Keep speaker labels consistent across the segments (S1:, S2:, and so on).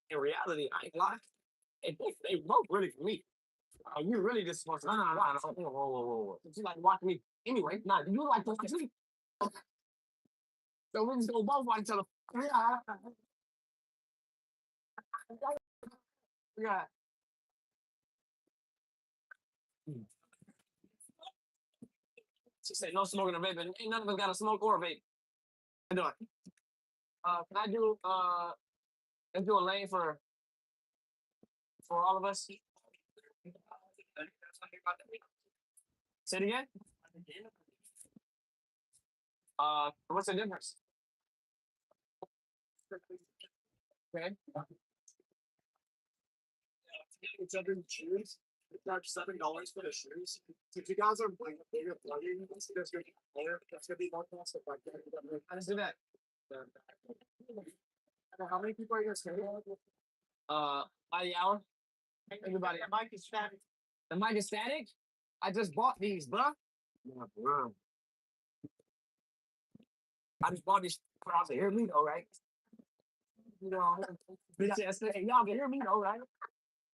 S1: In reality, I ain't lying. They both really for me. You really just want to, whoa. You like watching me anyway. Nah, you like to watch me. So we just go both watch each other. Yeah. She said no smoking or vaping. Ain't none of us got a smoke or a vape. I do it. Can I do let's do a lane for all of us? Say it again. What's the difference? Okay. Each other shoes. Charge $7 for the shoes. If you guys are bigger playing, that's gonna be higher. That's gonna be more cost effective. How does do that? How many people are you gonna by the hour. Everybody. The mic is static. The mic is static. I just bought these, bro. Yeah, bro. I just bought these for y'all to hear me though, right? You know, bitch ass nigga, y'all can hear me though, right?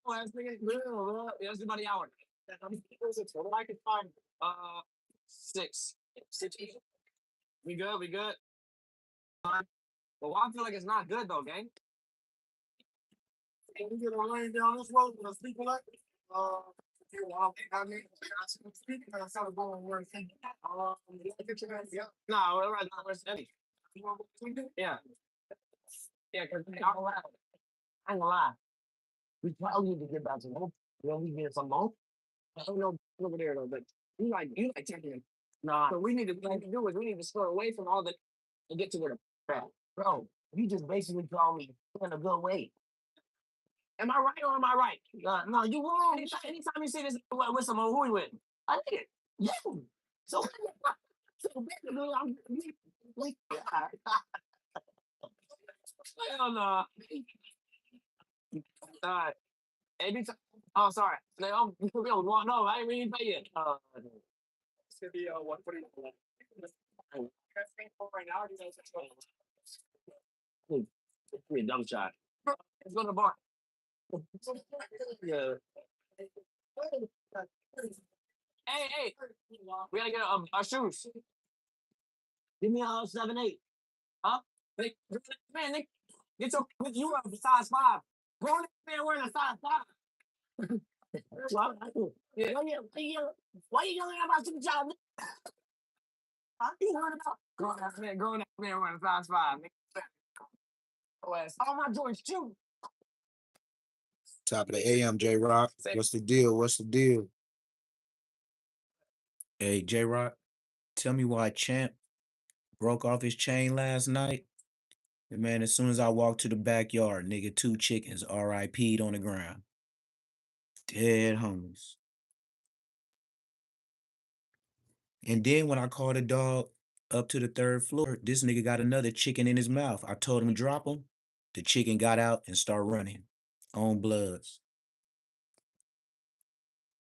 S1: Oh, ass nigga, yeah, that's about the hour. How many people is it total? I can find six. Six. We good? We good? Well, I feel like it's not good though, gang. Can we get a lane down this road with a people at? I mean, speaking of kind of going where it's no, we're right now. Where's Eddie? Yeah. Yeah, because I ain't gonna lie. We probably need to get back to home. You know, we get some more. I don't know over there though, but you like taking it. Nah. So we need to what we do is we need to score away from all the and get to where the crap. Bro, you just basically call me in a good way. Am I right or am I right? No, you wrong. Anytime you see this with someone, who we with? I did. You. So, so basically, I'm like, hell no. Uh, anytime. Oh, sorry. Like, we don't want no. I ain't really pay it. It's gonna be 140. Right now, give me a dumb shot. Let's go to the bar. Yeah. Hey, we gotta get our shoes. Give me a 7-8. Huh? Man, get your you are a size 5. Grown man wearing a size 5. Well, yeah, why you yelling about some job? Huh? You heard about grown man wearing a size 5. All my joints too.
S2: Top of the AM, J Rock. What's the deal? What's the deal? Hey, J Rock, tell me why Champ broke off his chain last night. And man, as soon as I walked to the backyard, nigga, 2 chickens RIP'd on the ground. Dead homies. And then when I called the dog up to the 3rd floor, this nigga got another chicken in his mouth. I told him to drop him. The chicken got out and started running on bloods.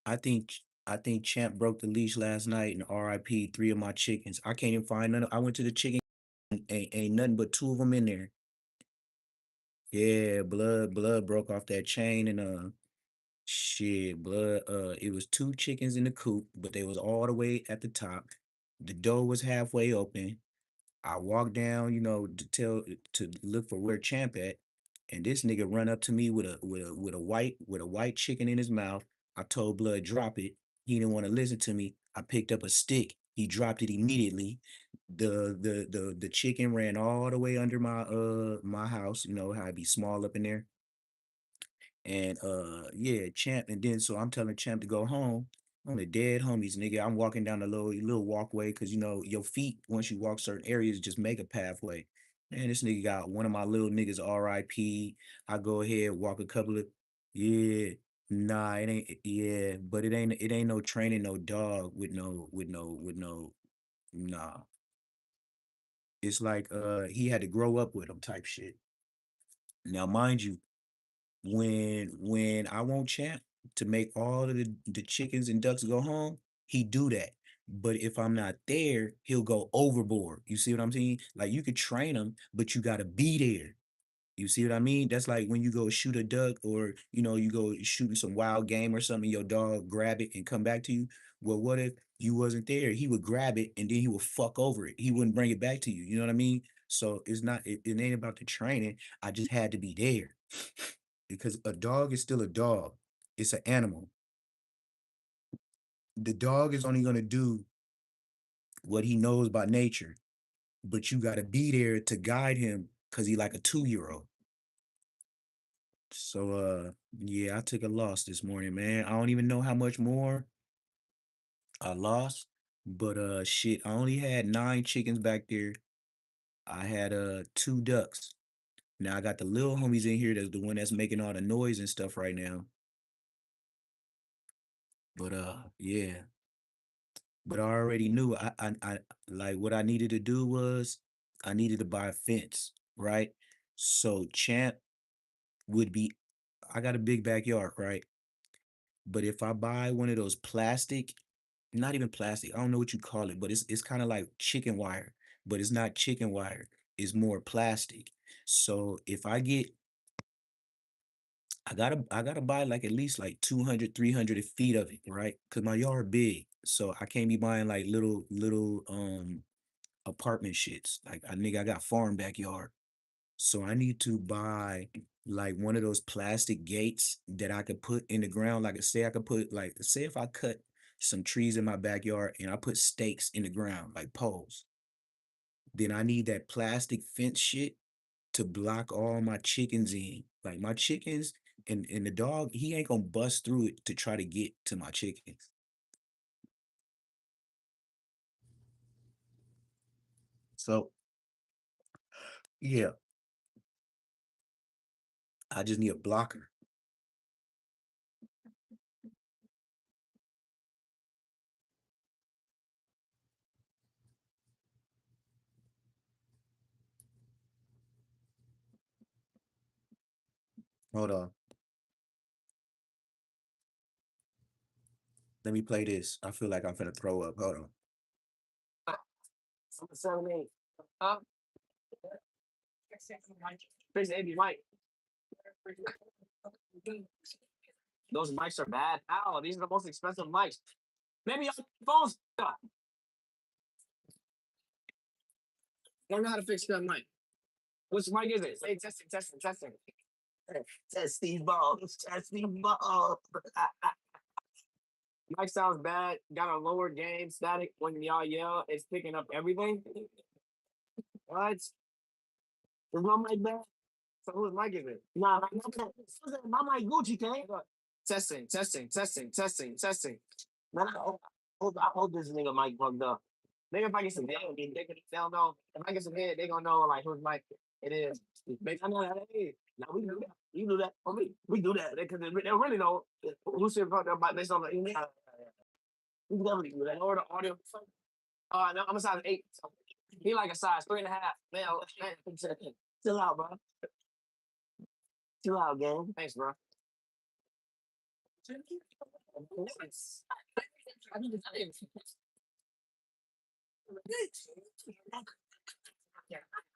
S2: I think I think Champ broke the leash last night and RIP 3 of my chickens. I can't even find none. I went to the chicken, ain't nothing but 2 of them in there. Yeah, blood broke off that chain and shit, blood. It was 2 chickens in the coop, but they was all the way at the top. The door was halfway open. I walked down, to look for where Champ at, and this nigga run up to me with a white chicken in his mouth. I told Blood drop it. He didn't want to listen to me. I picked up a stick. He dropped it immediately. The chicken ran all the way under my house. You know how it be small up in there. And yeah, Champ. And then so I'm telling Champ to go home. On the dead homies, nigga. I'm walking down the little walkway because your feet, once you walk certain areas, just make a pathway. Man, this nigga got one of my little niggas RIP. I go ahead, walk a couple of yeah. Nah, it ain't yeah, but it ain't no training no dog with no nah. It's like he had to grow up with him type shit. Now, mind you, when I want Champ to make all of the chickens and ducks go home, he do that. But if I'm not there, he'll go overboard. You see what I'm saying? Like you could train him, but you gotta be there. You see what I mean? That's like when you go shoot a duck or, you go shooting some wild game or something, your dog grab it and come back to you. Well, what if you wasn't there? He would grab it and then he would fuck over it. He wouldn't bring it back to you. You know what I mean? So it ain't about the training. I just had to be there because a dog is still a dog. It's an animal. The dog is only going to do what he knows by nature, but you got to be there to guide him because he like a 2-year-old. So yeah, I took a loss this morning, man. I don't even know how much more I lost, but shit, I only had 9 chickens back there. I had 2 ducks. Now I got the little homies in here that's the one that's making all the noise and stuff right now. But yeah. But I already knew I like what I needed to do was I needed to buy a fence, right? So Champ would be I got a big backyard, right? But if I buy one of those plastic, not even plastic, I don't know what you call it, but it's kind of like chicken wire, but it's not chicken wire. It's more plastic. So if I gotta buy like at least like 200, 300 feet of it, right? Cause my yard big. So I can't be buying like little apartment shits. Like I got farm backyard. So I need to buy like one of those plastic gates that I could put in the ground. Like say I could put like say if I cut some trees in my backyard and I put stakes in the ground, like poles, then I need that plastic fence shit to block all my chickens in. Like my chickens and the dog, he ain't gonna bust through it to try to get to my chickens. So yeah, I just need a blocker. Hold on. Let me play this. I feel like I'm finna throw up. Hold on.
S1: Number 78. Huh? Fix AB mic. Those mics are bad. Ow, these are the most expensive mics. Maybe your phone's learn how to fix that mic. Which mic is it? Say testing. Test these balls. Test these balls. Mic sounds bad. Got a lower gain static when y'all yell. It's picking up everything. What? Is my mic bad? So whose mic is it? Nah, my mic Gucci, okay? Testing. Man, I hope this nigga mic fucked up. Maybe if I get some head, they'll know. If I get some head, they gonna know like whose mic it is. Make I know that it is. Now we do that. You do that for me. We do that because they really know who should fuck up based on the email. We can definitely do that. Lower the audio. No, I'm a size 8. So he like a size 3.5. Man, chill out, bro. Chill out, gang. Thanks, bro.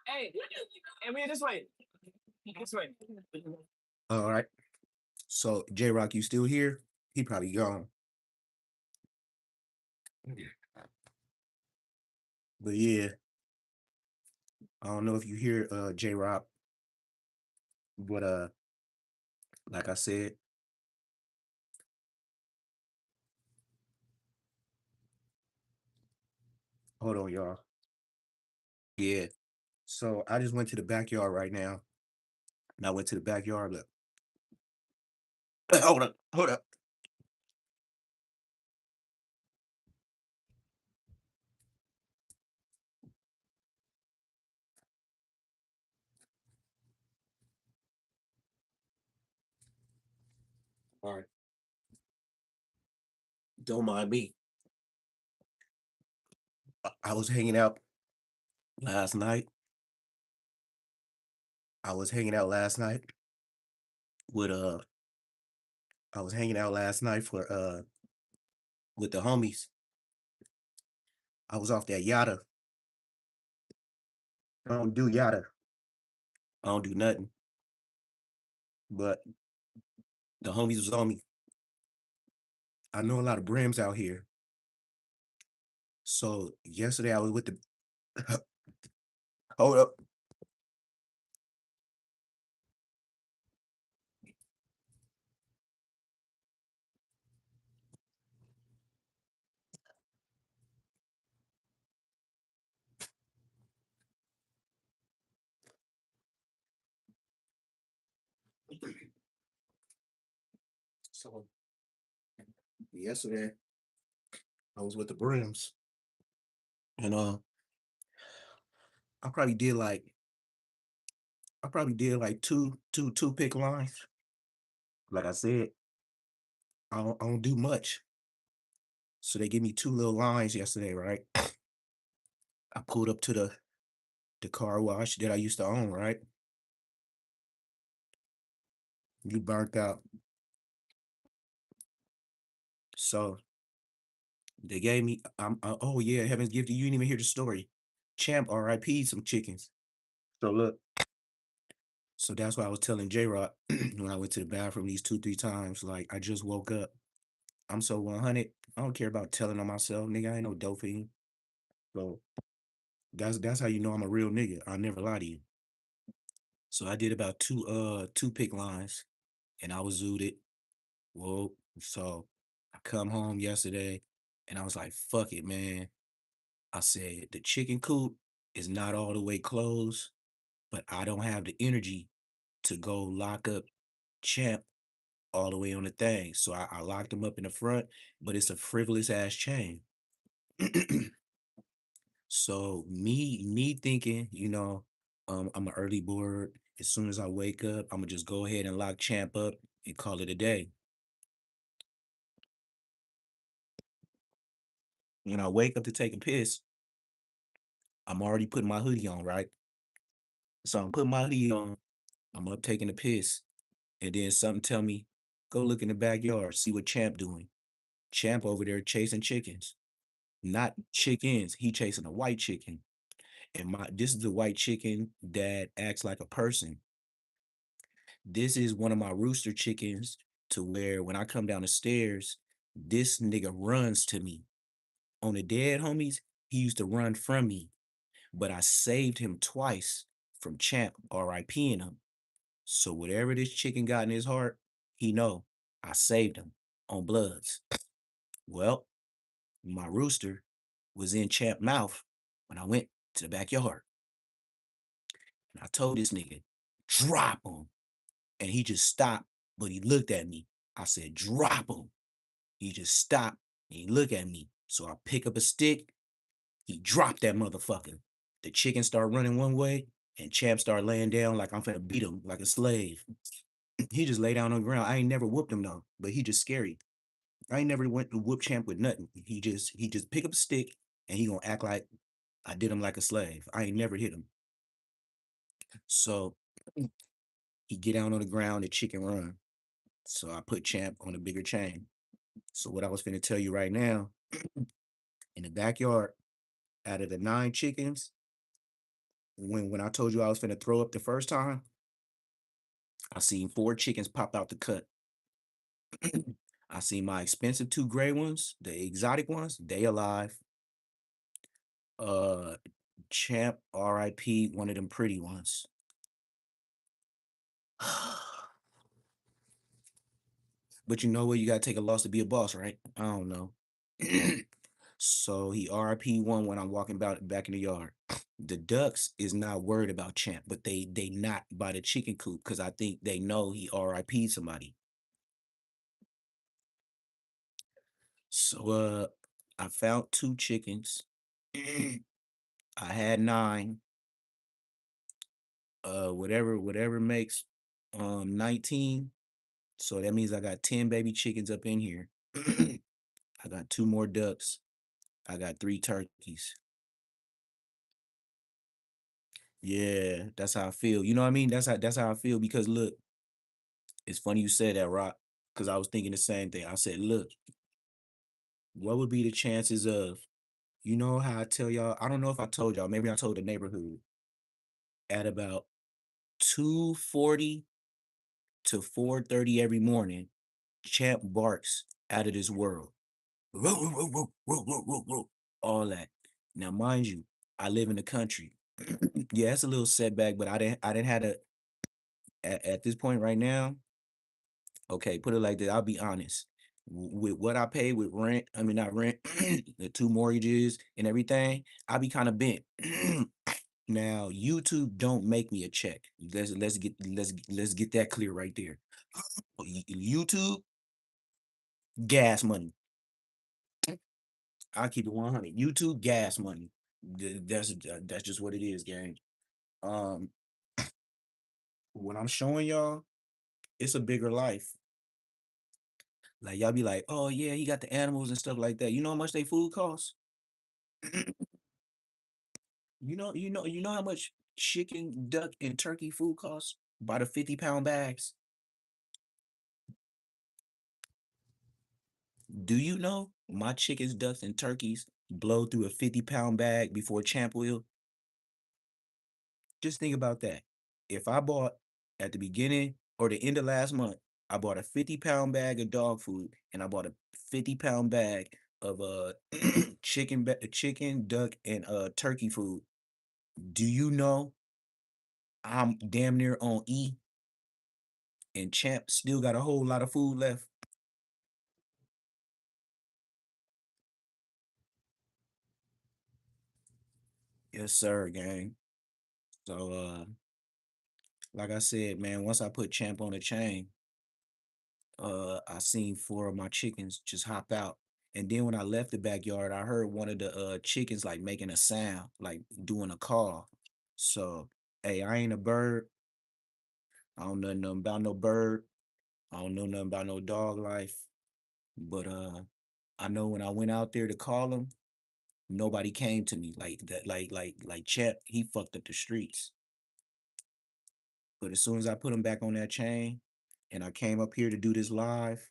S1: Hey, and we this way. This way.
S2: All right. So J Rock, you still here? He probably gone. But yeah, I don't know if you hear J Rock, but like I said, hold on, y'all. Yeah. So I just went to the backyard right now. And I went to the backyard. Look, hold up. All right. Don't mind me. I was hanging out last night. I was hanging out last night with I was hanging out last night for with the homies. I was off that yada. I don't do yada. I don't do nothing. but the homies was on me. I know a lot of brims out here. So yesterday I was with the hold up. So yesterday I was with the brims and I probably did like two pick lines. Like I said, I don't do much. So they give me two little lines yesterday, right? I pulled up to the car wash that I used to own, right? You burnt out. So they gave me oh yeah, heaven's gift. You didn't even hear the story. Champ RIP some chickens. So look, so that's why I was telling J Rock when I went to the bathroom these two, three times, like I just woke up. I'm so 100. I don't care about telling on myself, nigga. I ain't no dope fiend. So that's how you know I'm a real nigga. I never lie to you. So I did about two pick lines and I was zooted. Whoa. So I come home yesterday and I was like, fuck it, man. I said the chicken coop is not all the way closed, but I don't have the energy to go lock up Champ all the way on the thing. So I locked him up in the front, but it's a frivolous ass chain. So me thinking, I'm an early board. As soon as I wake up, I'm gonna just go ahead and lock Champ up and call it a day. When I wake up to take a piss, I'm already putting my hoodie on, right? So I'm putting my hoodie on. I'm up taking a piss, and then something tell me, go look in the backyard, see what Champ doing. Champ over there chasing chickens, not chickens. He chasing a white chicken, and this is the white chicken that acts like a person. This is one of my rooster chickens to where when I come down the stairs, this nigga runs to me. On the dead homies, he used to run from me, but I saved him twice from Champ RIPing him. So whatever this chicken got in his heart, he know I saved him on Bloods. Well, my rooster was in Champ mouth when I went to the backyard. And I told this nigga, drop him. And he just stopped, but he looked at me. I said, drop him. He just stopped and he looked at me. So I pick up a stick. He dropped that motherfucker. The chicken started running one way and Champ started laying down like I'm finna beat him like a slave. He just lay down on the ground. I ain't never whooped him though, but he just scary. I ain't never went to whoop Champ with nothing. He just pick up a stick and he gonna act like I did him like a slave. I ain't never hit him. So he get down on the ground, the chicken run. So I put Champ on a bigger chain. So what I was finna tell you right now, in the backyard, out of the 9 chickens, when I told you I was finna throw up the first time, I seen 4 chickens pop out the cut. I seen my expensive 2 gray ones, the exotic ones, they alive. Uh Champ RIP, one of them pretty ones. But you know what? You gotta take a loss to be a boss, right? I don't know. So he RIP one when I'm walking about back in the yard. The ducks is not worried about Champ, but they not by the chicken coop because I think they know he RIP somebody. So I found 2 chickens. I had 9. Whatever makes 19. So that means I got 10 baby chickens up in here. I got 2 more ducks. I got 3 turkeys. Yeah, that's how I feel. You know what I mean? That's how I feel because look, it's funny you said that, Rock, because I was thinking the same thing. I said, look, what would be the chances of, you know how I tell y'all, I don't know if I told y'all, maybe I told the neighborhood at about 2:40 to 4:30 every morning. Champ barks out of this world. All that. Now, mind you, I live in the country. Yeah, it's a little setback, but I didn't have to at this point right now. Okay, put it like this. I'll be honest. With what I pay with rent, I mean not rent, the two mortgages and everything, I be kind of bent. Now, YouTube don't make me a check. Let's get that clear right there. YouTube gas money. I'll keep it 100. YouTube gas money. That's just what it is, gang. Um, what I'm showing y'all, it's a bigger life. Like y'all be like, oh yeah, he got the animals and stuff like that. You know how much they food costs? You know how much chicken, duck, and turkey food costs? By the 50-pound bags. Do you know my chickens, ducks, and turkeys blow through a 50-pound bag before Champ will? Just think about that. If I bought at the beginning or the end of last month, I bought a 50-pound bag of dog food and I bought a 50-pound bag of chicken, duck, and turkey food. Do you know I'm damn near on E and Champ still got a whole lot of food left? Yes, sir, gang. So like I said, man, once I put Champ on the chain, I seen four of my chickens just hop out. And then when I left the backyard, I heard one of the chickens like making a sound, like doing a call. So, hey, I ain't a bird. I don't know nothing about no bird. I don't know nothing about no dog life. But I know when I went out there to call them, nobody came to me like that. Like Chet, he fucked up the streets. But as soon as I put him back on that chain, and I came up here to do this live,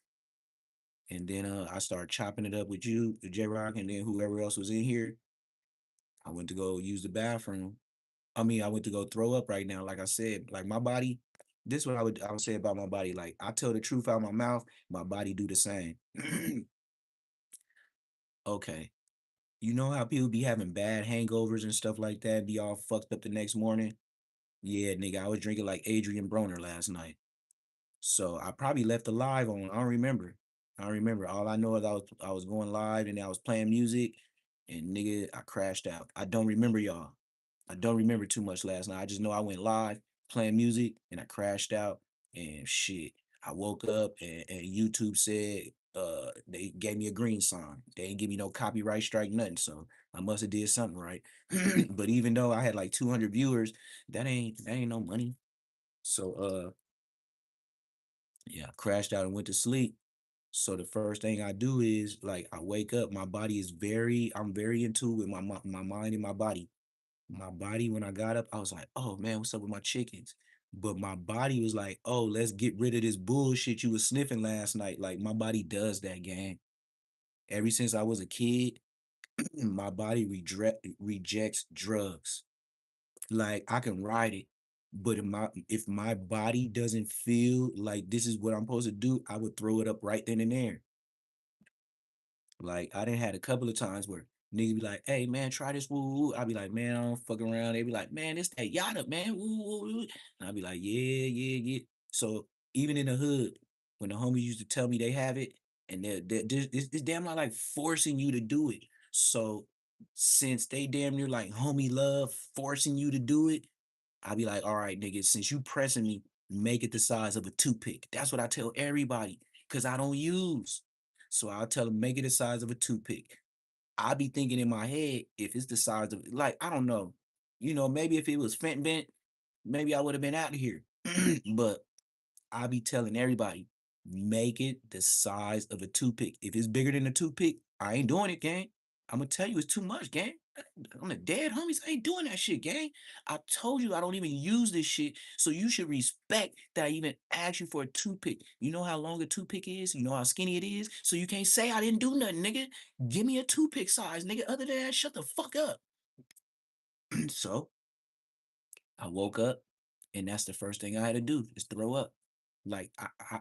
S2: and then I started chopping it up with you, J Rock, and then whoever else was in here. I went to go use the bathroom. I mean, I went to go throw up right now. Like I said, like my body. This is what I would say about my body. Like I tell the truth out my mouth, my body do the same. Okay, you know how people be having bad hangovers and stuff like that, be all fucked up the next morning. Yeah, nigga, I was drinking like Adrian Broner last night. So I probably left the live on. I don't remember. I don't remember. All I know is I was going live and I was playing music and nigga, I crashed out. I don't remember y'all. I don't remember too much last night. I just know I went live playing music and I crashed out and shit. I woke up and YouTube said they gave me a green sign. They didn't give me no copyright strike, nothing. So I must have did something right. But even though I had like 200 viewers, that ain't no money. So yeah, I crashed out and went to sleep. So the first thing I do is like I wake up, my body is I'm very in tune with my mind and my body. My body, when I got up, I was like, oh man, what's up with my chickens? But my body was like, oh, let's get rid of this bullshit you was sniffing last night. Like my body does that, gang. Ever since I was a kid, my body rejects drugs. Like I can ride it, but if my body doesn't feel like this is what I'm supposed to do, I would throw it up right then and there. Like I didn't had a couple of times where niggas be like, "Hey man, try this." Woo, woo. I be like, "Man, I don't fuck around." They be like, "Man, it's that yada, man." Woo, woo, woo. And I be like, "Yeah, yeah, yeah." So even in the hood, when the homies used to tell me they have it, and this damn not like forcing you to do it. So since they damn near like homie love forcing you to do it, I be like, "All right, nigga, since you pressing me, make it the size of a toothpick." That's what I tell everybody, cause I don't use. So I'll tell them make it the size of a toothpick. I be thinking in my head if it's the size of like I don't know, maybe if it was fent bent, maybe I would have been out of here. But I be telling everybody make it the size of a toothpick. If it's bigger than a toothpick, I ain't doing it, gang. I'm gonna tell you it's too much, gang. I'm the dead homies. I ain't doing that shit, gang. I told you I don't even use this shit, so you should respect that I even asked you for a toothpick. You know how long a toothpick is? You know how skinny it is? So you can't say I didn't do nothing, nigga. Give me a toothpick size, nigga. Other than that, shut the fuck up. So I woke up, and that's the first thing I had to do is throw up. Like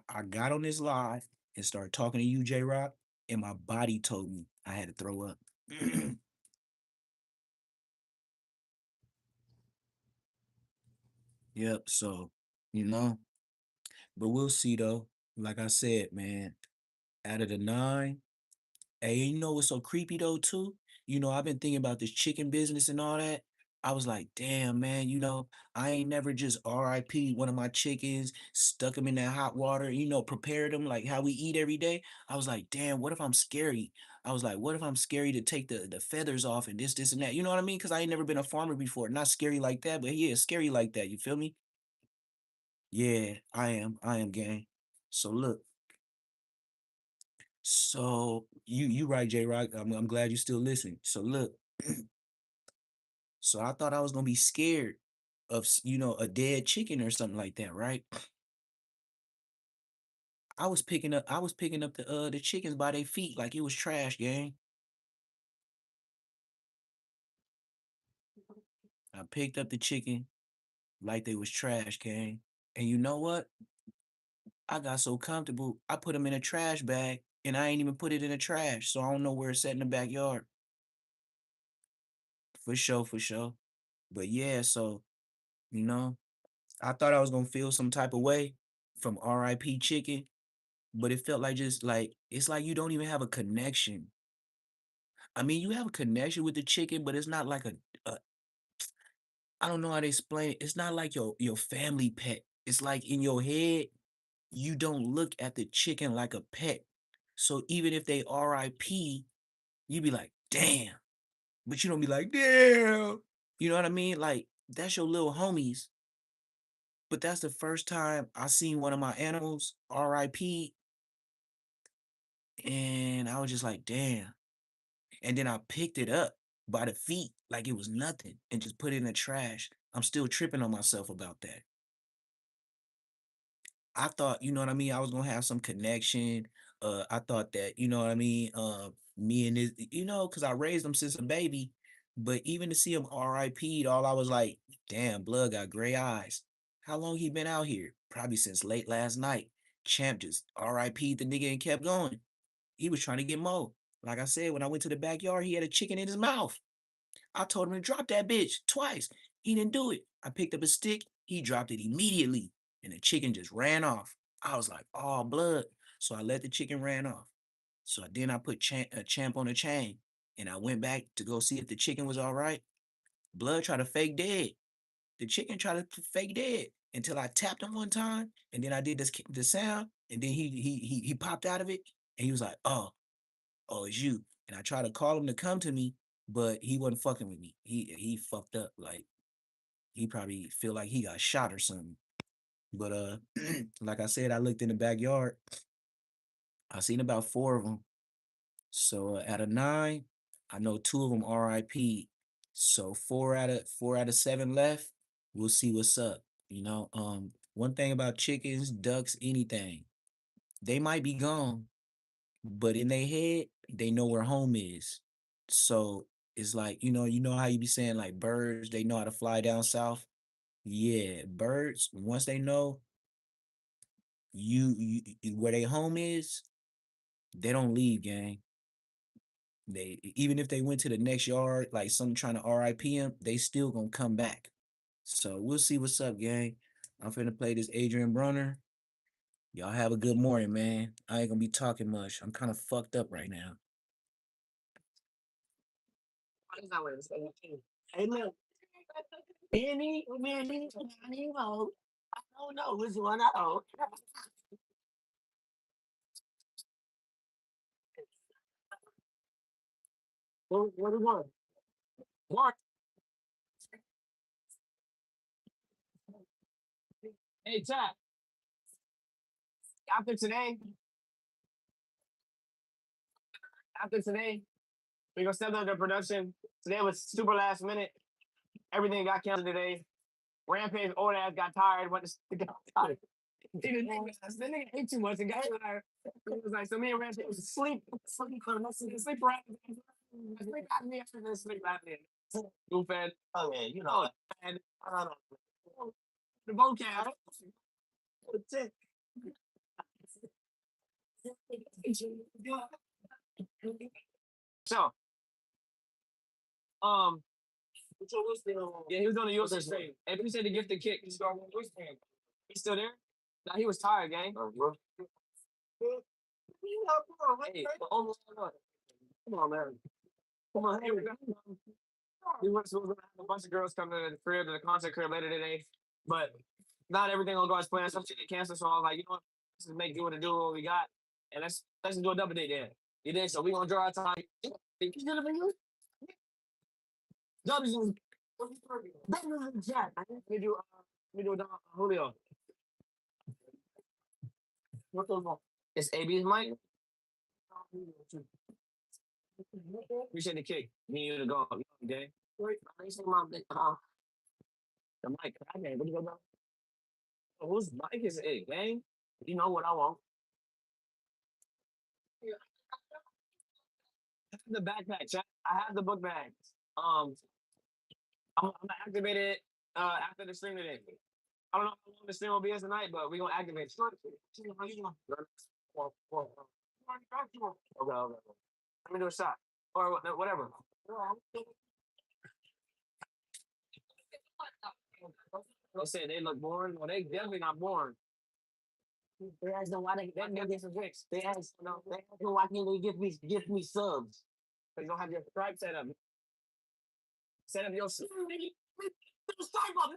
S2: I got on this live and started talking to you, J Rock, and my body told me I had to throw up. Yep. So, you know, but we'll see though. Like I said, man, out of the nine, hey, you know what's so creepy though, too? I've been thinking about this chicken business and all that. I was like, damn, man, I ain't never just RIP one of my chickens, stuck them in that hot water, prepared them like how we eat every day. I was like, damn, what if I'm scary? I was like, what if I'm scary to take the feathers off and this, and that? You know what I mean? Because I ain't never been a farmer before. Not scary like that, but yeah, scary like that. You feel me? Yeah, I am. I am, gang. So look, so you right, J Rock. I'm glad you still listening. So look, so I thought I was gonna be scared of a dead chicken or something like that, right? I was picking up the chickens by their feet like it was trash, gang. I picked up the chicken like they was trash, gang. And you know what? I got so comfortable, I put them in a trash bag and I ain't even put it in the trash, so I don't know where it's at in the backyard. For sure, for sure. But yeah, so you know, I thought I was gonna feel some type of way from RIP chicken, but it felt like just like it's like you don't even have a connection. I mean, you have a connection with the chicken, but it's not like a I don't know how to explain it. It's not like your family pet. It's like in your head, you don't look at the chicken like a pet. So even if they RIP, you be like, damn. But you don't be like, damn. You know what I mean? Like, that's your little homies. But that's the first time I seen one of my animals RIP, and I was just like, damn. And then I picked it up by the feet like it was nothing and just put it in the trash. I'm still tripping on myself about that. I thought, you know what I mean, I was gonna have some connection. I thought that, you know what I mean, me and this, because I raised him since a baby. But even to see him RIP'd, all I was like, damn, blood got gray eyes. How long he been out here? Probably since late last night. Champ just RIP'd the nigga and kept going. He was trying to get more. Like I said, when I went to the backyard, he had a chicken in his mouth. I told him to drop that bitch twice. He didn't do it. I picked up a stick. He dropped it immediately, and the chicken just ran off. I was like, "Oh, blood!" So I let the chicken ran off. So then I put a champ on the chain, and I went back to go see if the chicken was all right. Blood tried to fake dead. The chicken tried to fake dead until I tapped him one time, and then I did the sound, and then he popped out of it, and he was like, "Oh, it's you." And I tried to call him to come to me, but he wasn't fucking with me. He fucked up. Like he probably feel like he got shot or something. But like I said, I looked in the backyard. I seen about four of them. So out of nine, I know two of them RIP. So four out of seven left. We'll see what's up. One thing about chickens, ducks, anything, they might be gone, but in their head, they know where home is. So it's like, you know how you be saying like birds, they know how to fly down south. Yeah, birds, once they know where their home is, they don't leave, gang. They even if they went to the next yard, like some trying to RIP them, they still gonna come back. So we'll see what's up, gang. I'm finna play this Adrian Brunner. Y'all have a good morning, man. I ain't gonna be talking much. I'm kind of fucked up right now.
S1: What is that way to say? Hey, look, Manny, I don't know which one I own. What do you want? What? Hey, chat. After today, after today, we gonna step up the production. Today was super last minute. Everything got canceled today. Rampage old ass got tired. Went to got tired. The nigga ate too much and got tired. It was like so. Me and Rampage was sleep right. Sleep out me after this. Sleep out there. Goof fed. Oh yeah, and I don't know. The vocab. So, um, yeah, he was on the UFC stream. And he said to gift the kick. He's still there? No, he was tired, gang. Hey, oh, come on, man. Come on, hey, we were supposed to have a bunch of girls come to the crib, to the concert crib later today, but not everything gonna go as planned. Some shit get canceled, so I was like, you know what? Let's just make do with what we got, and let's do a double date then. You did, so we gonna draw our time. You did it for you? W's in the chat. Let me do Julio. What's those on? It's AB's mic. Appreciate the kick. Me and you to go. Okay. I say my big, the mic. Okay, what do you go? Whose mic is it, gang? You know what I want. The backpack, chat. I have the book bags. I'm gonna activate it after the stream today. I don't know how long the stream will be tonight, but we're gonna activate it. Okay. Let me do a shot. Or whatever. They said they look boring. Well, they definitely not boring. They asked them why they get some drinks. They asked them why can't they give me subs? Because you don't have your Stripe set up. Set up your Stripe up.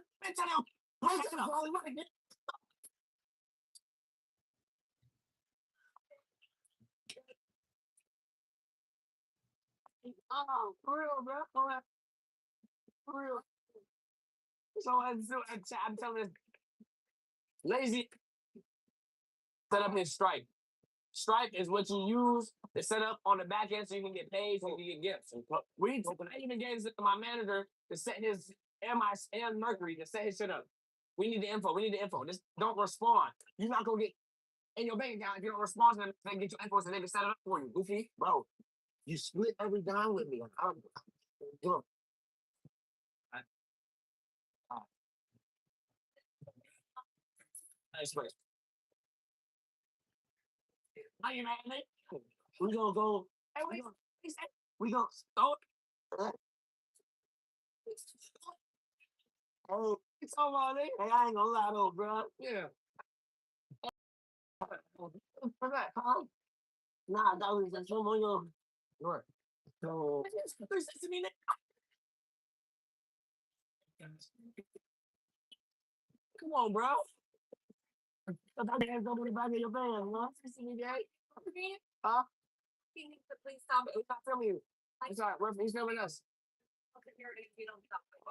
S1: Oh, for real, bro. For real. So I'm telling you, lazy set up his Stripe. Stripe is what you use to set up on the back end so you can get paid, so you can get gifts. I even gave this to my manager to set his and Mercury to set his shit up. We need the info. Just don't respond. You're not gonna get in your bank account if you don't respond to them. They get your info so they can set it up for you. Goofy, bro. You split every dime with me. Nice place. How you mad, mate? We gonna go. Hey, we gonna start. Oh, it's all right, eh? Hey, I ain't gonna lie though, bro. Yeah. For that, huh? Nah, that was just some of your work. So, come on, bro. I thought they had somebody back in your band, huh? Huh? He's not filming you. He's not. He's filming us.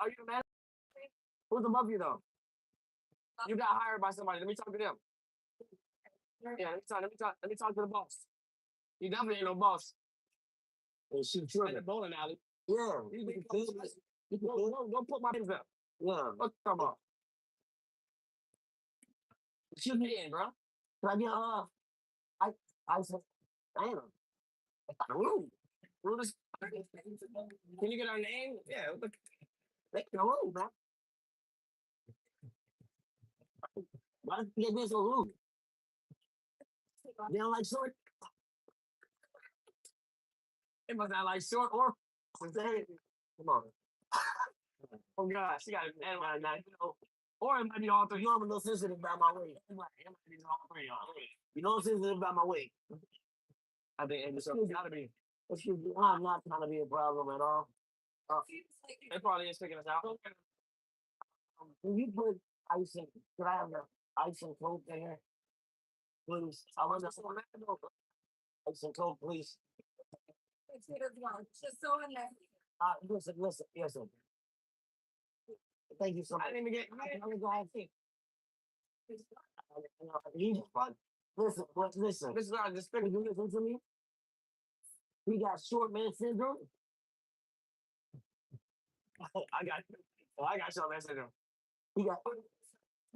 S1: Are you the man? Who's above you though? You got hired by somebody. Let me talk to them. Yeah, let me talk to the boss. You definitely ain't no boss. Oh, shoot, you're in the bowling alley. Yeah. Go put my hands up. Yeah. What you talking about? Shoot me in, bro. Can I get I said, damn. Rude. Rude as can you get our name? Yeah. Make the room, bro. Why you get so rude? They don't like short. It must not like short or come on. Oh gosh, she got an animal now, you know. Or it might be all three. You know I'm a little sensitive about my weight. It might be all three, y'all. You know I'm sensitive about my weight. I think it's gotta be. I'm not trying to be a problem at all. It probably is picking us out. Can you put ice in? Could I have the ice and coke there? Please. I want to ice and coke, please. Listen. Thank you so much. I didn't even get. I didn't go and think. Listen. This is our discipline. You listen to me. We got short man syndrome. I got short man syndrome.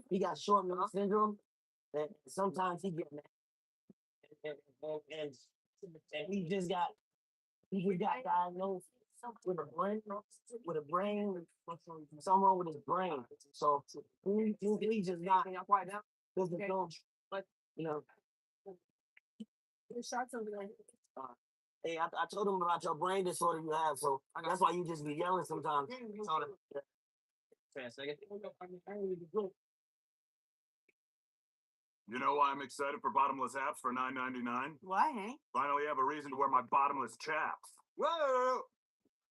S1: He got short man syndrome, and sometimes he get mad, and he just got diagnosed with a brain, something wrong with his brain. So he just not quiet down. Doesn't know. But You know. Hey, I told him about your brain disorder you have, so that's why you just be yelling sometimes. Told him. Fast, nigga.
S3: You know why I'm excited for bottomless apps for $9.99?
S4: Why, Hank?
S3: Finally have a reason to wear my bottomless chaps. Whoa!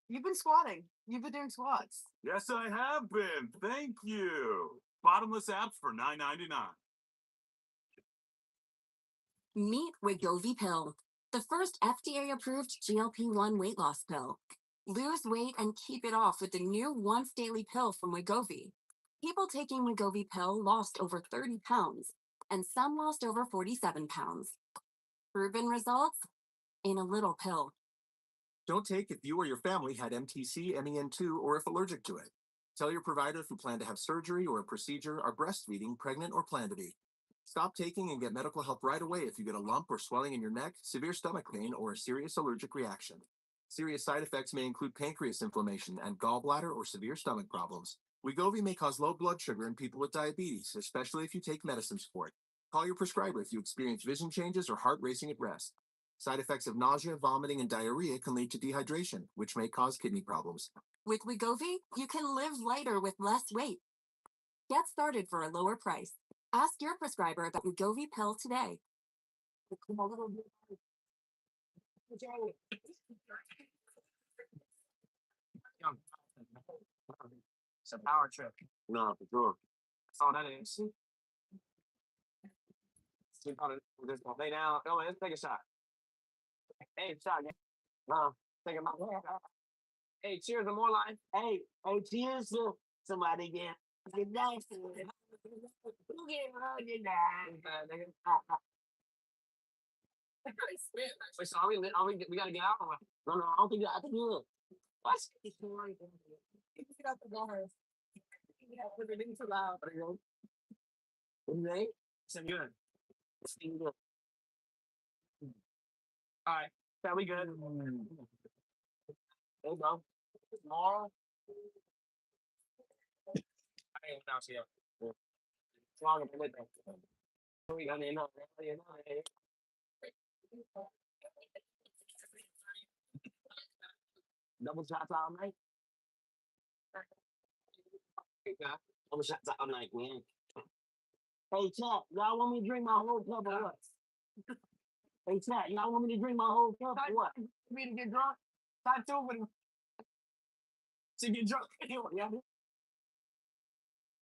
S4: You've been squatting. You've been doing squats.
S3: Yes, I have been. Thank you. Bottomless apps for $9.99.
S5: Meet Wegovy pill, the first FDA-approved GLP-1 weight loss pill. Lose weight and keep it off with the new once-daily pill from Wegovy. People taking Wegovy pill lost over 30 pounds, and some lost over 47 pounds. Proven results in a little pill.
S6: Don't take if you or your family had MTC, MEN2, or if allergic to it. Tell your provider if you plan to have surgery or a procedure, are breastfeeding, pregnant, or plan to be. Stop taking and get medical help right away if you get a lump or swelling in your neck, severe stomach pain, or a serious allergic reaction. Serious side effects may include pancreas inflammation and gallbladder or severe stomach problems. Wegovy may cause low blood sugar in people with diabetes, especially if you take medicines for it. Call your prescriber if you experience vision changes or heart racing at rest. Side effects of nausea, vomiting, and diarrhea can lead to dehydration, which may cause kidney problems.
S5: With Wegovy, you can live lighter with less weight. Get started for a lower price. Ask your prescriber about Wegovy pill today.
S1: It's a power trip.
S3: No, for sure.
S1: That's all that is. We call it this one. Lay down. Go let's take a shot. Hey, shot. Take a Hey, cheers to more life. Hey, cheers to somebody get nice. Who get hugged Wait, so we gotta get out or what? No, I don't think I think you will. What? Get out the bars. We're being too loud. What do you think? It's good. Good. All right. That we good. There you go. Tomorrow. I ain't now see you. It's long as with them. We got in on double shots all night. Double shots all night, man. Hey, chat, y'all want me to drink my whole cup or what? Hey, chat, y'all want me to drink my whole cup or what? Me to get drunk? Type 2 with him. To get drunk.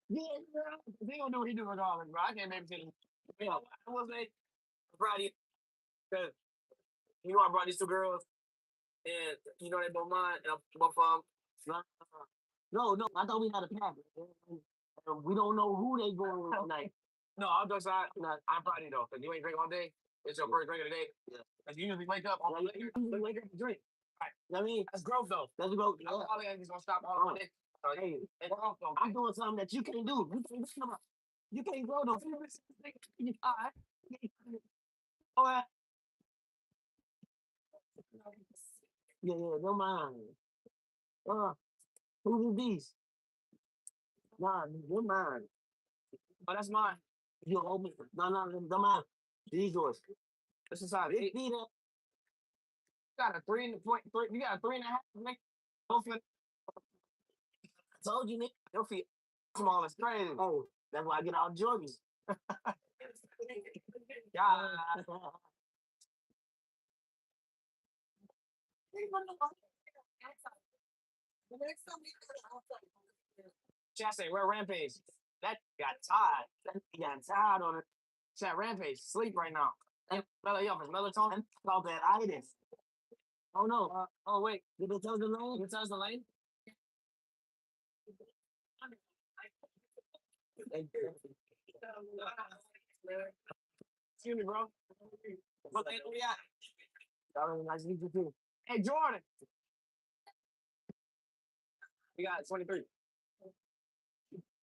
S1: Yeah, girl. They gonna do what he do regardless, bro. I can't make it. You know, I was like, Friday, because you know I brought these two girls, and you know they both mine, and I'm both no, I thought we had a package. We don't know who they going with tonight. No, I'm just I'm Friday though, because you ain't drink all day. It's your first drink of the day. Yeah. Because you usually wake up on you wake up and drink. Right. You know what I mean? That's growth though. That's growth. Yeah. All the gonna stop all day. So, hey, I'm doing something that you can't do. You can't grow no. All right. Yeah, don't mind. Who's these? Nah, don't mind. Oh, that's mine. You hold me. No, don't mind. These yours. This is how it is. Got a 3.3. You got a 3.5. Nick. Hopefully. I told you, Nick. Your feet small as crazy. Oh, that's why I get all Jordans. Yeah. Just say we're Rampage. That got tired. That got tired on it. Chat Rampage. Sleep right now. Melatonin. Called that itis. Oh no. Oh wait. Did they tell the lane? Did they tell the lane? Excuse me, bro. What lane are we at? Nice to meet you too. Hey, Jordan. We got 23.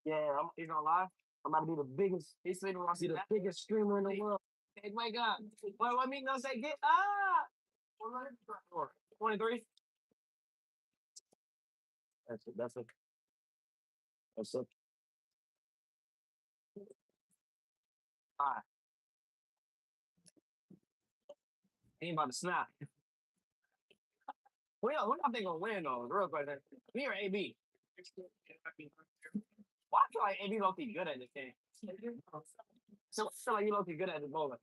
S1: Yeah, he's gonna lie. I'm about to be the biggest. He's sleeping around. See the biggest streamer in the world. Hey, wake up. What me gonna say? Get up. 23. That's it. All right. Ain't about to snap. Who y'all think gonna win though? Real question. Me or AB? Well, I feel like AB low-key good at this game. So I feel like you low-key good at this bowling.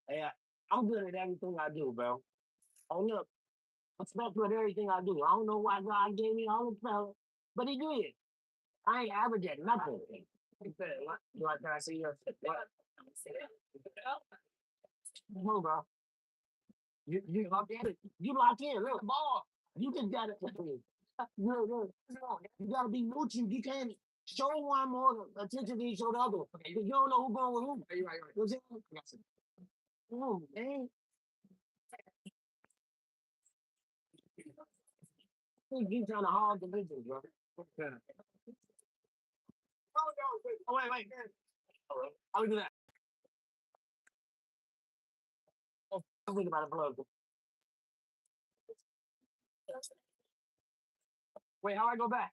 S1: Yeah, I'm good at everything I do, bro. Oh look, I'm special at everything I do. I don't know why God gave me all the power, but He did. I ain't average at nothing. He said, "What? Can I see your what? Come on, bro. You locked in. You locked in. Look, ball. You just got it. Look. You gotta be neutral. You can't show one more attention than you show the other. Because you don't know who going with who. You know what I'm saying? Come on, man. You trying to hog the business, bro. Yeah. Oh, wait. How we do that? Oh, I'm thinking about a plug. Wait, how I go back?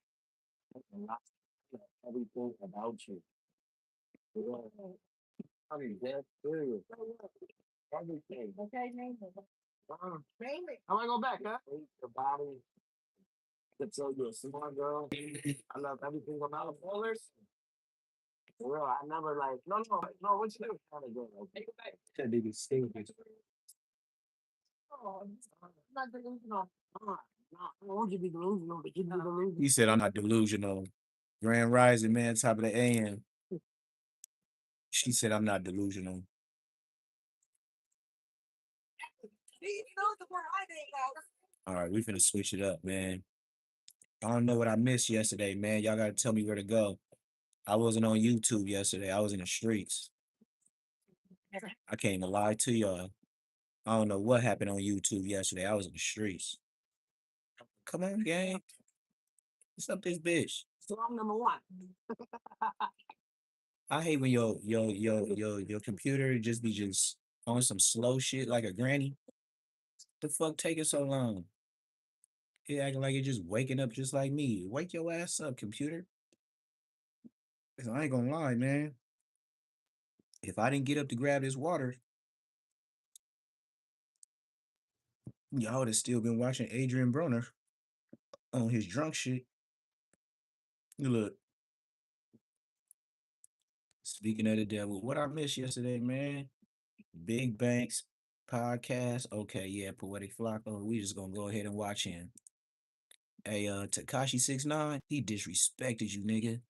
S1: Everything about you. I mean, dead serious. Everything. Okay, name it. How I go back, huh? Your body. To tell you a smart girl. I love everything about the bowlers. For real, I never like no. What you do? Trying to go like that nigga stupid. Oh, I'm not delusional. No, I want you to be delusional, but you be delusional.
S2: He said, I'm not delusional. Grand Rising, man, top of the AM. She said, I'm not delusional. All right, we finna switch it up, man. I don't know what I missed yesterday, man. Y'all gotta tell me where to go. I wasn't on YouTube yesterday. I was in the streets. I can't even lie to y'all. I don't know what happened on YouTube yesterday. I was in the streets. Come on, gang. What's up, this bitch?
S1: So I'm number one.
S2: I hate when your computer just on some slow shit like a granny. The fuck taking so long? It acting like it just waking up just like me. Wake your ass up, computer. 'Cause I ain't gonna lie, man. If I didn't get up to grab this water, y'all would have still been watching Adrian Broner on his drunk shit. Look, speaking of the devil, what I missed yesterday, man. Big Banks podcast. Okay, yeah, Poetic Flocko. We just gonna go ahead and watch him. Hey, Takashi 69, he disrespected you, nigga.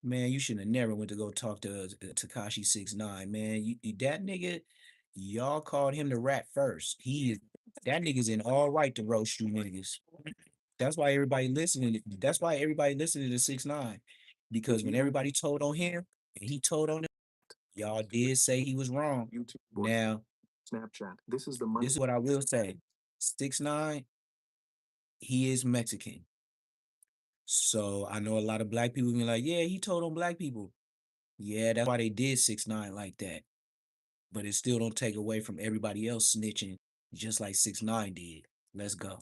S2: Man, you shouldn't have never went to go talk to Takashi 69, man. That nigga, y'all called him the rat first. That nigga's in all right to roast you niggas. That's why everybody listening. That's why everybody listening to 6ix9ine. Because when everybody told on him and he told on them, y'all did say he was wrong.
S6: YouTube,
S2: Now,
S6: Snapchat. This is the money.
S2: this is what I will say. 6ix9ine, he is Mexican. So I know a lot of black people be like, yeah, he told on black people. Yeah, that's why they did 6ix9ine like that. But it still don't take away from everybody else snitching just like 6ix9ine did. Let's go.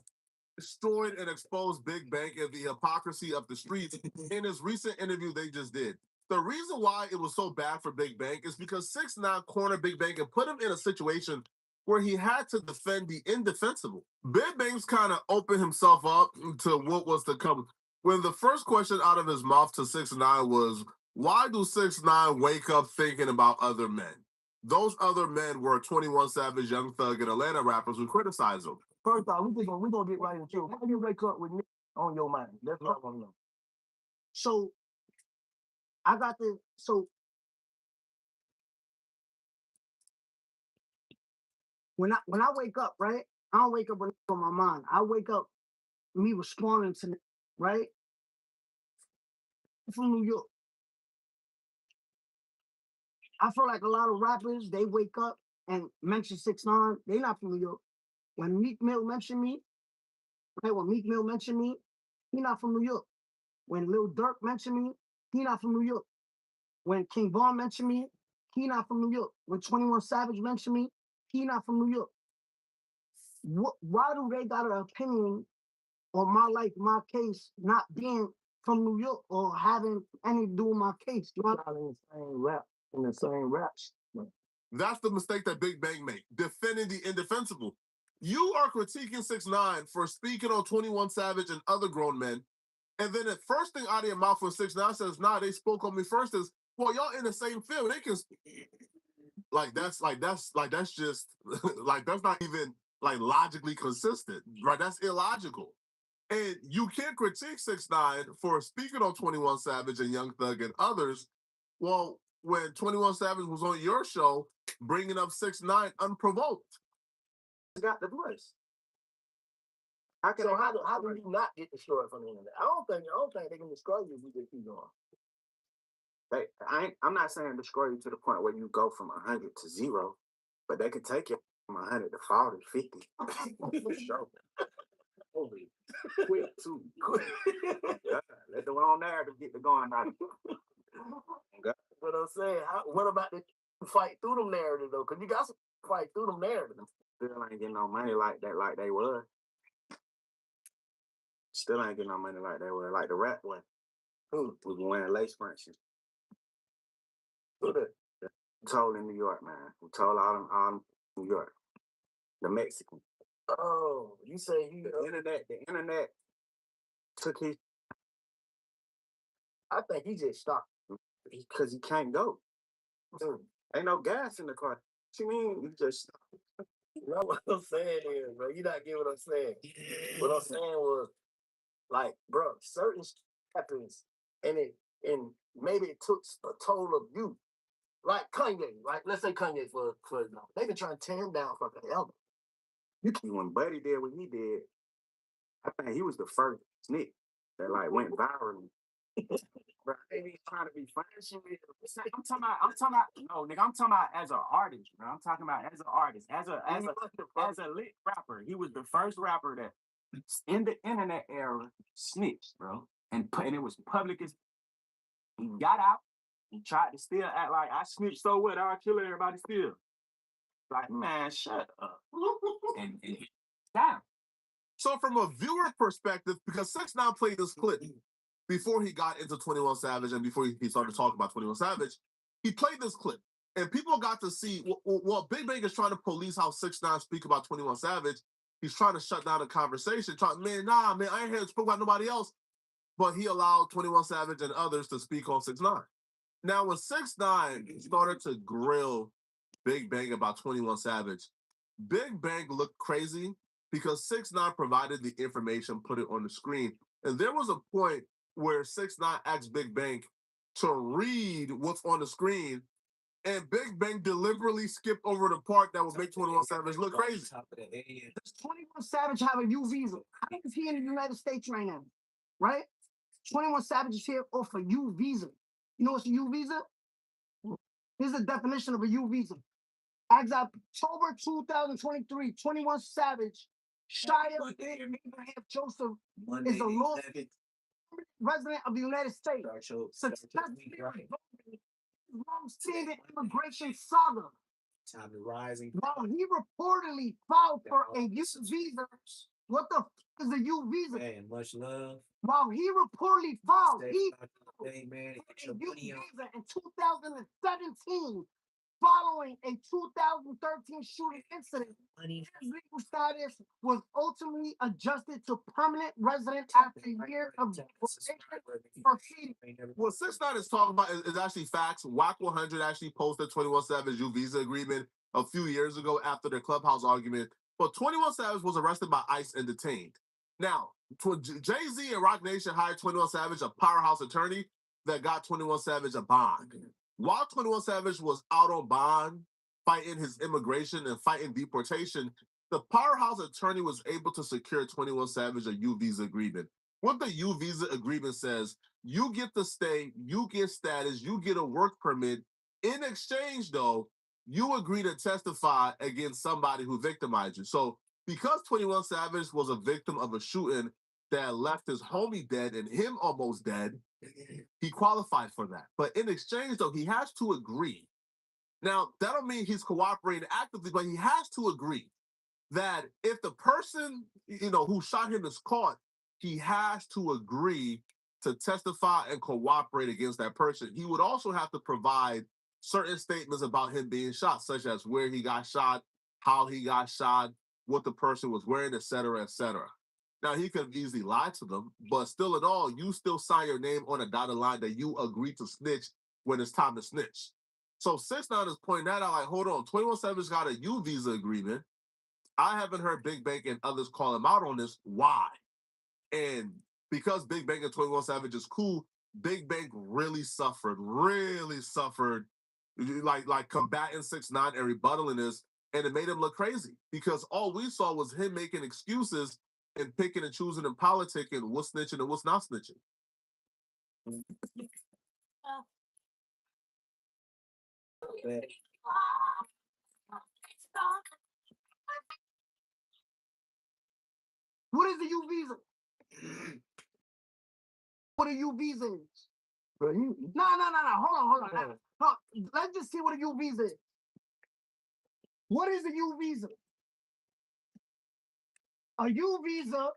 S7: Destroyed and exposed Big Bank and the hypocrisy of the streets in his recent interview they just did. The reason why it was so bad for Big Bank is because 6ix9ine cornered Big Bank and put him in a situation where he had to defend the indefensible. Big Bank's kind of opened himself up to what was to come. When the first question out of his mouth to 6ix9ine was, why do 6ix9ine wake up thinking about other men? Those other men were 21 Savage, Young Thug, and Atlanta rappers who criticized him.
S1: First off, we gonna get right into it. Why you wake up with me on your mind? That's what I want to know. So I got this. So when I wake up, right? I don't wake up with it on my mind. I wake up me responding to, right? I'm from New York. I feel like a lot of rappers, they wake up and mention 6ix9ine. They not from New York. When Meek Mill mentioned me, right? When Meek Mill mentioned me, he not from New York. When Lil Durk mentioned me, he not from New York. When King Von mentioned me, he not from New York. When 21 Savage mentioned me, he not from New York. Why do they got an opinion on my life, my case, not being from New York or having anything to do with my case. You know, in the same raps.
S7: That's the mistake that Big Bang made, defending the indefensible. You are critiquing 6ix9ine for speaking on 21 Savage and other grown men, and then the first thing out of your mouth when 6ix9ine says, "Nah, they spoke on me first," is, "Well, y'all in the same field. They can." That's just like that's not even like logically consistent, right? That's illogical. And you can't critique 6ix9ine for speaking on 21 Savage and Young Thug and others. Well, when 21 Savage was on your show, bringing up 6ix9ine unprovoked.
S1: Got the voice. How do you not get destroyed from the internet? I don't think they can destroy you if you just keep going. I'm not saying destroy you to the point where you go from 100 to 0, but they could take you from 100 to 40, 50. For sure. Holy quick too. Yeah, let the wrong narrative get the going on. What I'm saying, what about the fight through them narratives though? Because you got to fight through them narratives. Still ain't getting no money like that, like they were. Still ain't getting no money like they were, like the rap one. Who was wearing lace fronts? Who the told in New York, man? Who told all them New York? The Mexican. Oh, you say the internet took his. I think he just stopped because he can't go. Ain't no gas in the car. What you mean? You just stopped. You know what I'm saying is, bro, you not getting what I'm saying. What I'm saying was, like, bro, certain happens, and maybe it took a toll of you. Like Kanye, right? Let's say Kanye for example. They've been trying to tear him down for forever. When Buddy did what he did, I think he was the first snitch that like went viral. Bro, they be trying to be funny. I'm talking about, no, nigga, I'm talking about as an artist, bro. I'm talking about as an artist, as a lit rapper. He was the first rapper that in the internet era snitched, bro. And it was public as he got out, he tried to still act like I snitched, so what? I'll kill everybody still. Like, man, shut up. and down.
S7: So from a viewer perspective, because 6ix9ine played this clip before he got into 21 Savage and before he started talking about 21 Savage, he played this clip. And people got to see, well, Big Bang is trying to police how 6ix9ine speak about 21 Savage. He's trying to shut down the conversation. Man, I ain't here to speak about nobody else. But he allowed 21 Savage and others to speak on 6ix9ine. Now, when 6ix9ine started to grill Big Bang about 21 Savage, Big Bang looked crazy because 6ix9ine provided the information, put it on the screen. And there was a point where 6ix9ine asked Big Bang to read what's on the screen, and Big Bang deliberately skipped over the part that would make 21 Savage look crazy.
S1: Does 21 Savage have a U visa? How is he in the United States right now? Right? 21 Savage is here off a U visa. You know what's a U visa? Here's the definition of a U visa. As of October 2023, 21 Savage, Shia Abraham Joseph is a law resident of the United States. Successfully long-standing immigration saga.
S2: Time to rising.
S1: While he reportedly filed for a U visa, what the f is a U visa?
S2: Man, much love.
S1: While he reportedly filed,
S2: Hey, man,
S1: a U visa in 2017. Following a 2013 shooting incident, his legal status was ultimately adjusted to permanent resident after a year of proceedings.
S7: What 6ix9ine is talking about is actually facts. WAC 100 actually posted 21 Savage U visa agreement a few years ago after their Clubhouse argument. But 21 Savage was arrested by ICE and detained. Now, Jay-Z and Roc Nation hired 21 Savage, a powerhouse attorney that got 21 Savage a bond. While 21 Savage was out on bond, fighting his immigration and fighting deportation, the powerhouse attorney was able to secure 21 Savage a U visa agreement. What the U visa agreement says, you get to stay, you get status, you get a work permit. In exchange, though, you agree to testify against somebody who victimized you. So because 21 Savage was a victim of a shooting that left his homie dead and him almost dead, he qualified for that. But in exchange, though, he has to agree. Now, that don't mean he's cooperating actively, but he has to agree that if the person, who shot him is caught, he has to agree to testify and cooperate against that person, he would also have to provide certain statements about him being shot, such as where he got shot, how he got shot, what the person was wearing, etc., etc. Now, he could have easily lied to them, but still in all, you still sign your name on a dotted line that you agree to snitch when it's time to snitch. So 6ix9ine is pointing that out like, hold on, 21 Savage got a U visa agreement. I haven't heard Big Bank and others call him out on this. Why? And because Big Bank and 21 Savage is cool, Big Bank really suffered, like combating 6ix9ine and rebuttaling this, and it made him look crazy because all we saw was him making excuses and picking and choosing and politicking what's snitching and what's not snitching.
S1: What is the U visa? What a U visa is? Bro, no. Hold on. No, let's just see what a U visa is. What is a U visa? A U visa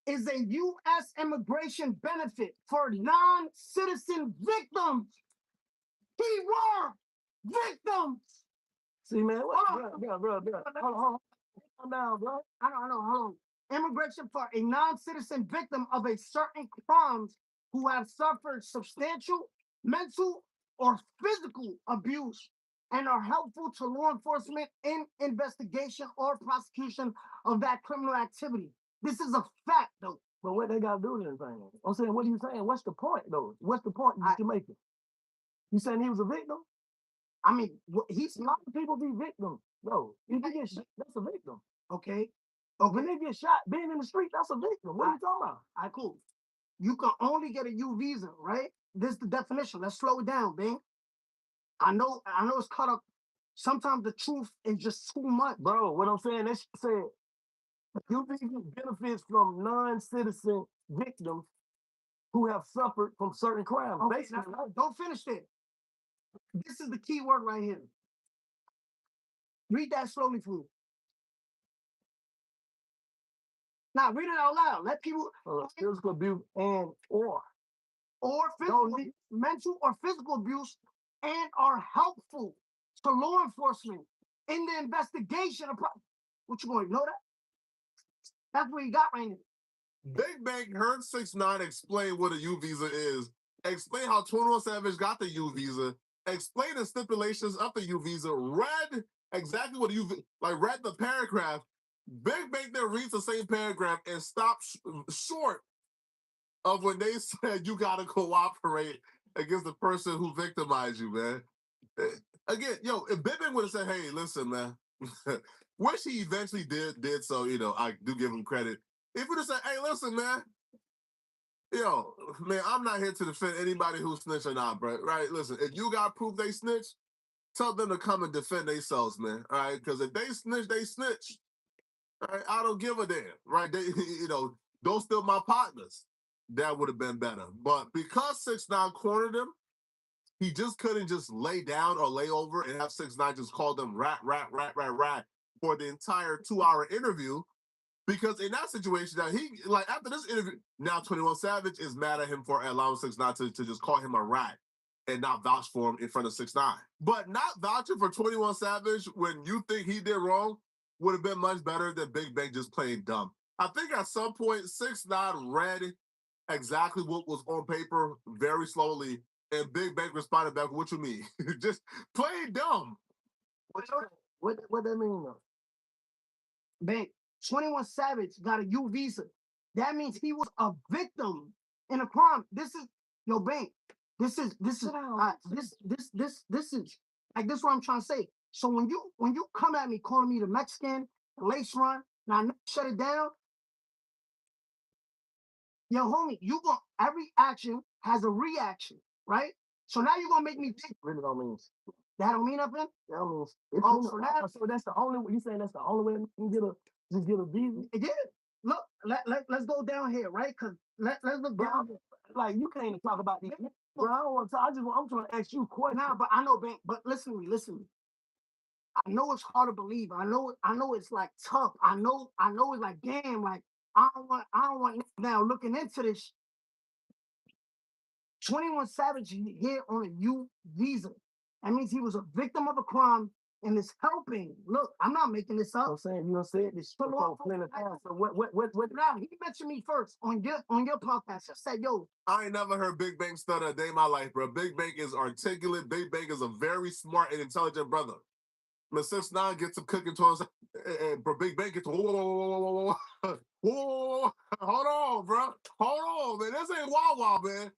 S1: is a U.S. immigration benefit for non-citizen victims. Keyword, victims. See, man, bro. Hold on, bro. I know, hold on. Immigration for a non-citizen victim of a certain crimes who have suffered substantial mental or physical abuse and are helpful to law enforcement in investigation or prosecution of that criminal activity. This is a fact, though. But what they got to do with anything? I'm saying, what are you saying? What's the point, though? What's the point you making? You saying he was a victim? I mean, a lot of people be victims. No, if you get shot, that's a victim. Okay. But when they get shot, being in the street, that's a victim. What are you talking about? All right, cool. You can only get a U visa, right? This is the definition. Let's slow it down, Bing. I know it's cut up. Sometimes the truth is just too much. Bro, what I'm saying, that said, U visa benefits from non-citizen victims who have suffered from certain crimes. Okay, basically, don't finish it. This is the key word right here. Read that slowly for me. Now, read it out loud. Let people... physical abuse and or physical, mental or physical abuse and are helpful to law enforcement in the investigation of... What you going to know that? That's what you got right now.
S7: Big Bank heard 6ix9ine explain what a U visa is, explain how 21 Savage got the U visa, explain the stipulations of the U visa, read exactly what read the paragraph. Big Bank then reads the same paragraph and stops short of when they said you gotta cooperate against the person who victimized you, man. Again, if Big Bank would have said, hey, listen, man, which he eventually did so, I do give him credit. If would have said, hey, listen, man, man, I'm not here to defend anybody who snitched or not, bro, right? Listen, if you got proof they snitched, tell them to come and defend themselves, man, all right? Because if they snitch, they snitch. All right? I don't give a damn, right? They, don't steal my partners. That would have been better. But because 6ix9ine cornered him, he just couldn't just lay down or lay over and have 6ix9ine just call them rat for the entire 2-hour interview. Because in that situation, now after this interview, now 21 Savage is mad at him for allowing 6ix9ine to just call him a rat and not vouch for him in front of 6ix9ine. But not vouching for 21 Savage when you think he did wrong would have been much better than Big Bang just playing dumb. I think at some point, 6ix9ine read exactly what was on paper very slowly, and Big Bang responded back, what you mean? Just playing dumb. What that mean, though? Bang. 21 Savage got a U visa. That means he was a victim in a crime. This is Bang. This is like this is what I'm trying to say. So when you come at me calling me the Mexican, the lace run, now shut it down. Yo, homie, every action has a reaction, right? So now you're gonna make me think. Really don't mean that don't mean nothing. That don't mean. So that's the only way you saying that's the only way you get a visa. It did. Look, let's go down here, right? Cause let's look down. Like you can't even talk about these. Bro, I don't want to. I'm trying to ask you a question. Nah, but I know, but listen to me. I know it's hard to believe. I know it's like tough. I know it's like damn. Like I don't want now looking into this.
S8: 21 Savage here on a U visa. That means he was a victim of a crime and is helping. Look, I'm not making this up.
S1: I'm saying you don't say it. This
S8: Come on,
S1: plenty of time. So what?
S8: Now he mentioned me first on your podcast. I said, yo,
S7: I ain't never heard Big Bang stutter a day in my life, bro. Big Bang is articulate. Big Bang is a very smart and intelligent brother. When 6ix9ine gets to cooking to us, and Big Bang gets to whoa, hold on, bro. Hold on, man. This ain't Wawa, man.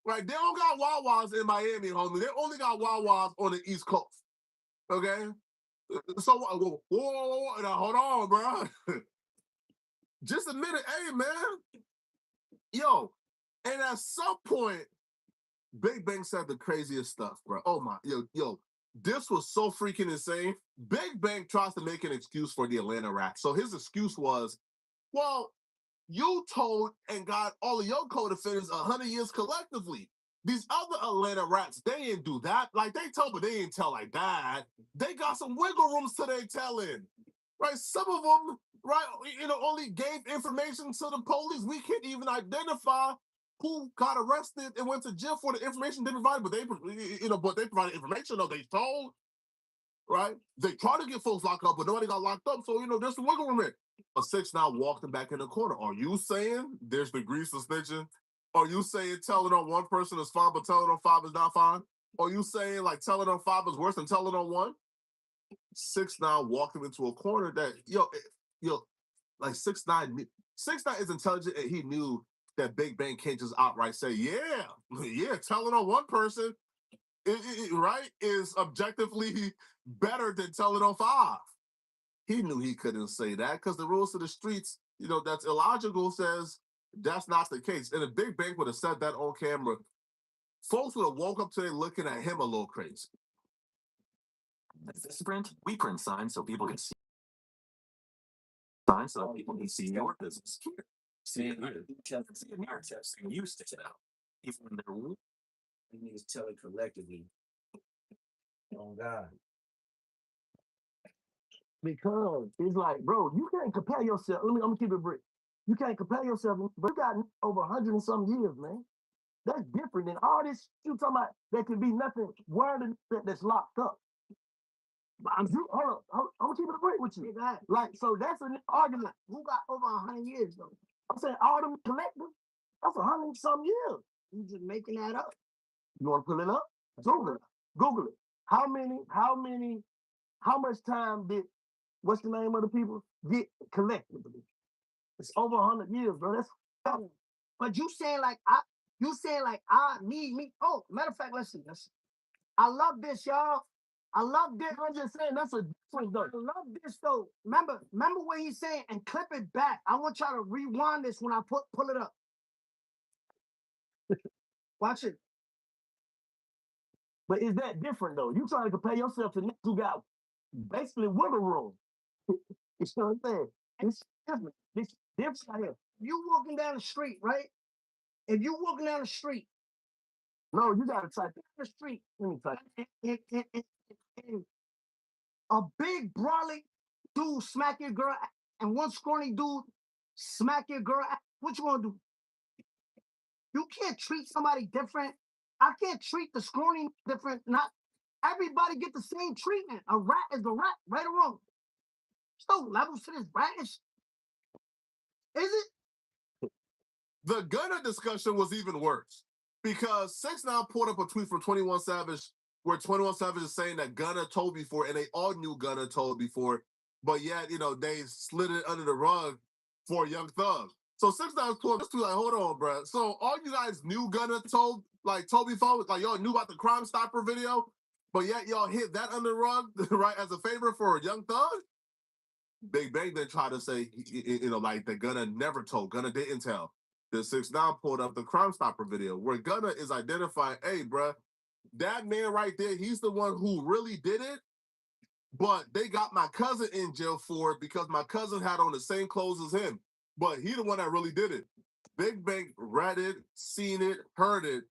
S7: Right? They don't got Wawas in Miami, homie. They only got Wawas on the East Coast. Okay? So, whoa, now hold on, bro. Just a minute, hey, man. Yo, and at some point, Big Bang said the craziest stuff, bro. Oh my, yo, this was so freaking insane. Big Bang tries to make an excuse for the Atlanta rats. So his excuse was, well, you told and got all of your co-defendants 100 years collectively. These other Atlanta rats, they didn't do that. Like, they told, but they didn't tell like that. They got some wiggle rooms to their telling. Right? Some of them, right, only gave information to the police. We can't even identify who got arrested and went to jail for the information they provided, but they provided information, though, they told, right? They tried to get folks locked up, but nobody got locked up, so, there's some wiggle room there. A 6ix9ine walked him back in the corner. Are you saying there's degrees of snitching? Are you saying telling on one person is fine, but telling on 5 is not fine? Are you saying, like, telling on 5 is worse than telling on 1? 6ix9ine walked him into a corner that, like 6ix9ine is intelligent, and he knew that Big Bang can't just outright say, yeah, telling on one person, right, is objectively better than telling on 5. He knew he couldn't say that because the rules of the streets, that's illogical, says that's not the case. And if Big Bang would have said that on camera, folks would have woke up today looking at him a little crazy.
S6: At this print, we print signs so people can see. Signs so people can see your business. Here. See it here. See it here. So you stick it out. Even when they're
S2: You niggas tell it collectively. Oh God.
S1: Because it's like, bro, you can't compare yourself. I'm gonna keep it brick. You can't compare yourself, but you got over 100 and some years, man. That's different than all this you talking about. There can be nothing word that's locked up. But hold on, I'm gonna keep it a break with you. Like, so that's an argument. Who got over 100 years though? I'm saying all them collective. That's 100 and some years.
S8: you just making that up.
S1: You want to pull it up? Google it. How much time did what's the name of the people get collectively? It's over 100 years, bro. That's
S8: But you saying like me. Oh, matter of fact, listen. I love this, y'all. I love this.
S1: I'm just saying that's a difference though.
S8: I love this though. Remember what he's saying and clip it back. I want y'all to rewind this when I pull it up. Watch it.
S1: But is that different though? You trying to compare yourself to niggas who got basically wiggle room. You know what I'm saying? It's different. It's different out here.
S8: You walking down the street, right? If you walking down the street,
S1: No, you gotta type it.
S8: the street,
S1: Let me type it.
S8: and a big brolic dude smack your girl and one scrawny dude smack your girl, what you gonna do? You can't treat somebody different. I can't treat the scrawny different. Not everybody get the same treatment. A rat is a rat, right or wrong. There's no levels to this ratish. Is it?
S7: The Gunna discussion was even worse because 6ix9ine pulled up a tweet from 21 Savage where 21 Savage is saying that Gunna told before, and they all knew Gunna told before, but yet, they slid it under the rug for Young Thug. So 6ix9ine pulled up this tweet like, hold on, bro. So all you guys knew Gunna told before, like y'all knew about the Crime Stopper video, but yet y'all hit that under the rug, right, as a favor for Young Thug? Big Bang then tried to say, like that Gunna never told, Gunna didn't tell. The 6ix9ine pulled up the Crime Stopper video where Gunna is identifying, hey, bruh, that man right there, he's the one who really did it, but they got my cousin in jail for it because my cousin had on the same clothes as him, but he the one that really did it. Big Bang read it, seen it, heard it,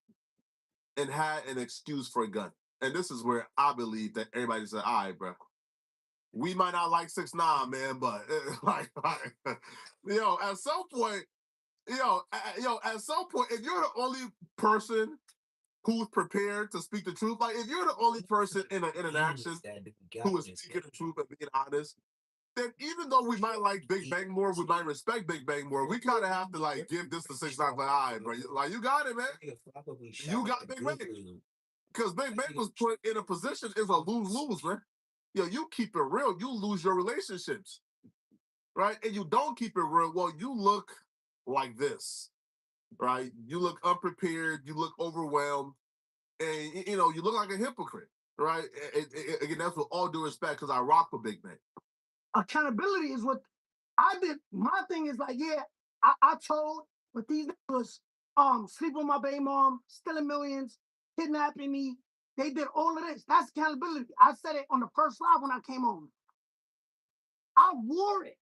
S7: and had an excuse for Gunna. And this is where I believe that everybody said, all right, bro, we might not like 6ix9ine, man, but at some point, at some point, if you're the only person who's prepared to speak the truth. Like if you're the only person in an interaction who is speaking the truth and being honest, then even though we might like Big Bang more, we might respect Big Bang more, we kind of have to like give this to 6ix9ine. Like, all right, bro, like you got it, man. You got Big Bang. Because Big Bang was put in a position is a lose-lose, man. Yo, you keep it real, you lose your relationships, right? And you don't keep it real, well, you look like this, right? You look unprepared, you look overwhelmed, and you know you look like a hypocrite, right? Again, that's with all due respect, because I rock with Big Bang.
S8: Accountability is what I did. My thing is like, yeah, I told, but these niggas sleep with my baby mom, stealing millions, kidnapping me. They did all of this. That's accountability. I said it on the first live when I came on. I wore it.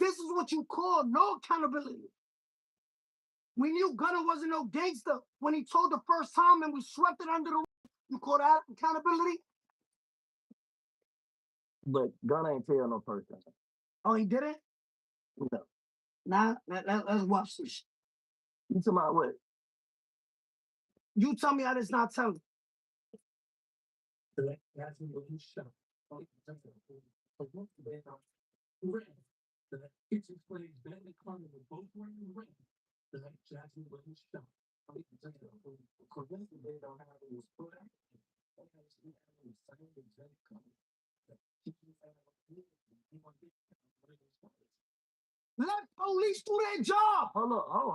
S8: This is what you call no accountability. We knew Gunna wasn't no gangster when he told the first time and we swept it under the rug. You call that accountability?
S1: But Gunna ain't tell no person.
S8: Oh, he didn't?
S1: No.
S8: Now, let's watch this.
S1: You talking about what?
S8: You tell me how this not telling. Let police do their job.
S1: Hold up, hold.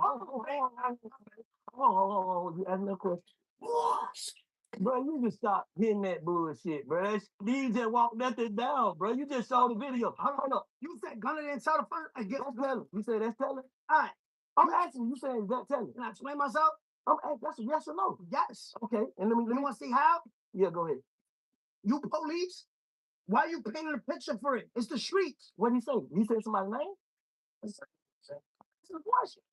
S1: You ask me a question. Bro, you just stop hitting that bullshit, bro. You just walked nothing down, bro. You just saw the video. Hold up.
S8: You said Gunna didn't tell the first.
S1: That's telling. You said that's telling?
S8: All right.
S1: I'm asking you, saying is that telling?
S8: Can I explain myself?
S1: I'm asking, that's a yes or no.
S8: Yes.
S1: Okay, and let me
S8: want to see how?
S1: Yeah, go ahead.
S8: You police? Why are you painting a picture for it? It's the streets.
S1: What did he say? He said somebody's name? That's a question.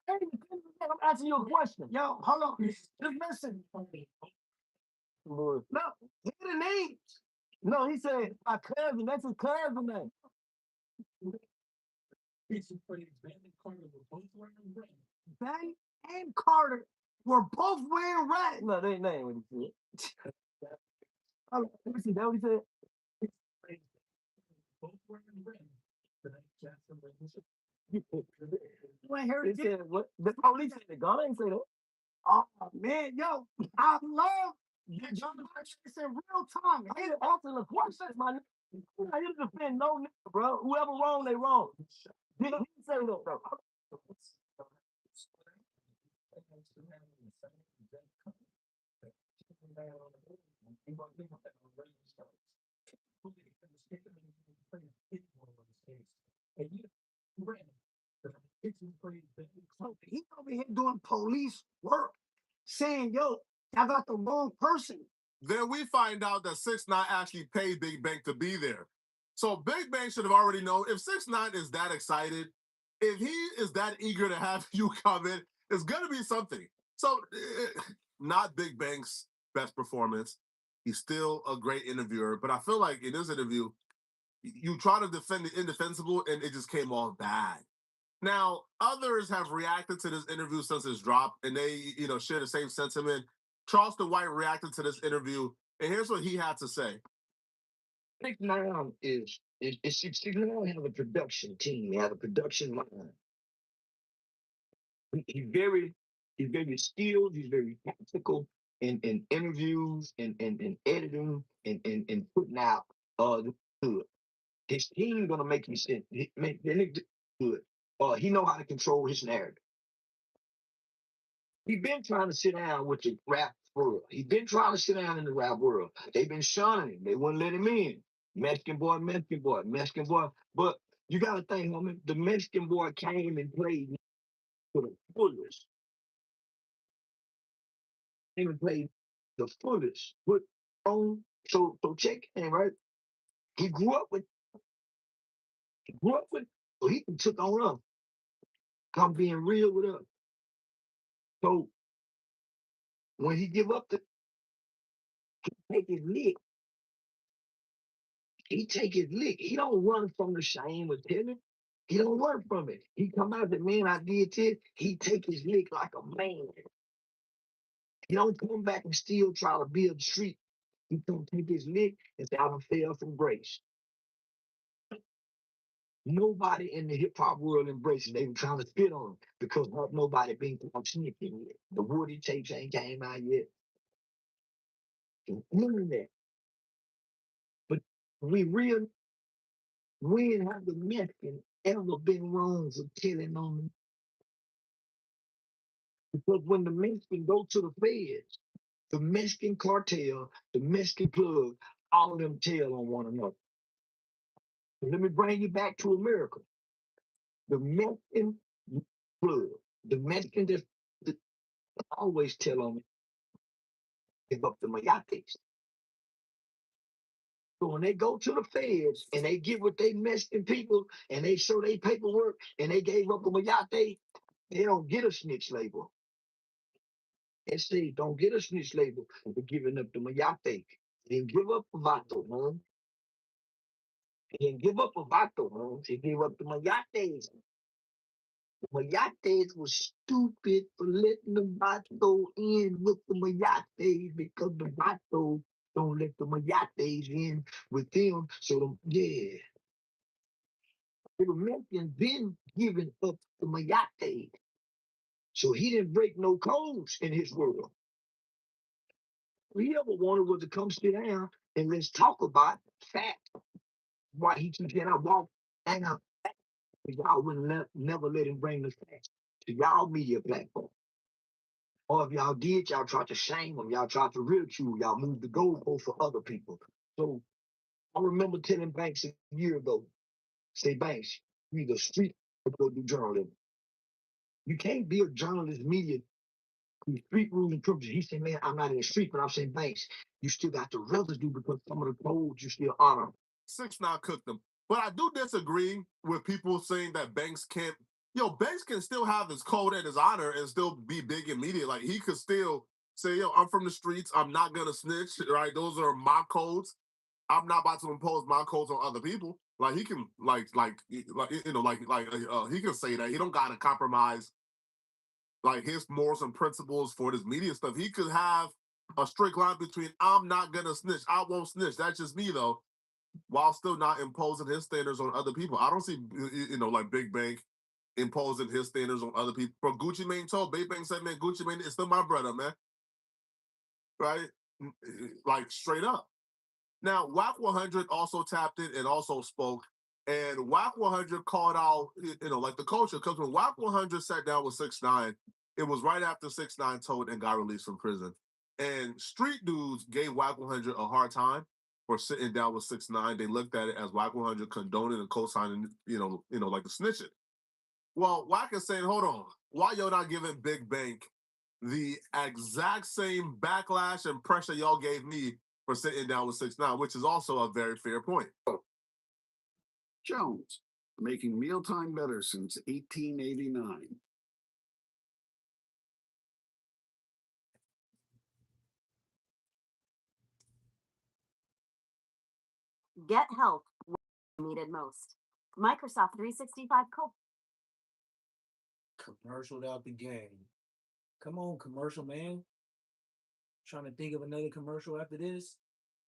S1: I'm asking you a question.
S8: Yo, hold on. Just listen.
S1: Lord.
S8: No, hear the names.
S1: No, he said my cousin. That's his cousin name.
S8: Ben and Carter were both wearing red.
S1: No, they ain't name what he said. Let me see. That what he said?
S8: You ain't heard
S1: He
S8: it.
S1: said what? The police said it. God ain't say that.
S8: Oh man, yo, I love the John It's in real time.
S1: I ain't asking the questions, my nigga. I didn't defend no nigga, bro. Whoever wrong, they wrong. He didn't say that, though.
S8: So he over here doing police work, saying, yo, I got the wrong person.
S7: Then we find out that 6ix9ine actually paid Big Bang to be there. So Big Bang should have already known if 6ix9ine is that excited, if he is that eager to have you come in, it's gonna be something. So not Big Bang's best performance. He's still a great interviewer, but I feel like in this interview, you try to defend the indefensible and it just came off bad. Now, others have reacted to this interview since it's dropped, and they, share the same sentiment. Charleston White reacted to this interview, and here's what he had to say.
S9: 6ix9ine is 6ix9ine have a production team. They have a production line. He's very skilled. He's very tactical in interviews and editing and putting out the good. His team gonna make you sit, make good. He know how to control his narrative. He been trying to sit down with the rap world. He been trying to sit down in the rap world. They've been shunning him. They wouldn't let him in. Mexican boy. But you gotta think, homie, the Mexican boy came and played for the fullest. Came and played the fullest. But so check in, right? He grew up with, so he took on us. Come being real with us. So when he give up take his lick, he take his lick. He don't run from the shame of telling. He don't run from it. He come out and man, I did this. He take his lick like a man. He don't come back and still try to build the street. He don't take his lick and say, I done fell from grace. Nobody in the hip hop world embraces. They were trying to spit on him because nobody been called snitching yet. The Woody tapes ain't came out yet. None of that. But we real, when have the Mexican ever been wrong for telling on them? Because when the Mexican go to the feds, the Mexican cartel, the Mexican plug, all of them tell on one another. So let me bring you back to America. The Mexican plug, the Mexican that always tell on me, give up the mayates. So when they go to the feds and they get with they Mexican people and they show their paperwork and they gave up the mayate, they don't get a snitch label. They say don't get a snitch label for giving up the mayate. They didn't give up a vato, man. They didn't give up a vato, man. They gave up the mayates. The mayates was stupid for letting the vato in with the mayates because the vato don't let the mayates in with them. So yeah. The Mexican been giving up the mayate. So he didn't break no codes in his world. All he ever wanted was to come sit down and let's talk about facts. Why he keeps saying I walk down. Y'all wouldn't never let him bring the facts to y'all media platform. Or if y'all did, y'all tried to shame him, y'all tried to ridicule, y'all moved the goalpost for other people. So I remember telling Banks a year ago, say Banks, you either street or go do journalism. You can't be a journalist media through street rules and privileges. He said, man, I'm not in the street, but I'm saying Banks, you still got the residue because some of the codes you still honor.
S7: 6ix9ine cooked them. But I do disagree with people saying that Banks can't. Banks can still have his code and his honor and still be big in media. Like he could still say, I'm from the streets. I'm not gonna snitch. Right? Those are my codes. I'm not about to impose my codes on other people. Like he can, he can say that he don't gotta compromise like his morals and principles for this media stuff. He could have a strict line between I'm not gonna snitch, I won't snitch. That's just me though, while still not imposing his standards on other people. I don't see like Big Bank imposing his standards on other people. For Gucci Mane told Big Bank said, man, Gucci Mane is still my brother, man. Right? Like straight up. Now, Whack 100 also tapped in and also spoke. And Whack 100 called out, like the culture, because when Whack 100 sat down with 6ix9ine, it was right after 6ix9ine told and got released from prison. And street dudes gave Whack 100 a hard time for sitting down with 6ix9ine. They looked at it as Whack 100 condoning and co-signing, like the snitching. Well, Whack is saying, hold on, why y'all not giving Big Bank the exact same backlash and pressure y'all gave me for sitting down with 6ix9ine, which is also a very fair point.
S10: Jones, making mealtime better since 1889.
S5: Get help when needed most. Microsoft 365 Co.
S2: Commercial out the game. Come on, commercial man. Trying to think of another commercial after this.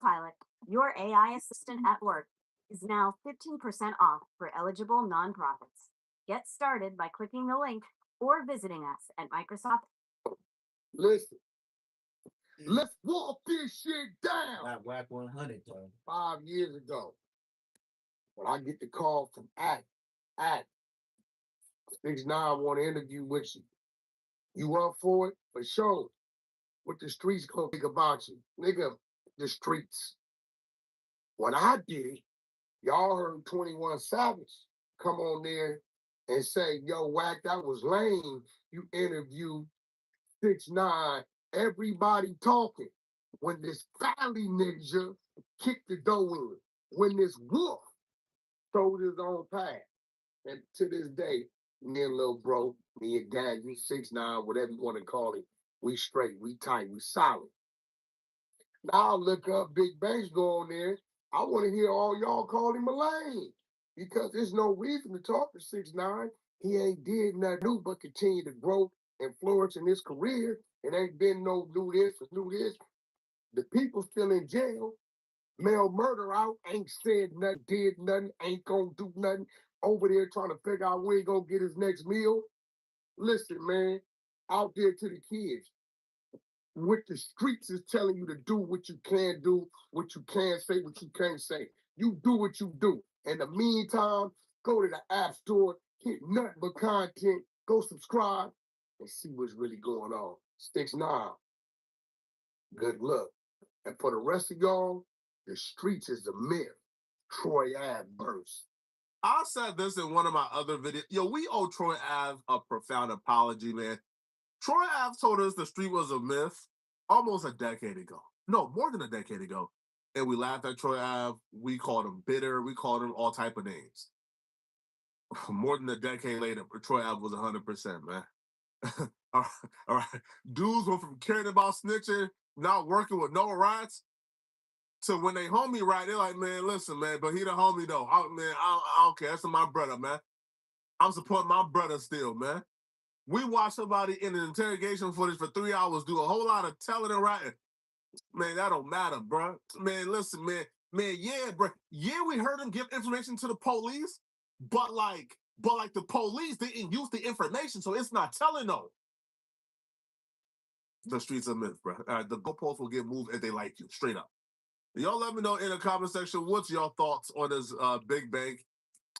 S5: Pilot, your AI assistant at work is now 15% off for eligible nonprofits. Get started by clicking the link or visiting us at Microsoft.
S9: Listen, let's walk this shit down.
S2: Like Whack 100 though.
S9: 5 years ago, when I get the call from Act, 6ix9ine want to interview with you. You up for it? For sure. What the streets gonna think about you? Nigga, the streets. What I did, y'all heard 21 Savage come on there and say, yo, Whack, that was lame. You interviewed 6ix9ine, everybody talking. When this Valley ninja kicked the door in, when this wolf showed his own path. And to this day, me and little bro, me and dad, you 6ix9ine, whatever you want to call it, we straight, we tight, we solid. Now I look up Big Banks go on there. I want to hear all y'all call him a lame. Because there's no reason to talk to 6ix9ine. He ain't did nothing new but continue to grow
S11: and flourishing his career, and ain't been no do this or do this. The people still in jail. Male murder out, ain't said nothing, did nothing, ain't gonna do nothing. Over there trying to figure out where he gonna get his next meal. Listen, man, out there to the kids. What the streets is telling you to do, what you can do, what you can say, what you can't say. You do what you do. In the meantime, go to the App Store, hit nothing but content, go subscribe, and see what's really going on. 6ix9ine. Good luck. And for the rest of y'all, the streets is a myth. Troy Ave burst.
S7: I said this in one of my other videos. Yo, we owe Troy Ave a profound apology, man. Troy Ave told us the street was a myth almost a decade ago. No, more than a decade ago. And we laughed at Troy Ave. We called him bitter. We called him all type of names. More than a decade later, Troy Ave was 100%, man. All right. Dudes went from caring about snitching, not working with no rats, to when they homie right, they're like, man, listen, man, but he the homie though. I don't care. That's my brother, man. I'm supporting my brother still, man. We watched somebody in an interrogation footage for 3 hours do a whole lot of telling and writing. Man, that don't matter, bro. Man, listen, man, yeah, bro. Yeah, we heard him give information to the police, but like the police didn't use the information, so it's not telling though. The streets are myth, bro. The goalposts will get moved if they like you, straight up. Y'all let me know in the comment section what's your thoughts on this Big Bank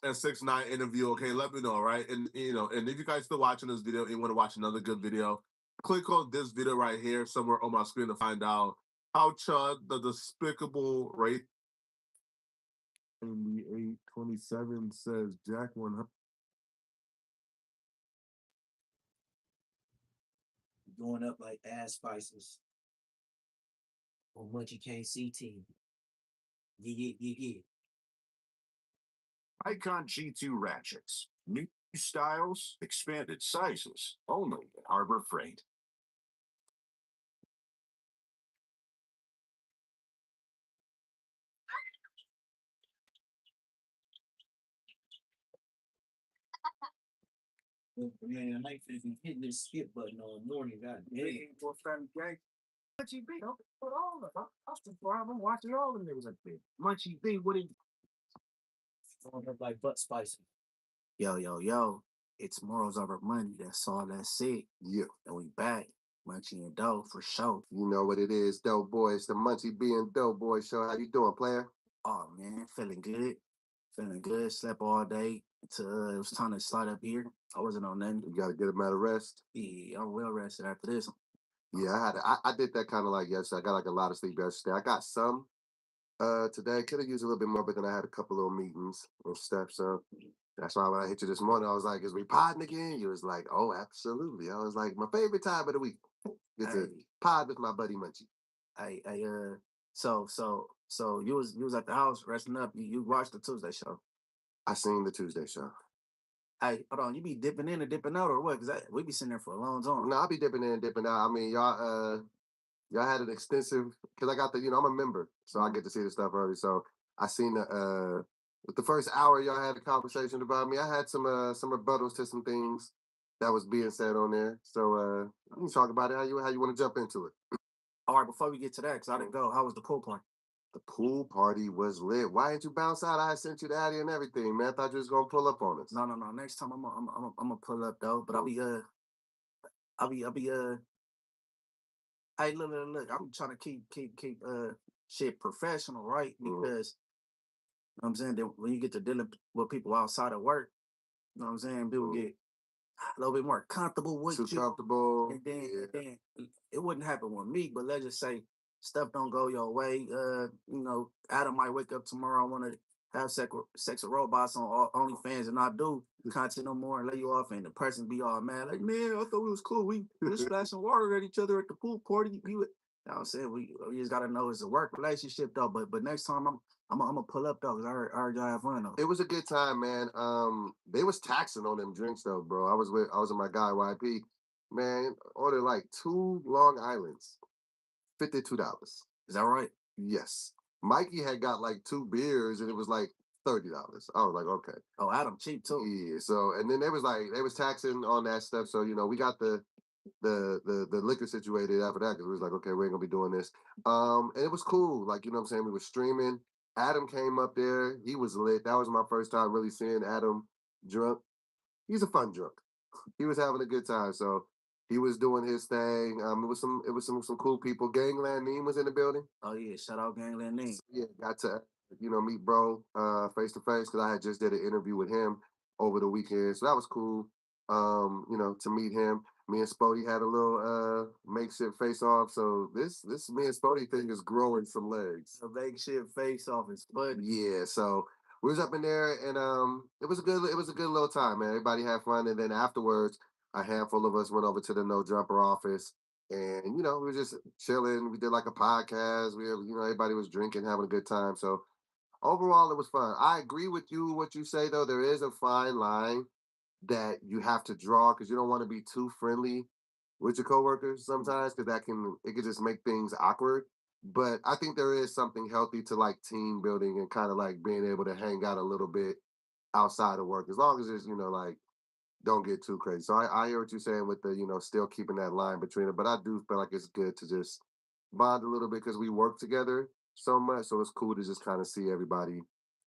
S7: and 6ix9ine interview. Okay, let me know, right? And and if you guys still watching this video and you want to watch another good video, click on this video right here somewhere on my screen to find out how Chud, the despicable rape. And the 827 says Jack 100.
S2: Going up like ass spices. On Munchie Can't see team. Yeah.
S10: Icon G2 ratchets. New styles, expanded sizes. Only at Harbor Freight.
S2: Man, I might be hitting this skip button all morning. God damn.
S1: Munchie B, don't put all of them. I was I'm watching all the niggas up there. Munchie B, what he
S2: Going up like butt spicy.
S12: Yo. It's morals over money. That's all that's it.
S11: Yeah.
S12: And we back. Munchie and Doe for sure.
S11: You know what it is, Dope Boy. It's the Munchie B and Dope Boy show. How you doing, player?
S12: Oh man, feeling good. Slept all day. It was time to slide up here. I wasn't on nothing.
S11: You gotta get him out of rest.
S12: Yeah, I'm well rested after this.
S11: Yeah, I did that kind of like yesterday. I got like a lot of sleep yesterday. I got some today. Could have used a little bit more, but then I had a couple little meetings and stuff. So that's why when I hit you this morning, I was like, is we podding again? You was like, oh, absolutely. I was like, my favorite time of the week. It's a pod with my buddy Munchie.
S12: So you was at the house resting up. You watched the Tuesday show.
S11: I seen the Tuesday show.
S12: Hey, hold on. You be dipping in and dipping out or what? Because we be sitting there for a long time.
S11: No, I'll be dipping in and dipping out. I mean, y'all had an extensive, because I got the, I'm a member, so I get to see the stuff early. So I seen with the first hour y'all had a conversation about me. I had some rebuttals to some things that was being said on there. So we can talk about it. How you want to jump into it?
S12: All right, before we get to that, because I didn't go, how was the pool party?
S11: The pool party was lit. Why didn't you bounce out? I sent you the Addy and everything, man. I thought you was gonna pull up on us.
S12: No. Next time I'm gonna pull up though. But I'll be Hey, look. I'm trying to keep shit professional, right? Because you know what I'm saying, that when you get to dealing with people outside of work, you know what I'm saying, people get a little bit more comfortable with
S11: Too
S12: you.
S11: comfortable.
S12: And then it wouldn't happen with me, but let's just say stuff don't go your way. Adam might wake up tomorrow, I want to have sex with robots on OnlyFans, and I do content no more and lay you off, and the person be all mad, like, man, I thought we was cool. We was splashing water at each other at the pool party. You know what I'm saying? We just gotta know it's a work relationship though. But next time I'm gonna pull up though, because I heard y'all have fun though.
S11: It was a good time, man. They was taxing on them drinks though, bro. I was with my guy YP. Man, ordered like 2 Long Islands, $52.
S12: Is that right?
S11: Yes. Mikey had got like 2 beers and it was like $30. I was like, okay.
S12: Oh, Adam cheap too.
S11: Yeah. So and then they was taxing on that stuff. So we got the
S7: the liquor situated after that because we was like, okay, we ain't gonna be doing this. And it was cool. Like, you know what I'm saying? We were streaming. Adam came up there. He was lit. That was my first time really seeing Adam drunk. He's a fun drunk. He was having a good time. So he was doing his thing. It was some cool people. Gangland Neem was in the building.
S12: Oh yeah, shout out Gangland Name.
S7: Yeah, got to meet bro face to face because I had just did an interview with him over the weekend, so that was cool. To meet him. Me and Spody had a little makeshift face off, so this me and Spody thing is growing some legs.
S12: A makeshift face off is funny.
S7: Yeah, so we was up in there and it was a good little time, man. Everybody had fun, and then afterwards, a handful of us went over to the No Jumper office, and we were just chilling. We did like a podcast. Everybody was drinking, having a good time. So overall, it was fun. I agree with you what you say though. There is a fine line that you have to draw because you don't want to be too friendly with your coworkers sometimes because it could just make things awkward. But I think there is something healthy to like team building and kind of like being able to hang out a little bit outside of work as long as it's like don't get too crazy. So I hear what you're saying with the still keeping that line between it, but I do feel like it's good to just bond a little bit because we work together so much. So it's cool to just kind of see everybody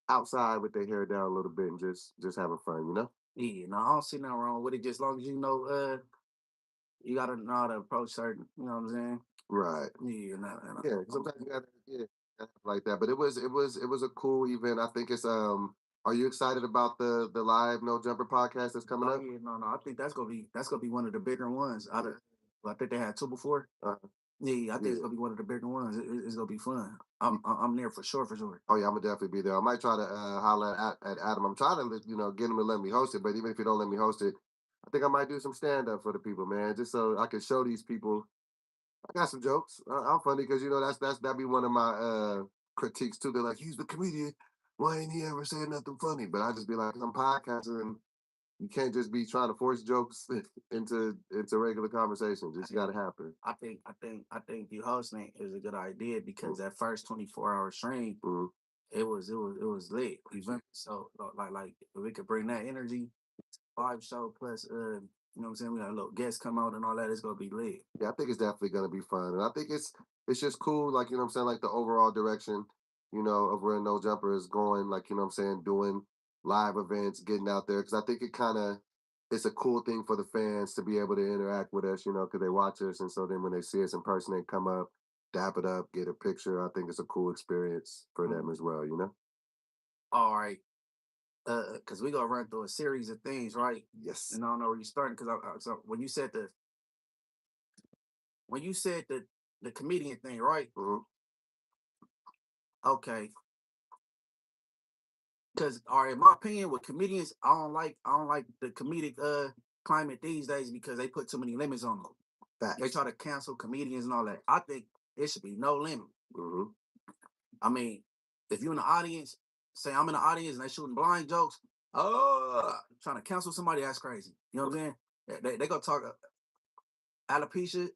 S7: outside with their hair down a little bit and just having fun.
S12: Yeah, no, I don't see nothing wrong with it. Just as long as you gotta know how to approach certain. You know what I'm saying?
S7: Right.
S12: Yeah,
S7: Yeah. Sometimes you gotta like that. But it was a cool event. I think it's Are you excited about the live No Jumper podcast that's coming
S12: Oh
S7: up?
S12: yeah, no. I think that's gonna be one of the bigger ones. I think they had two before. Yeah, I think it's gonna be one of the bigger ones. It's gonna be fun. I'm there for sure, for sure.
S7: Oh yeah, I'm gonna definitely be there. I might try to holler at Adam. I'm trying to get him to let me host it, but even if you don't let me host it, I think I might do some stand up for the people, man, just so I can show these people I got some jokes. I'm funny because that'd be one of my critiques too. They're like, he's the comedian. Why ain't he ever saying nothing funny? But I just be like, I'm podcasting. And you can't just be trying to force jokes into regular conversation. Just got to happen.
S12: I think you hosting is a good idea because that first 24-hour stream,
S7: Mm-hmm.
S12: it was lit. So like if we could bring that energy, 5 show plus you know what I'm saying, we got a little guests come out and all that, it's gonna be lit.
S7: Yeah, I think it's definitely gonna be fun, and I think it's just cool. Like what I'm saying, like the overall direction, of where No Jumper is going. Like what I'm saying, doing live events, getting out there, because I think it's a cool thing for the fans to be able to interact with us, because they watch us, and so then when they see us in person, they come up, dap it up, get a picture. I think it's a cool experience for them as well.
S12: All right. Because we gonna run through a series of things, right?
S7: Yes.
S12: And I don't know where you're starting because so when you said the comedian thing, right?
S7: Mm-hmm.
S12: Okay. Because all right, in my opinion, with comedians, I don't like the comedic climate these days because they put too many limits on them.
S7: Facts.
S12: They try to cancel comedians and all that. I think it should be no limit.
S7: Mm-hmm.
S12: I mean, if you're in the audience, say I'm in the audience and they shooting blind jokes, trying to cancel somebody, that's crazy. You know what I'm saying? They gonna talk alopecia.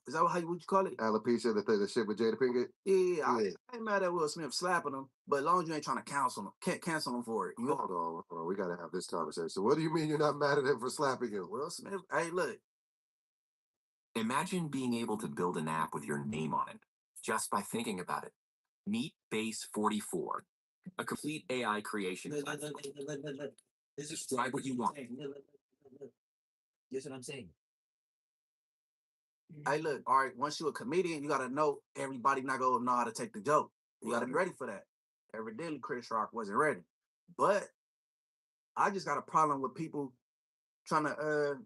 S12: Is that what you call it?
S7: Alopecia, the shit with Jada Pinkett.
S12: Yeah. I ain't mad at Will Smith slapping him, but as long as you ain't trying to cancel him, can't cancel him for it. You know?
S7: Hold on. We gotta have this conversation. So what do you mean you're not mad at him for slapping him?
S12: Will Smith, hey, look.
S13: Imagine being able to build an app with your name on it just by thinking about it. Meet Base 44, a complete AI creation. Describe what you want.
S1: Guess what I'm saying?
S12: Hey, look, all right, once you're a comedian, you gotta know everybody not gonna know how to take the joke. You gotta be ready for that. Evidently, Chris Rock wasn't ready. But I just got a problem with people trying to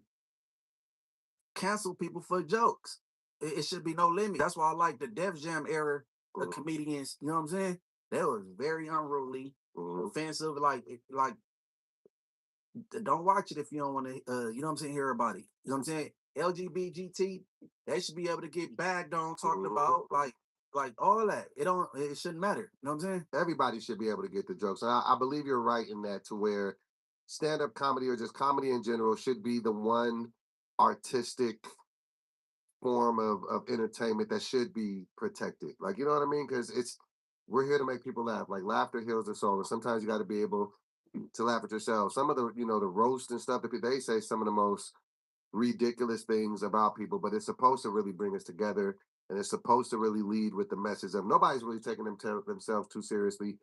S12: cancel people for jokes. It should be no limit. That's why I like the Def Jam era of comedians. You know what I'm saying? They was very unruly, offensive. Like, don't watch it if you don't want to. You know what I'm saying? Hear about it. You know what I'm saying? LGBT, they should be able to get bagged on, talked about, like all that. It shouldn't matter. You know what I'm saying?
S7: Everybody should be able to get the jokes. And I believe you're right in that, to where stand-up comedy or just comedy in general should be the one artistic form of entertainment that should be protected. Like, you know what I mean? Because we're here to make people laugh. Like, laughter heals the soul. And sometimes you got to be able to laugh at yourself. Some of the, the roast and stuff, they say some of the most ridiculous things about people, but it's supposed to really bring us together, and it's supposed to really lead with the message of nobody's really taking themselves too seriously.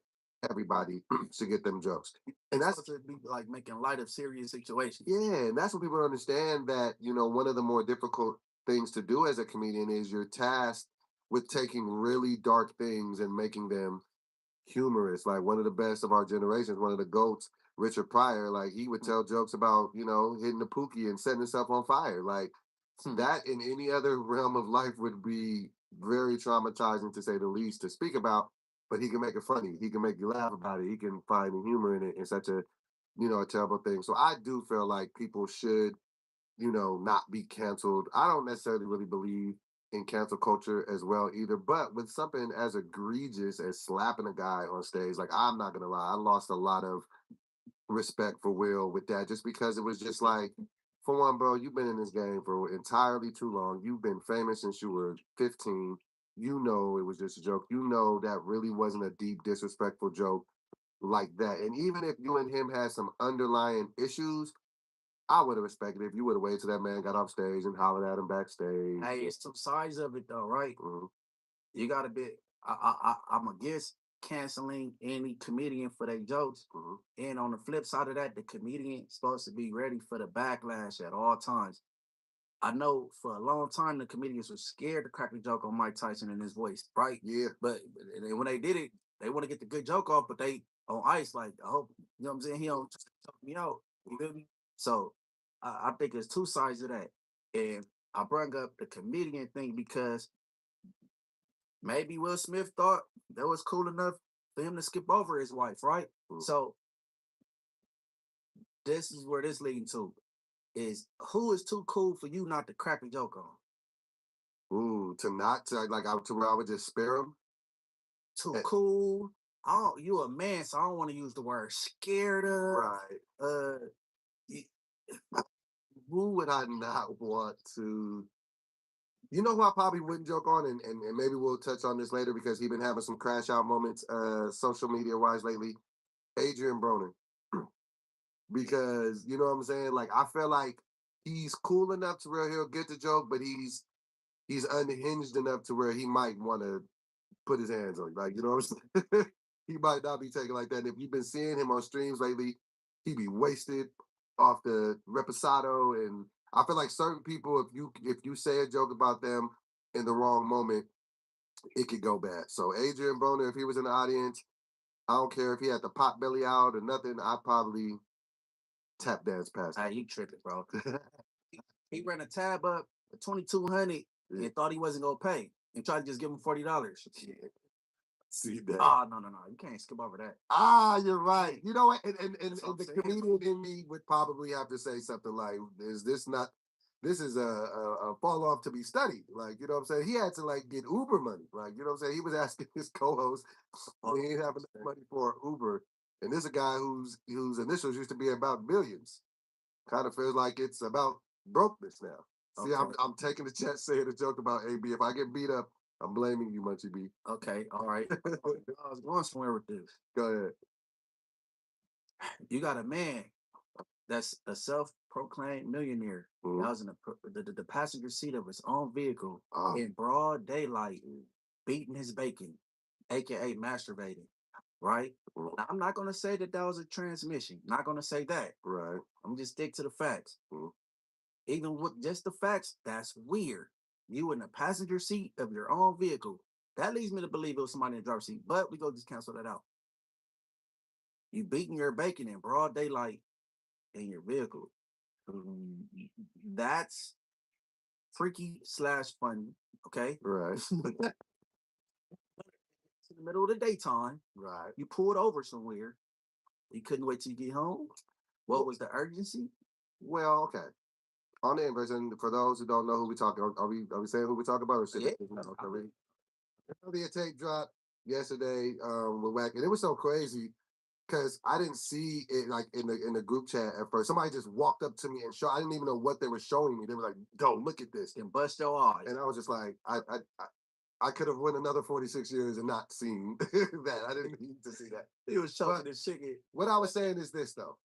S7: Everybody should get them jokes, and that's
S12: supposed to be like making light of serious situations.
S7: yeah, and that's what people don't understand, that one of the more difficult things to do as a comedian is you're tasked with taking really dark things and making them humorous. Like one of the best of our generations, one of the goats, Richard Pryor, like he would tell jokes about, hitting the pookie and setting himself on fire. Like that in any other realm of life would be very traumatizing, to say the least, to speak about. But he can make it funny. He can make you laugh about it. He can find the humor in it in such a terrible thing. So I do feel like people should, not be canceled. I don't necessarily really believe in cancel culture as well either. But with something as egregious as slapping a guy on stage, like I'm not gonna lie, I lost a lot of respect for Will with that, just because it was just like, for one, bro, you've been in this game for entirely too long. You've been famous since you were 15. You know it was just a joke. You know that really wasn't a deep, disrespectful joke like that. And even if you and him had some underlying issues, I would have respected it if you would have waited till that man got off stage and hollered at him backstage.
S12: Hey, it's two sides of it though, right?
S7: Mhm.
S12: You gotta be. I'm against canceling any comedian for their jokes, and on the flip side of that, the comedian is supposed to be ready for the backlash at all times. I know for a long time the comedians were scared to crack a joke on Mike Tyson and his voice, right?
S7: Yeah.
S12: But when they did it, they want to get the good joke off, but they on ice, like, I hope, you know what I'm saying? He don't just talk me out. You feel me? So I think there's two sides of that. And I bring up the comedian thing because maybe Will Smith thought that was cool enough for him to skip over his wife, right? So this is where this leading to is who is too cool for you not to crack a joke on?
S7: Ooh, to where I would just spare him.
S12: Too cool. You a man, so I don't want to use the word scared of.
S7: Right. Who would I not want to? You know who I probably wouldn't joke on, and maybe we'll touch on this later because he's been having some crash out moments, social media wise lately. Adrian Broner. Because you know what I'm saying? Like I feel like he's cool enough to where he'll get the joke, but he's unhinged enough to where he might want to put his hands on you. Like, you know what I'm saying? He might not be taken like that. And if you've been seeing him on streams lately, he be wasted off the reposado. And I feel like certain people, if you say a joke about them in the wrong moment, it could go bad. So Adrian Broner, if he was in the audience, I don't care if he had the pot belly out or nothing, I'd probably tap dance past him.
S12: Hey, you tripping, bro. He ran a tab up for 2,200 and thought he wasn't gonna pay and tried to just give him $40.
S7: Yeah. See that?
S12: Oh, no. You can't skip over that.
S7: You're right. You know what? And the comedian in me would probably have to say something like, this is a fall off to be studied. Like, you know what I'm saying? He had to like get Uber money. Like, you know what I'm saying? He was asking his co-host, he ain't having enough money for Uber. And this is a guy whose initials used to be about billions. Kind of feels like it's about brokenness now. See,
S12: Okay.
S7: I'm taking the chat saying a joke about AB. If I get beat up, I'm blaming you, Munchie B.
S12: Okay, all right. I was going somewhere with this.
S7: Go ahead.
S12: You got a man that's a self-proclaimed millionaire. That was in the passenger seat of his own vehicle in broad daylight, beating his bacon, aka masturbating. Right? Now, I'm not gonna say that was a transmission. Not gonna say that.
S7: Right.
S12: I'm just stick to the facts. Even with just the facts, that's weird. You in the passenger seat of your own vehicle. That leads me to believe it was somebody in the driver's seat. But we go just cancel that out. You beating your bacon in broad daylight in your vehicle. That's freaky / funny. Okay.
S7: Right.
S12: In the middle of the daytime.
S7: Right.
S12: You pulled over somewhere. You couldn't wait till you get home. What was the urgency?
S7: Well, okay. On the inverse, and for those who don't know who we talking, are we saying who we talking about? Or
S12: Yeah.
S7: The tape dropped yesterday with Wack, and it was so crazy because I didn't see it like in the group chat at first. Somebody just walked up to me and showed. I didn't even know what they were showing me. They were like, "Don't look at this,"
S12: and bust your eyes.
S7: And I was just like, I could have went another 46 years and not seen that. I didn't need to see that.
S12: He was choking his chicken.
S7: What I was saying is this though.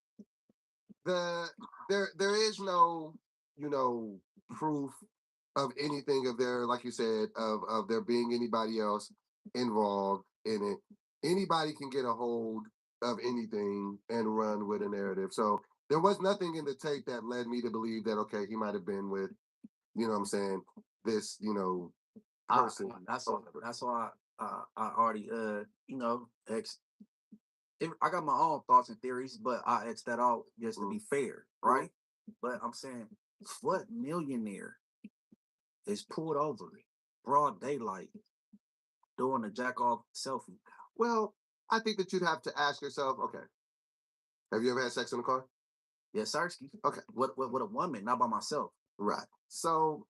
S7: There is no
S11: proof of anything of their, like you said, of there being anybody else involved in it. Anybody can get a hold of anything and run with a narrative. So there was nothing in the tape that led me to believe that okay, he might have been with, what I'm saying, this, person.
S12: That's why I already I got my own thoughts and theories, but I X that out just to be fair, right? But I'm saying, what millionaire is pulled over broad daylight doing a jack off selfie?
S11: Well, I think that you'd have to ask yourself, okay, have you ever had sex in a car?
S12: Yes, Sarsky.
S11: Okay.
S12: With a woman, not by myself.
S11: Right. So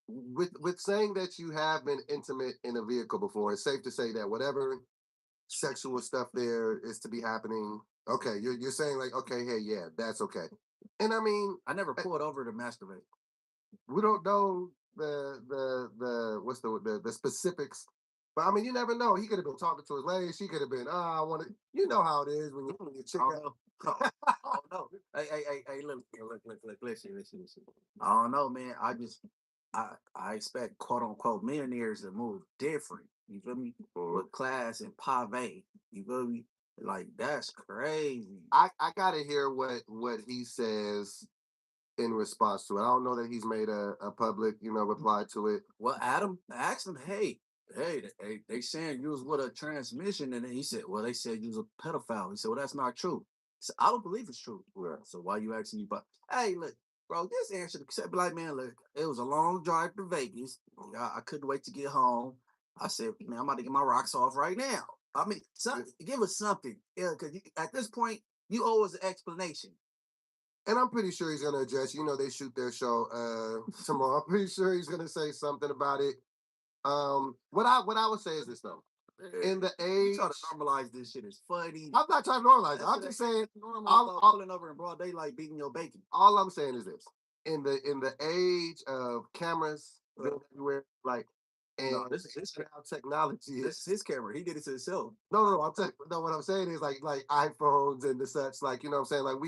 S11: with saying that you have been intimate in a vehicle before, it's safe to say that whatever sexual stuff there is to be happening, okay, you're saying like, okay, hey, yeah, that's okay. And I mean,
S12: I never pulled over to masturbate.
S11: We don't know the what's the specifics. But I mean, you never know. He could have been talking to his lady. She could have been, I want to. You know how it is when you chick out.
S12: Oh no! Hey! Look! Listen. I don't know, man. I expect quote unquote millionaires to move different. You feel me? With class and pave. You feel me? Like that's crazy.
S11: I gotta hear what he says in response to it. I don't know that he's made a public, reply to it.
S12: Well, Adam asked him, hey, they saying you was with a transmission, and then he said, well, they said you was a pedophile. He said, well, that's not true. He said, I don't believe it's true.
S11: Yeah.
S12: So why you asking me about? Hey, look, bro, this answer except like, man, look, it was a long drive to Vegas. I couldn't wait to get home. I said, man, I'm about to get my rocks off right now. I mean, give us something, because at this point you owe us an explanation.
S11: And I'm pretty sure he's gonna address. They shoot their show tomorrow. I'm pretty sure he's gonna say something about it. What I would say is this though. In the age,
S12: you try to normalize this shit is funny.
S11: I'm not trying to normalize it. I'm just saying
S12: normal pulling over in broad daylight beating your bacon.
S11: All I'm saying is this. In the age of cameras everywhere, like and
S12: this is
S11: how technology is.
S12: This is his camera. He did it to himself.
S11: No. What I'm saying is like iPhones and the such, like, what I'm saying? Like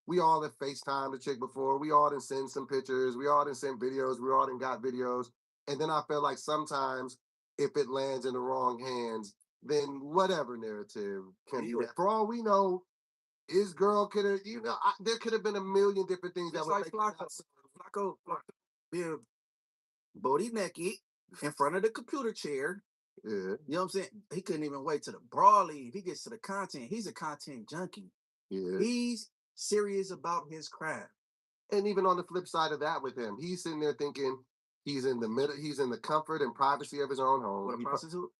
S11: we all have FaceTime the chick before. We all done send some pictures. We all done send videos. We all done got videos. And then I feel like sometimes if it lands in the wrong hands, then whatever narrative can be that. For all we know, his girl could have, there could have been a million different things that would
S12: like Flacco being booty naked in front of the computer chair.
S11: Yeah.
S12: You know what I'm saying? He couldn't even wait to the brawly. If he gets to the content, he's a content junkie.
S11: Yeah.
S12: He's serious about his craft.
S11: And even on the flip side of that with him, he's sitting there thinking he's in the comfort and privacy of his own home.
S12: What, a prostitute?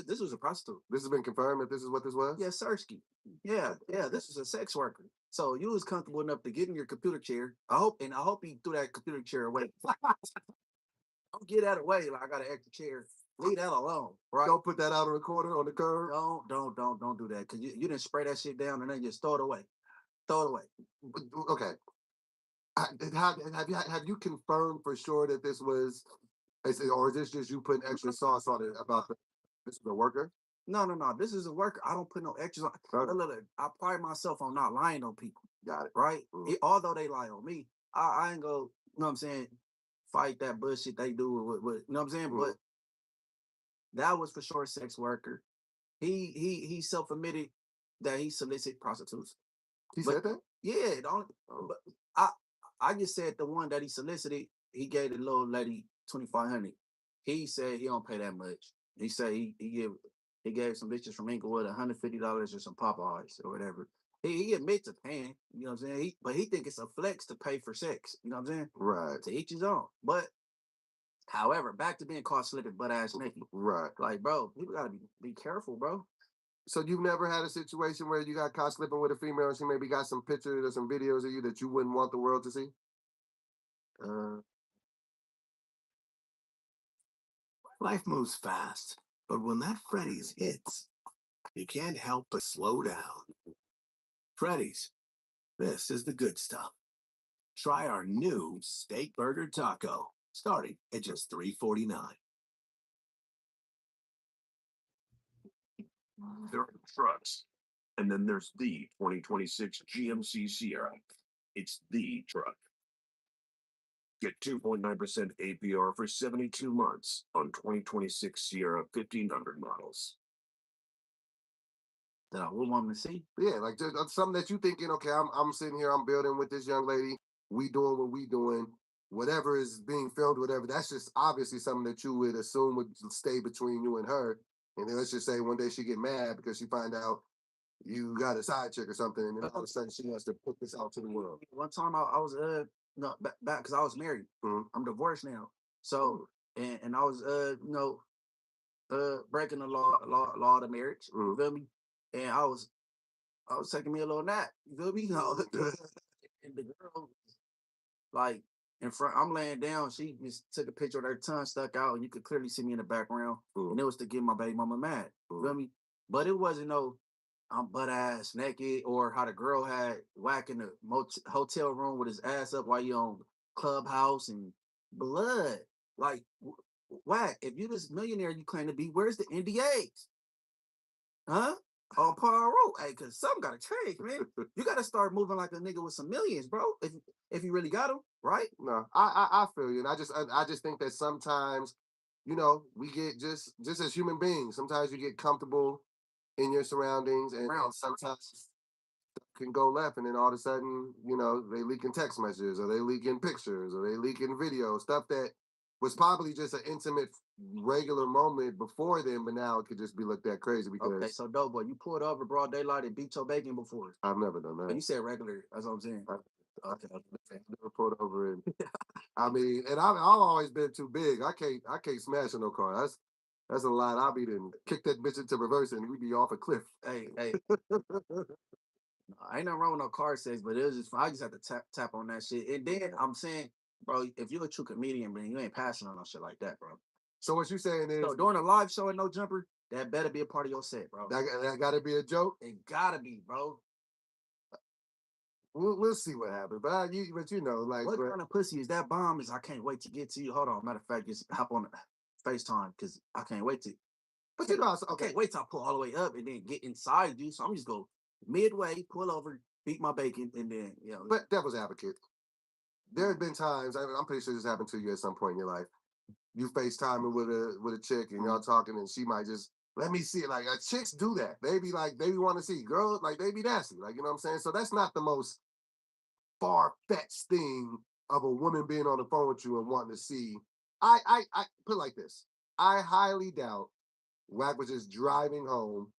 S12: This was a prostitute.
S11: This has been confirmed that this is what this was?
S12: Yeah, Sersky. Yeah, this was a sex worker. So you was comfortable enough to get in your computer chair. I hope he threw that computer chair away. Don't get that away. Like, I got an extra chair. Leave that alone. Right?
S11: Don't put that out on recorder on the curb.
S12: Don't do that. Cause you didn't spray that shit down and then just throw it away. Throw it away.
S11: Okay. Have you confirmed for sure that this was, or is this just you putting extra sauce on it about this is a worker?
S12: No. This is a worker. I don't put no extras on. Look, I pride myself on not lying on people.
S11: Got it.
S12: Right? Although they lie on me, I ain't go, you know what I'm saying, fight that bullshit they do with you know what I'm saying? But that was for sure a sex worker. He self-admitted that he solicited prostitutes.
S11: He said that?
S12: Yeah, but I just said the one that he solicited, he gave the little lady $2,500. He said he don't pay that much. He said he gave some bitches from Inglewood $150 or some Popeyes or whatever. He admits to paying, you know what I'm saying? But he think it's a flex to pay for sex. You know what I'm saying?
S11: Right.
S12: To each his own. But however, back to being caught slipping butt ass naked.
S11: Right.
S12: Like, bro, people gotta be careful, bro.
S11: So you've never had a situation where you got caught slipping with a female and she maybe got some pictures or some videos of you that you wouldn't want the world to see?
S10: Life moves fast, but when that Freddy's hits, you can't help but slow down. Freddy's, this is the good stuff. Try our new steak burger taco, starting at just $3.49.
S3: There are trucks, and then there's the 2026 GMC Sierra. It's the truck.
S11: Get 2.9% APR for 72 months on 2026 Sierra 1500 models.
S12: That I would want to see.
S14: Yeah, like just something that you thinking, okay, I'm sitting here, I'm building with this young lady, we doing what we doing, whatever is being filmed, whatever. That's just obviously something that you would assume would stay between you and her. And then let's just say one day she get mad because she find out you got a side chick or something, and then all of a sudden she wants to put this out to the world.
S12: One time I was no back because I was married.
S14: Mhm.
S12: I'm divorced now. So and I was breaking the law of the marriage. You feel me? And I was taking me a little nap. You feel me? And the girl like in front, I'm laying down. She just took a picture of her tongue stuck out, and you could clearly see me in the background. And it was to get my baby mama mad. You feel me? But it wasn't no I'm butt ass naked or how the girl had whack in the hotel room with his ass up while you on Clubhouse and blood. Like whack. If you this millionaire you claim to be, where's the NDAs? Huh? On Poirot, hey, cause something gotta change, man. You gotta start moving like a nigga with some millions, bro. If you really got them, right?
S14: No, I feel you, and I just think that sometimes, you know, we get just as human beings. Sometimes you get comfortable in your surroundings, and sometimes stuff can go left, and then all of a sudden, you know, they leaking text messages, or they leaking pictures, or they leaking video stuff that was probably just an intimate, regular moment before then, but now it could just be looked at crazy because
S12: Okay, so dope boy, you pulled over broad daylight and beat your bacon before.
S14: I've never done
S12: But
S14: that.
S12: you said regular. That's what I'm saying.
S14: Okay, I've never pulled over and I mean, and I've always been too big. I can't smash in no car. That's a lot. I'll be then kick that bitch into reverse and we be off a cliff.
S12: Hey, ain't nothing wrong with no car sex, but it was just I just have to tap on that shit. And then I'm saying, bro, if you're a true comedian, man, you ain't passing on no shit like that, bro.
S14: So what you saying is,
S12: so during a live show and no jumper, that better be a part of your set, bro.
S14: That gotta be a joke.
S12: It gotta be, bro.
S14: We'll see what happens, but you know, like
S12: what kind of pussy is that? Bomb is I can't wait to get to you. Hold on, matter of fact, just hop on FaceTime because I can't wait to.
S14: But you know,
S12: I can't wait till I pull all the way up and then get inside you. So I'm just go midway, pull over, beat my bacon, and then you know.
S14: But devil's advocate, there have been times I'm pretty sure this happened to you at some point in your life. You FaceTiming with a chick and y'all talking, and she might just let me see it. Like chicks do that. They be like, they want to see girls, like they be nasty, like you know what I'm saying. So that's not the most far-fetched thing of a woman being on the phone with you and wanting to see. I put it like this. I highly doubt Wack was just driving home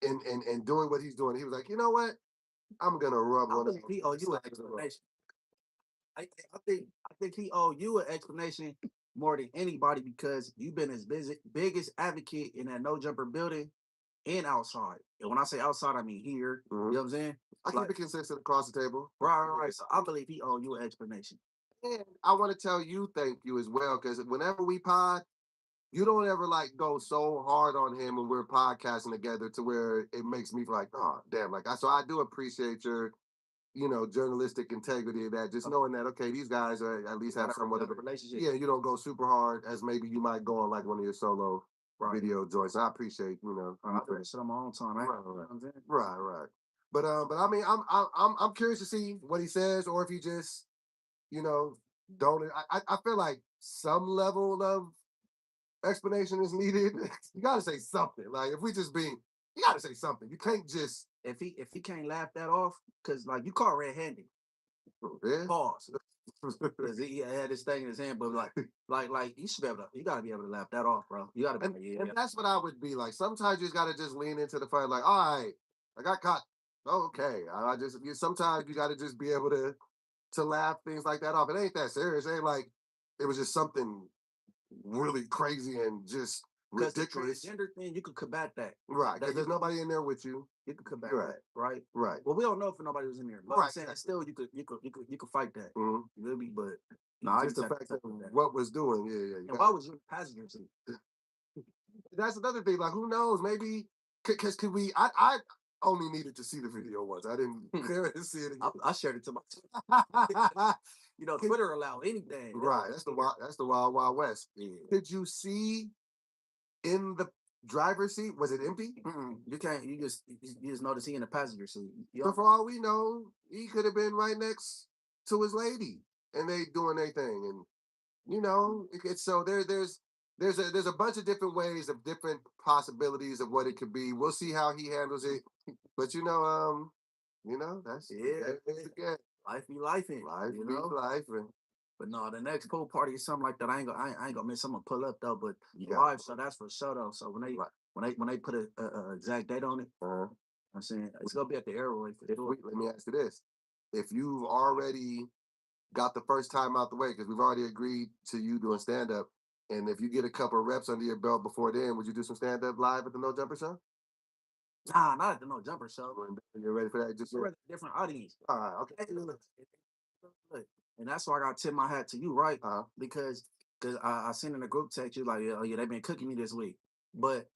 S14: and doing what he's doing. He was like, you know what? I'm gonna rub one of
S12: he owe you an explanation. I think he owe you an explanation more than anybody because you've been his biggest advocate in that no jumper building and outside. And when I say outside, I mean here. You know what I'm saying?
S14: I keep it consistent across the table.
S12: Right. So I believe he owe you an explanation.
S14: And I want to tell you thank you as well, because whenever we pod, you don't ever like go so hard on him when we're podcasting together to where it makes me feel like, oh damn, like so I do appreciate your, you know, journalistic integrity of that. Just knowing that okay, these guys are at least have somewhat of a relationship. Yeah, you don't go super hard as maybe you might go on like one of your solo video joints. I appreciate, you know,
S12: I do that shit on my own time, right?
S14: Right. But I mean, I'm curious to see what he says, or if he just, you know, don't. I feel like some level of explanation is needed. You got to say something. Like if we just being, you got to say something. You can't just
S12: if he can't laugh that off because like you caught red-handed.
S14: Yeah.
S12: Pause. Because he had this thing in his hand, but like you should be able to. You got to be able to laugh that off, bro. You got to be.
S14: And that's what I would be like. Sometimes you just got to just lean into the fight. Like, all right, I got caught. Okay, sometimes you got to just be able to laugh things like that off. It ain't that serious. It ain't like it was just something really crazy and just ridiculous.
S12: The transgender thing, you could combat that.
S14: Right, because there's nobody in there with you.
S12: You could combat that, right?
S14: Right.
S12: Well, we don't know if nobody was in there, but I'm saying still you could fight that. You feel me? But
S14: no, just the fact of what was doing. Yeah.
S12: And why was you in the passenger seat?
S14: That's another thing. Like, who knows? Maybe because could we? I only needed to see the video once. I didn't care to see it again.
S12: I shared it to my. You know, Twitter allow anything.
S14: Right. That's the wild west. Yeah. Did you see in the driver's seat? Was it empty?
S12: You can't. You just notice he in the passenger seat.
S14: So for all we know, he could have been right next to his lady. and they doing their thing, and it's so there's a bunch of different ways of different possibilities of what it could be. We'll see how he handles it, but that's
S12: Yeah.
S14: again,
S12: Life be lifing.
S14: life
S12: You
S14: be
S12: know.
S14: life, and
S12: But no, the next pool party is something like that. I ain't gonna miss. I'm gonna pull up though. But
S14: you
S12: the
S14: got
S12: live, so that's for sure though. So when they put a exact date on it, I'm saying it's gonna be at the Airway for sure.
S14: let me ask you this: if you've already got the first time out the way, because we've already agreed to you doing stand up, and if you get a couple of reps under your belt before then, would you do some stand up live at the No Jumper show?
S12: Nah, not at the No Jumper show.
S14: You're ready for that? Just
S12: We're at a different audience.
S14: all right, okay.
S12: Hey, look, and that's why I got to tip my hat to you, right? Because I seen in the group text you like, oh yeah, they've been cooking me this week. But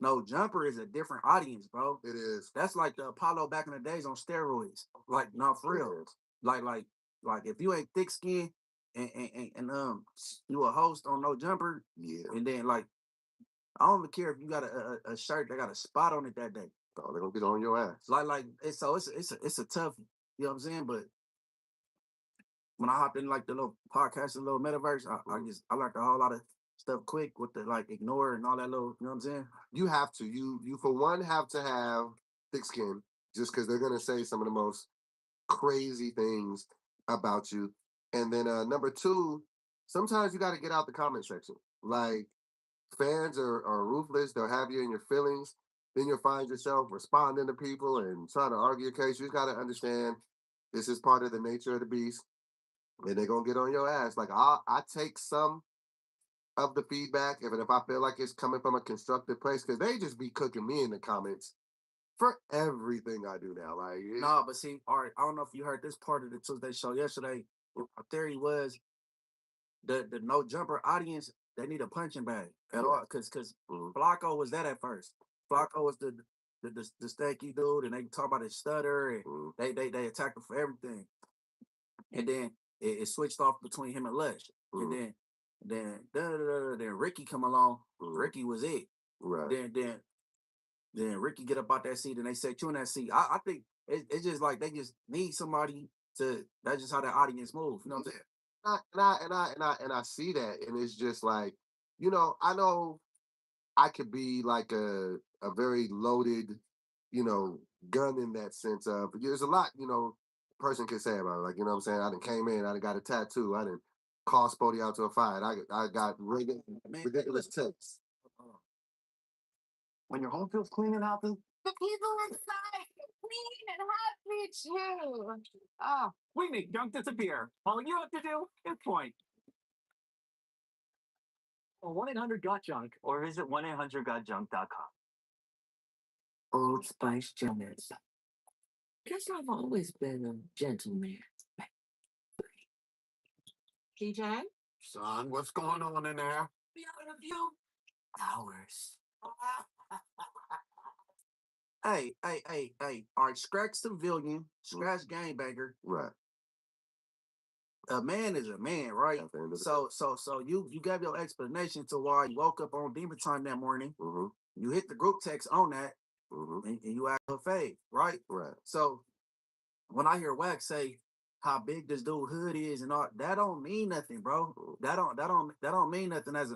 S12: No Jumper is a different audience, bro.
S14: It is.
S12: That's like the Apollo back in the days on steroids. Like, no, for real. Like if you ain't thick skinned and you a host on No Jumper,
S14: yeah,
S12: and then like I don't even care if you got a shirt that got a spot on it that day.
S14: Oh, they're gonna get on your ass.
S12: Like it's a tough, you know what I'm saying? But when I hopped in like the little podcast, the little metaverse, I learned a whole lot of stuff quick with the like ignore and all that little, you know what I'm saying?
S14: You have to. You for one have to have thick skin, just because they're gonna say some of the most crazy things about you. And then number two, sometimes you got to get out the comment section. Like fans are ruthless. They'll have you in your feelings. Then you'll find yourself responding to people and trying to argue your case. You just got to understand this is part of the nature of the beast, and they're gonna get on your ass. Like I take some of the feedback, if I feel like it's coming from a constructive place, because they just be cooking me in the comments for everything I do now. Like
S12: No, but see, all right, I don't know if you heard this part of the Tuesday show yesterday. My theory was the No Jumper audience, they need a punching bag at all. Cause Flacco was that at first. Flacco was the stanky dude, and they talk about his stutter, and they attacked him for everything. And then it switched off between him and Lush. And then Ricky come along. Ricky was it.
S14: Right.
S12: Then Ricky get up out that seat and they set you in that seat. I think it's just like they just need somebody to. That's just how the audience moves. You know what I'm saying?
S14: And I see that, and it's just like, I know I could be like a very loaded, gun in that sense of there's a lot, person can say about it. Like, you know what I'm saying? I done came in, I done got a tattoo, I done called Spody out to a fight. I got ridiculous takes.
S1: When your home feels clean and healthy,
S5: The people inside clean and happy too.
S3: We make junk disappear. All you have to do is point.
S1: or 1-800-GOT-JUNK, or visit 1-800-GOT-JUNK.com.
S15: Old Spice Jonas. Guess I've always been a gentleman.
S11: TJ? Son, what's going on in there?
S15: Be out in a few hours.
S12: Hey. All right, scratch civilian, scratch gangbanger.
S14: Right.
S12: A man is a man, right? So you gave your explanation to why you woke up on demon time that morning. You hit the group text on that, and you asked her fave, right?
S14: Right.
S12: So when I hear Wax say how big this dude hood is and all, that don't mean nothing, bro. That don't mean nothing as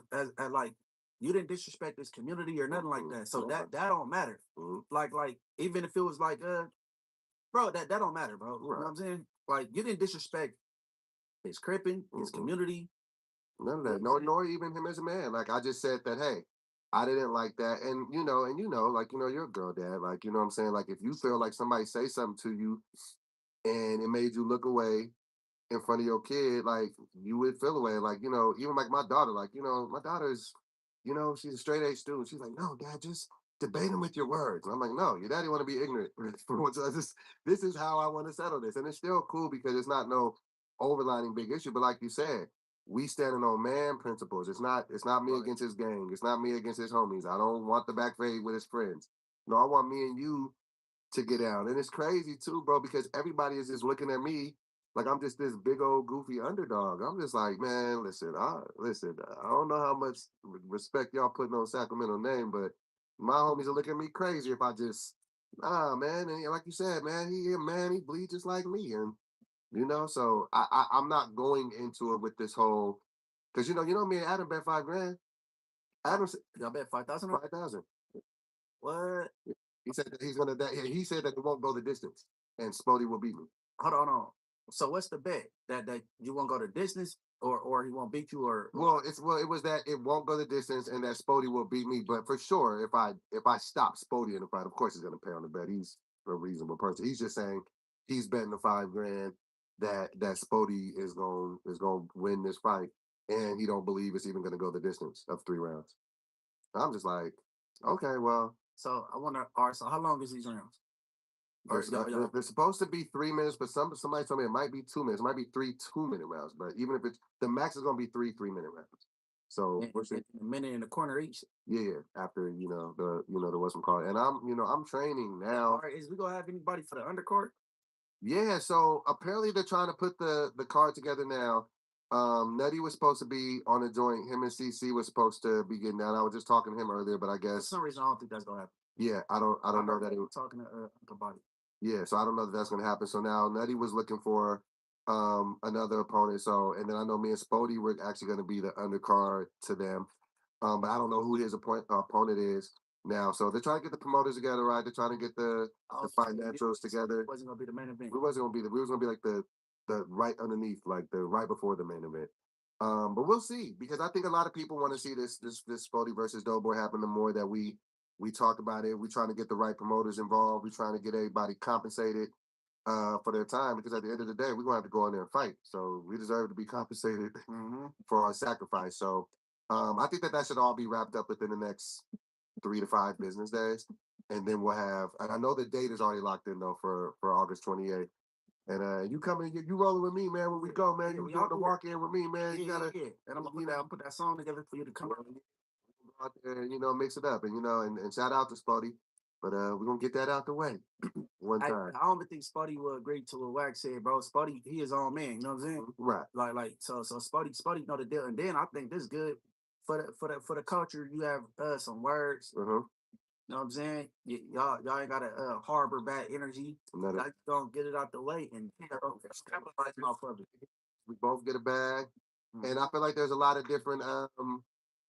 S12: like you didn't disrespect this community or nothing like that. So that don't matter. Like even if it was like bro, that don't matter, bro. You know what I'm saying? Like you didn't disrespect his cripping, his community.
S14: None of that. No, nor even him as a man. Like I just said that, hey, I didn't like that. And like, you're a girl dad. Like, you know what I'm saying? Like if you feel like somebody say something to you and it made you look away in front of your kid, like you would feel away. Like, even like my daughter, like, my daughter's, she's a straight A student. She's like, no, dad, just debate him with your words. And I'm like, no, your daddy want to be ignorant. This is how I want to settle this. And it's still cool because it's not no overlining big issue. But like you said, we standing on man principles. It's not me against his gang. It's not me against his homies. I don't want the back fade with his friends. No, I want me and you to get down. And it's crazy too, bro, because everybody is just looking at me like I'm just this big old goofy underdog. I'm just like, man, listen, I don't know how much respect y'all putting on Sacramento name, but my homies are looking at me crazy if I just, man. And like you said, man, he a man, he bleeds just like me. And You know, so I'm not going into it with this whole because me and Adam bet $5,000. Adam said
S12: Y'all bet 5,000?
S14: 5,000.
S12: What?
S14: He said that he's gonna. That, he said that it won't go the distance, and Spody will beat me.
S12: Hold on. So what's the bet? That you won't go the distance, or he won't beat you, or
S14: Well, it was that it won't go the distance, and that Spody will beat me. But for sure, if I stop Spody in the fight, of course he's gonna pay on the bet. He's a reasonable person. He's just saying he's betting the $5,000 that Spody is going to win this fight, and he don't believe it's even gonna go the distance of 3 rounds. I'm just like, okay, well.
S12: So I wonder. All right. So how long is these rounds?
S14: They're supposed to be 3 minutes, but somebody told me it might be 2 minutes. It might be 3 2-minute rounds. But even if it's the max is gonna be 3 3-minute rounds. So we're
S12: a minute in the corner each.
S14: Yeah, after the what's called. And I'm training now.
S12: All right, is we gonna have anybody for the undercard?
S14: Yeah, so apparently they're trying to put the card together now. Nutty was supposed to be on the joint. Him and CC was supposed to be getting down. I was just talking to him earlier, but I
S12: For
S14: guess
S12: some reason I don't think that's gonna happen.
S14: yeah, I don't know that it was
S12: talking to Uncle Bobby.
S14: Yeah, so I don't know that that's going to happen. So now Nutty was looking for another opponent. So and then I know me and Spody were actually going to be the undercard to them. But I don't know who his opponent is now. So they're trying to get the promoters together, right? They're trying to get the financials together.
S12: Wasn't gonna be the main event.
S14: We wasn't going to be we was going to be like the right underneath, like the right before the main event. But we'll see because I think a lot of people want to see this Spody versus Doughboy happen. The more that we talk about it, we're trying to get the right promoters involved. We're trying to get everybody compensated for their time because at the end of the day, we're gonna have to go in there and fight. So we deserve to be compensated for our sacrifice. So I think that should all be wrapped up within the next 3 to 5 business days, and then we'll have. And I know the date is already locked in though for August 28th. And you coming, you rolling with me, man. When we go, man, you doing the walk in with me, man. You gotta,
S12: and I'm gonna put that song together for you to come
S14: out there and mix it up, and shout out to Spody. But we're gonna get that out the way one time.
S12: I don't think Spuddy will agree to what Wax said, bro. Spuddy, he his own man, you know what I'm saying?
S14: Right.
S12: So Spuddy know the deal. And then I think this is good for the culture. You have some words. You know what I'm saying? Y'all ain't gotta harbor bad energy. Y'all don't get it out the way and capitalize off of it.
S14: We both get a bag. And I feel like there's a lot of different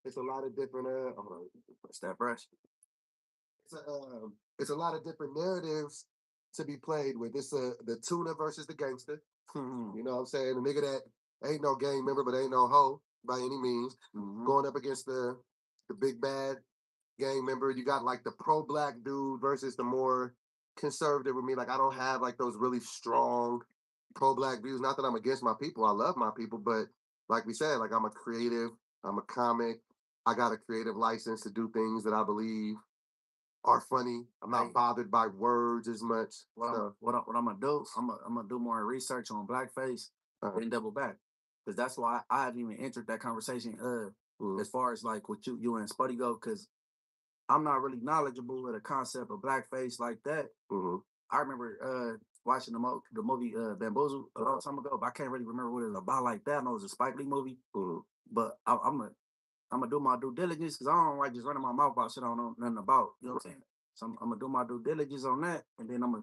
S14: it's a lot of different hold on, press that brush. It's a lot of different narratives to be played with. It's the tuna versus the gangster. You know what I'm saying? The nigga that ain't no gang member, but ain't no hoe by any means. Going up against the big bad gang member. You got like the pro-black dude versus the more conservative with me. Like I don't have like those really strong pro-black views. Not that I'm against my people. I love my people, but like we said, like I'm a creative, I'm a comic. I got a creative license to do things that I believe are funny. I'm not bothered by words as much.
S12: What I'm gonna do? I'm gonna do more research on blackface and double back, because that's why I haven't even entered that conversation. As far as like what you and Spuddy go, because I'm not really knowledgeable of the concept of blackface like that. I remember watching the movie Bamboozle a long time ago, but I can't really remember what it was about like that. I know it was a Spike Lee movie, but I'm gonna do my due diligence because I don't like just running my mouth about shit I don't know nothing about. You know what I'm saying? So I'm gonna do my due diligence on that, and then I'm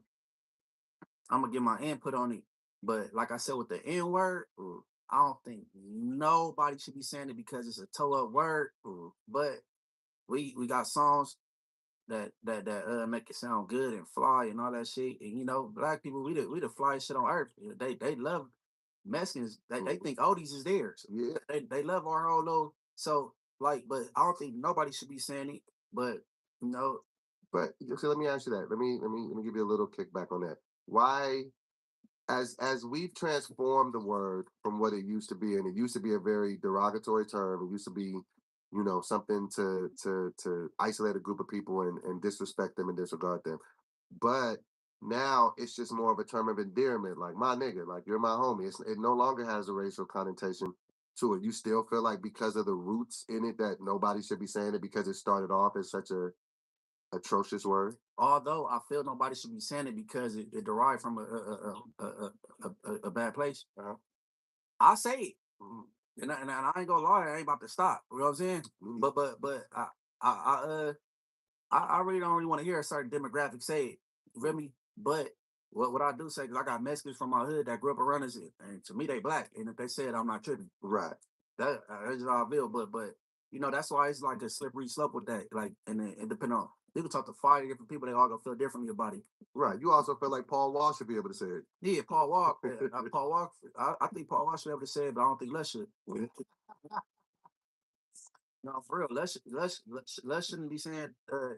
S12: gonna get my input on it. But like I said, with the N word, I don't think nobody should be saying it because it's a toe up word. But we got songs that make it sound good and fly and all that shit. And black people, we the flyest shit on earth. They love Mexicans. They think oldies is theirs.
S14: Yeah.
S12: They love our whole little. So but I don't think nobody should be saying it. But
S14: But so let me ask you that. Let me give you a little kickback on that. Why, as we've transformed the word from what it used to be, and it used to be a very derogatory term. It used to be, something to isolate a group of people and disrespect them and disregard them. But now it's just more of a term of endearment, like my nigga, like you're my homie. It no longer has a racial connotation to it. You still feel like because of the roots in it that nobody should be saying it because it started off as such a atrocious word.
S12: Although I feel nobody should be saying it because it derived from a bad place. I say it, and I ain't gonna lie, I ain't about to stop. You know what I'm saying? But I really don't want to hear a certain demographic say it. You feel me? But what I do say, because I got Mexicans from my hood that grew up around us, and to me they black, and if they say it, I'm not tripping.
S14: Right.
S12: That's how I feel. But you know, that's why it's like a slippery slope with that. Like, and then it depend on, you can talk to 5 different people, they all gonna feel differently about it.
S14: Right. You also feel like Paul Wall should be able to say it.
S12: Yeah, Paul Walker. Paul Walker. I think Paul Walker should be able to say it, but I don't think Les should. No, for real. Les shouldn't be saying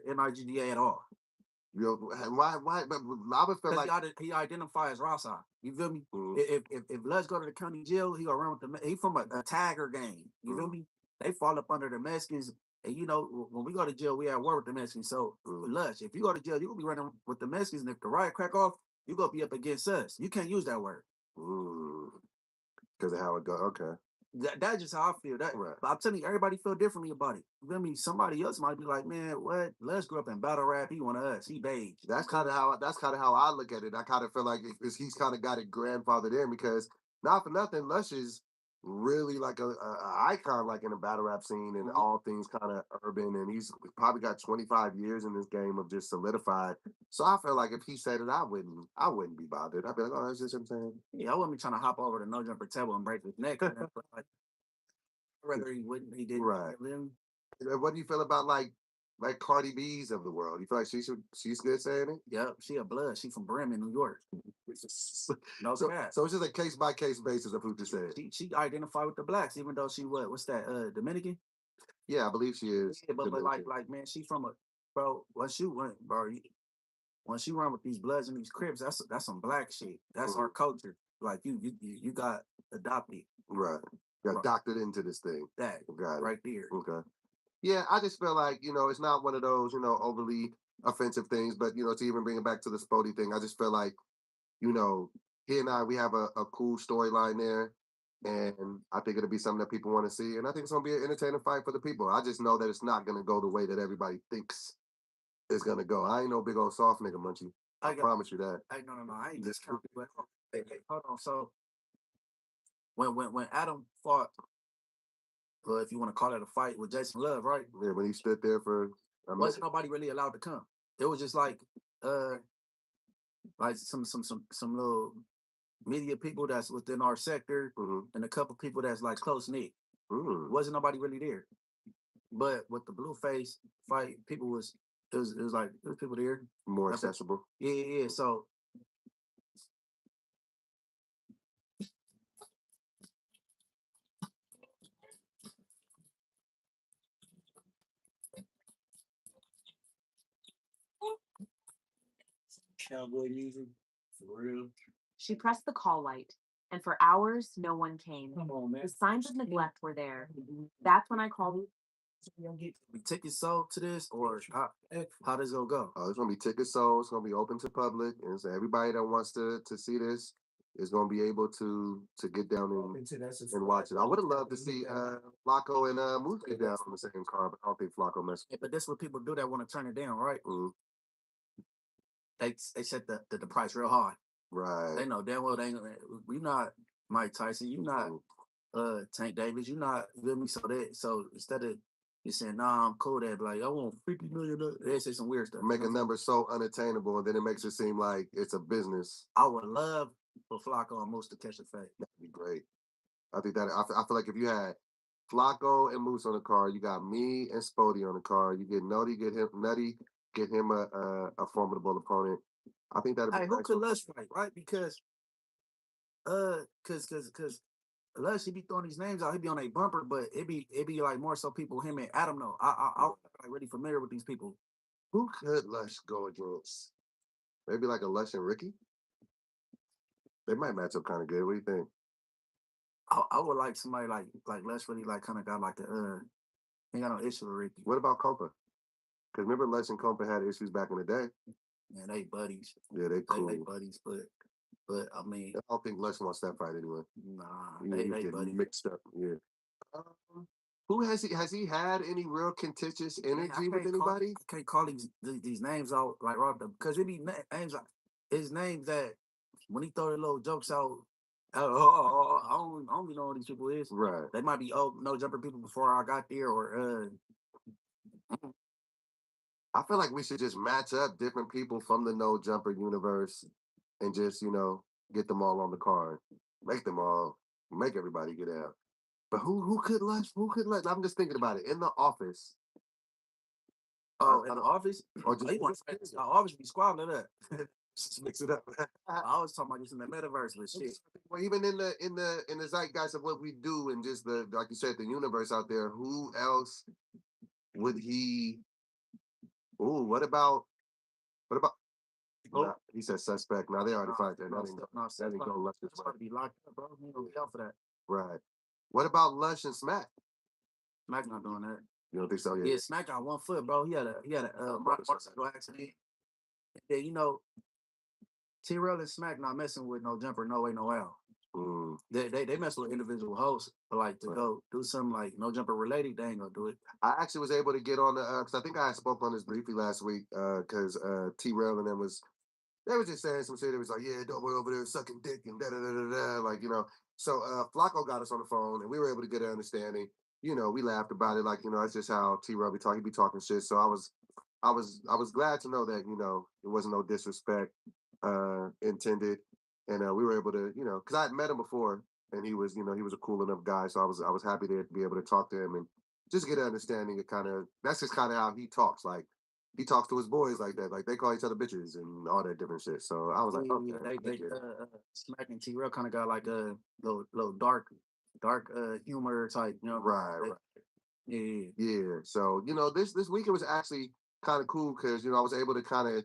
S12: NIGDA at all.
S14: You know, why? But I would feel like
S12: He identifies Rasa. You feel me?
S14: Mhm.
S12: If Les go to the county jail, he gonna run with he from a tagger gang. You feel me? They fall up under the Mexicans. And you know, when we go to jail, we at war with the Mexicans. So Les, if you go to jail, you gonna be running with the Mexicans, and if the riot crack off, you gonna be up against us. You can't use that word.
S14: Because of how it goes. Okay.
S12: That's just how I feel. But I'm telling you, everybody feel differently about it. You feel me? Somebody else might be like, man, what? Les grew up in battle rap. He one of us. He beige.
S14: That's kind of how I look at it. I kind of feel like he's kind of got it grandfathered in because not for nothing, Lush is really like a icon, like in the battle rap scene and all things kind of urban. And he's probably got 25 years in this game of just solidified. So I feel like if he said it, I wouldn't be bothered. I'd be like, oh, that's just what I'm saying.
S12: Yeah, I wouldn't be trying to hop over the no jumper table and break his neck. But like, rather he wouldn't. He didn't.
S14: Right. What do you feel about like Cardi B's of the world? You feel like she's good saying it?
S12: Yep, she a blood. She from Bremen, New York. No cap.
S14: So it's just a case by case basis of who to say it.
S12: She identified with the blacks, even though she what's that? Dominican.
S14: Yeah, I believe she is.
S12: Yeah, but like man, she from a bro. Once you run with these Bloods and these Crips, that's some black shit. That's our culture. Like you got adopted.
S14: Right. Got doctored into this thing.
S12: That right there.
S14: Okay. Yeah, I just feel like, it's not one of those, overly offensive things, but, to even bring it back to the Spody thing, I just feel like, he and I, we have a cool storyline there, and I think it'll be something that people want to see, and I think it's going to be an entertaining fight for the people. I just know that it's not going to go the way that everybody thinks it's going to go. I ain't no big old soft nigga, Munchie. I promise you that.
S12: No, I ain't just counting. Hey, hold on. So, when Adam fought, well, if you want to call it a fight with Jason Love, right?
S14: Yeah, when he stood there for
S12: wasn't nobody really allowed to come. It was just like some little media people that's within our sector and a couple people that's like close knit. Wasn't nobody really there. But with the Blueface fight, it was like there's people there.
S14: More accessible.
S12: Yeah. So cowboy music, for real.
S16: She pressed the call light, and for hours, no one came.
S12: Come on, man.
S16: The signs of neglect were there. That's when I called.
S12: We tickets sold to this, or how does it go?
S14: It's gonna be tickets sold. It's gonna be open to public, and so everybody that wants to see this is gonna be able to get down and watch it. I would have loved to see Flacco and Moose get down on the same car, but I don't think Flacco messed.
S12: Yeah, but that's what people do that want to turn it down, right? They set the price real high.
S14: Right.
S12: They know damn well we not Mike Tyson, you not Tank Davis, you not with me. So instead of you saying, nah, I'm cool, they'd be like, I want $50 million. They say some weird stuff.
S14: Make a number so unattainable, and then it makes it seem like it's a business.
S12: I would love for Flacco and Moose to catch a fight.
S14: That'd be great. I think that I feel like if you had Flacco and Moose on the card, you got me and Spody on the card. You get Nutty, get him a formidable opponent. I think that'd be
S12: who could Lush fight, right? Because Lush, he be throwing these names out, he be on a bumper, but it be like more so people him and Adam know. I'm like really familiar with these people.
S14: Who could Lush go against? Maybe like a Lush and Ricky? They might match up kind of good. What do you think?
S12: I would like somebody like Lush really like kind of got like ain't got no issue with Ricky.
S14: What about Compa? Because remember Lush and Compa had issues back in the day.
S12: Man, they buddies.
S14: Yeah, they cool.
S12: They buddies, but I mean,
S14: I don't think Lush wants that fight anyway.
S12: Nah, they buddies.
S14: Mixed up. Yeah. Who has he had any real contentious energy with anybody?
S12: I can't call these names out like Rob because it be names like his names that when he throw the little jokes out. I don't even know who these people is.
S14: Right.
S12: They might be no jumper people before I got there, or
S14: I feel like we should just match up different people from the no jumper universe and just get them all on the car, make everybody get out. But who could lunch? Who could lunch? I'm just thinking about it in the office.
S12: Oh, in the office?
S14: Or
S12: Oh,
S14: just
S12: you want to office be squabbling up.
S14: just mix it up.
S12: I was talking about just in the metaverse, but shit.
S14: Well, even in the zeitgeist of what we do and just the like you said, the universe out there, who else would he? Ooh, what about? Nah, he said suspect. Now they already find that. That didn't go left.
S12: It's about to be locked up, bro. You know, out for that.
S14: Right. What about Lush and Smack?
S12: Smack not doing that.
S14: You don't think so?
S12: Yeah, Smack got 1 foot, bro. He had a motorcycle accident. Yeah, you know, T-Rail and Smack not messing with no jumper, no way, no how. They mess with individual hosts, but like to go do something like no jumper related, they ain't gonna do it.
S14: I actually was able to get on the because I think I spoke on this briefly last week because T-Rail and them they were just saying some shit. It was like, yeah, don't go over there sucking dick and da da da da da, like So Flacco got us on the phone and we were able to get an understanding. We laughed about it, like that's just how T-Rail be talking. He be talking shit. So I was glad to know that it wasn't no disrespect intended, and we were able to because I had met him before and he was he was a cool enough guy. So I was happy to be able to talk to him and just get an understanding of that's just kind of how he talks. Like he talks to his boys like that. Like they call each other bitches and all that different shit. So I was like, okay.
S12: Smack and T-Rail kind of got like a little dark humor type,
S14: Right.
S12: Yeah.
S14: So this weekend was actually kind of cool because I was able to kind of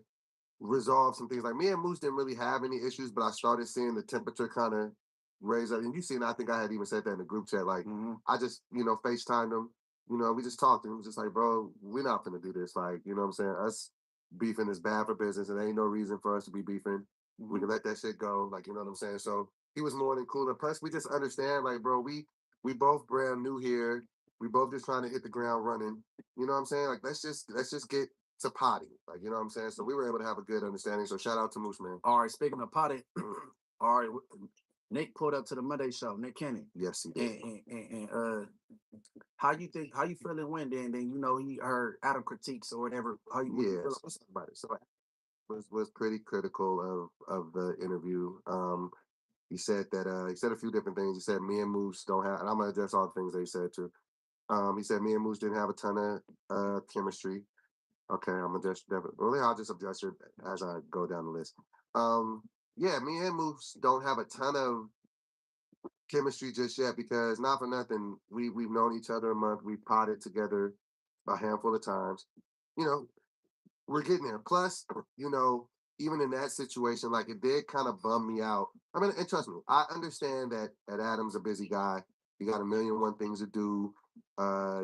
S14: resolve some things. Like me and Moose didn't really have any issues, but I started seeing the temperature kind of raise up. And you seen, I think I had even said that in the group chat. Like I just FaceTimed him. We just talked and it was just like, bro, we're not gonna do this. Like, you know what I'm saying? Us beefing is bad for business and there ain't no reason for us to be beefing. We can let that shit go. Like, you know what I'm saying? So he was more than cool. And plus we just understand, like, bro, we both brand new here. We both just trying to hit the ground running. You know what I'm saying? Like, let's just get to potty. Like, you know what I'm saying? So we were able to have a good understanding. So shout out to Moose, man.
S12: All right, speaking of potty, all right, Nick pulled up to the Monday show, Nick Kenny.
S14: Yes, he did.
S12: And how you feel it went then he heard Adam critiques or whatever. How you
S14: feel about it? So was pretty critical of the interview. He said that he said a few different things. He said me and Moose don't have, and I'm gonna address all the things they said too. He said me and Moose didn't have a ton of chemistry. Okay, I'm gonna just definitely. I'll just adjust it as I go down the list. Yeah, me and Moose don't have a ton of chemistry just yet because not for nothing, we've known each other a month. We've potted together a handful of times. We're getting there. Plus, even in that situation, like it did kind of bum me out. I mean, and trust me, I understand that Adam's a busy guy. He got a million and one things to do.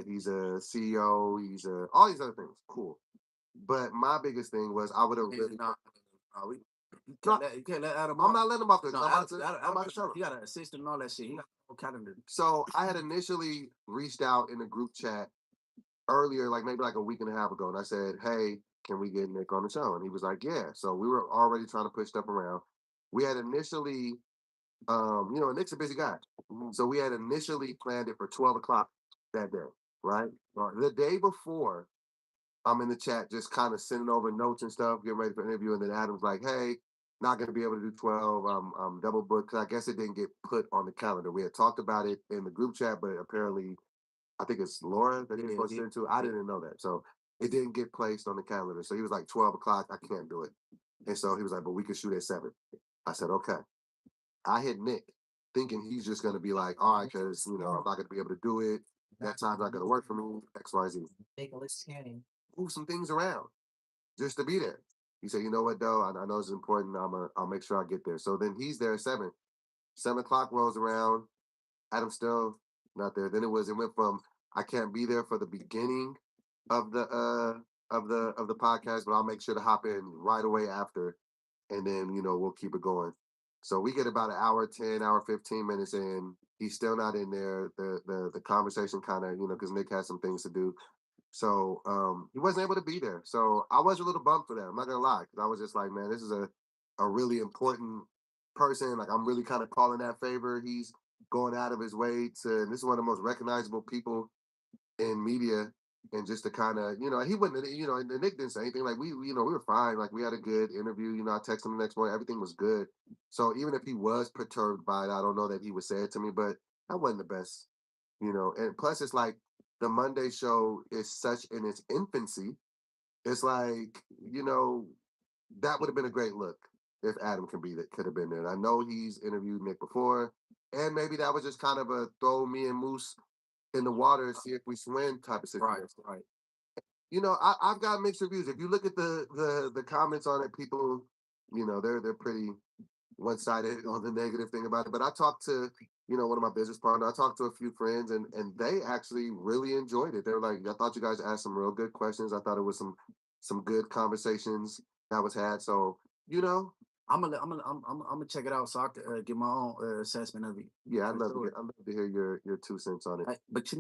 S14: He's a CEO. He's all these other things. Cool. But my biggest thing was I would have really.
S12: You can't let Adam.
S14: I'm not letting him off the.
S12: No,
S14: I'm about to tell him.
S12: He got an assistant and all that shit. He got a whole calendar.
S14: So I had initially reached out in the group chat earlier, like maybe like a week and a half ago, and I said, "Hey, can we get Nick on the show?" And he was like, "Yeah." So we were already trying to push stuff around. We had initially, Nick's a busy guy, so we had initially planned it for 12 o'clock that day, right? The day before, I'm in the chat just kind of sending over notes and stuff, getting ready for an interview, and then Adam's like, "Hey, not going to be able to do 12. I'm double booked," because I guess it didn't get put on the calendar. We had talked about it in the group chat, but apparently, I think it's Laura that he's supposed to send to. I didn't know that, so it didn't get placed on the calendar. So he was like, 12 o'clock, I can't do it. And so he was like, "But we could shoot at 7." I said, "Okay." I hit Nick, thinking he's just going to be like, "All right, because I'm not going to be able to do it. That time's not going to work for me. X, Y, Z." Move some things around just to be there. He said, "You know what, though? I know it's important. I'll make sure I get there." So then he's there at 7. 7 o'clock rolls around. Adam's still not there. Then it went from I can't be there for the beginning of the podcast, but I'll make sure to hop in right away after, and then we'll keep it going. So we get about an hour 10, hour 15 minutes in. He's still not in there. The conversation kind of because Nick has some things to do. So he wasn't able to be there. So I was a little bummed for that. I'm not gonna lie, because I was just like, man, this is a really important person. Like I'm really kind of calling that favor. He's going out of his way to. And this is one of the most recognizable people in media and just to kind of, he wouldn't, and Nick didn't say anything. Like we were fine. Like we had a good interview. I texted him the next morning. Everything was good. So even if he was perturbed by it, I don't know that he would say it to me. But that wasn't the best, And plus, it's like the Monday show is such in its infancy. It's like, that would have been a great look if Adam could have been there. And I know he's interviewed Nick before, and maybe that was just kind of a throw me and Moose in the water and see if we swim type of situation.
S12: Right.
S14: I've got mixed reviews. If you look at the comments on it, people, they're pretty one-sided on the negative thing about it. But I talked to, one of my business partners. I talked to a few friends, and they actually really enjoyed it. They were like, I thought you guys asked some real good questions. I thought it was some good conversations that was had. So,
S12: I'm gonna check it out so I can get my own assessment of it.
S14: yeah, I'd
S12: for
S14: love
S12: sure.
S14: to hear your 2 cents on it.
S12: But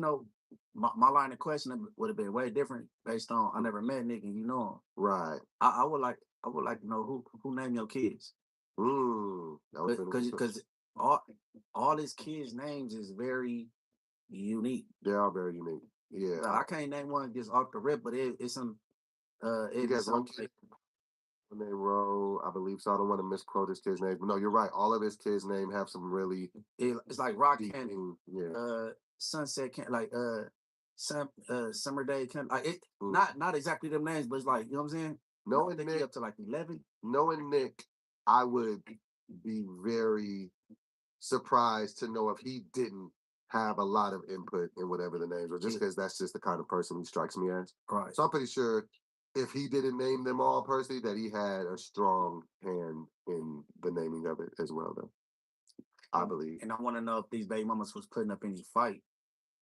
S12: my line of questioning would have been way different based on I never met Nick and you know him.
S14: Right.
S12: I would like to know who named your kids. Because all his kids' names is very unique.
S14: They are very unique. Yeah.
S12: I can't name one just off the rip, but it's some
S14: He got one kid named Ro, I believe. So I don't want to misquote his kid's name. But no, you're right. All of his kids' name have some really.
S12: It's like Rock
S14: deep
S12: Candy,
S14: yeah.
S12: Sunset Candy, like Summer Day Candy. Like it, not exactly them names, but it's like, you know what I'm saying.
S14: Knowing
S12: I think
S14: Nick,
S12: he up to like 11.
S14: Knowing Nick, I would be very surprised to know if he didn't have a lot of input in whatever the names were, just because that's just the kind of person he strikes me as.
S12: Right.
S14: So I'm pretty sure if he didn't name them all personally, that he had a strong hand in the naming of it as well, though. I believe.
S12: And I want to know if these baby mamas was putting up any fight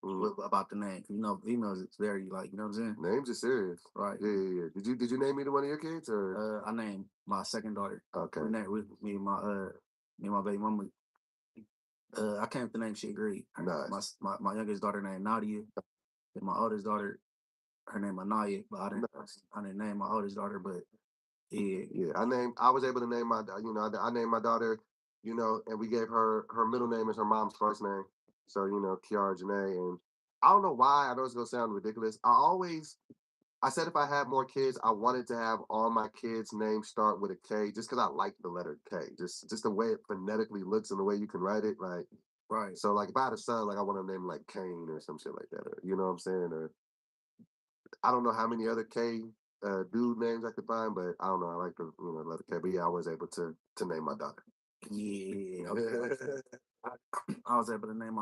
S12: about the name. Females, it's very like, you know what I'm saying?
S14: Names are serious.
S12: Right.
S14: Yeah. Did you name either one of your kids or?
S12: I named my second daughter.
S14: Okay.
S12: Me and my baby mama. I came with the name. She agreed.
S14: Nice.
S12: My youngest daughter named Nadia, and my oldest daughter, her name Anaya. But I didn't name my oldest daughter. But
S14: yeah. I was able to name my. I named my daughter. And we gave her middle name as her mom's first name. So Kiara Janae, and I don't know why. I know it's gonna sound ridiculous. I said if I had more kids, I wanted to have all my kids' names start with a K, just because I like the letter K, just the way it phonetically looks and the way you can write it, like.
S12: Right.
S14: So like if I had a son, like I want to name him like Kane or some shit like that, or, you know what I'm saying? Or I don't know how many other K dude names I could find, but I don't know. I like the letter K. But yeah, I was able to name my daughter.
S12: Yeah. Okay. I was able to name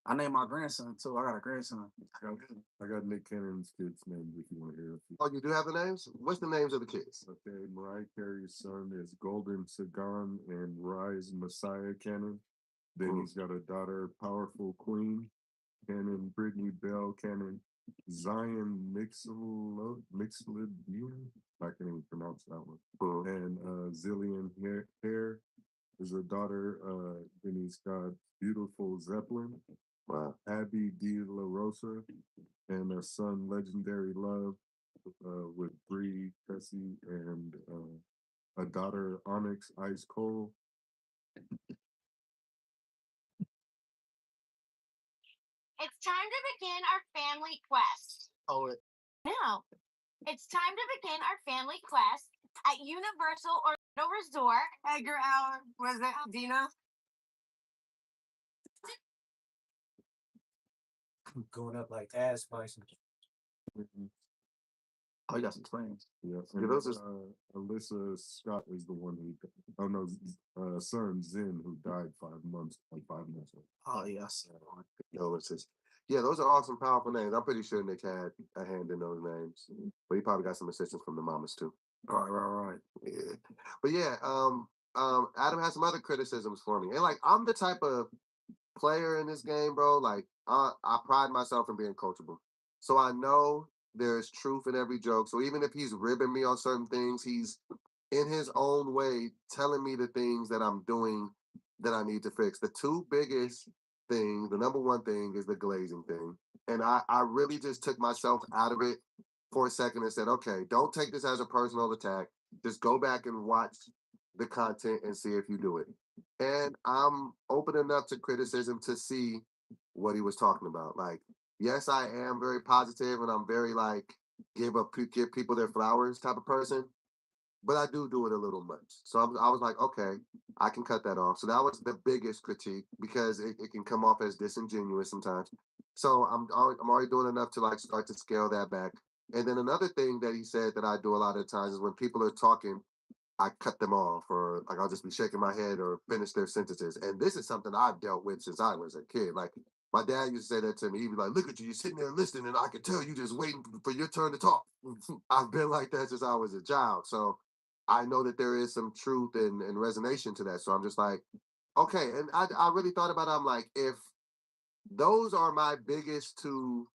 S12: I named my grandson too. I got a grandson.
S7: I got Nick Cannon's kids' names if you want to hear it.
S14: Oh, you do have the names? What's the names of the kids?
S7: Okay, Mariah Carey's son is Golden Sagan and Rise Messiah Cannon. Then he's got a daughter, Powerful Queen Cannon, Brittany Bell Cannon, Zion Mixlid. I can't even pronounce that one. And Zillion Hare is a daughter. Then he's got Beautiful Zeppelin.
S14: Wow.
S7: Abby De La Rosa, and a son, Legendary Love, with Bree, Tessie, and a daughter, Onyx Ice Cold.
S17: It's time to begin our family quest. Now, it's time to begin our family quest at Universal Orlando Resort.
S4: Edgar Allan, was it Dina?
S2: Going up like ass bison.
S12: Oh, you got some twins.
S7: Yeah,
S14: Yeah, those
S7: Alyssa Scott is the one son Zen, who died 5 months ago.
S12: Oh yes.
S14: No, it's just those are awesome, powerful names. I'm pretty sure Nick had a hand in those names, but he probably got some assistance from the mamas too.
S12: Right.
S14: Yeah, but yeah, Adam has some other criticisms for me, and like I'm the type of player in this game, bro. Like I pride myself in being coachable, so I know there's truth in every joke. So even if he's ribbing me on certain things, he's in his own way telling me the things that I'm doing that I need to fix. The two biggest thing, the number one thing is the glazing thing. And I really just took myself out of it for a second and said, okay, don't take this as a personal attack. Just go back and watch the content and see if you do it. And I'm open enough to criticism to see what he was talking about. Like, yes, I am very positive and I'm very like give people their flowers type of person, but I do it a little much. So I was like, okay, I can cut that off. So that was the biggest critique because it can come off as disingenuous sometimes. So I'm already doing enough to like start to scale that back. And then another thing that he said that I do a lot of times is when people are talking, I cut them off, or like I'll just be shaking my head or finish their sentences. And this is something I've dealt with since I was a kid. Like my dad used to say that to me. He'd be like, "Look at you, you're sitting there listening, and I could tell you just waiting for your turn to talk." I've been like that since I was a child, so I know that there is some truth and resonation to that. So I'm just like, okay. And I really thought about it. I'm like, if those are my biggest two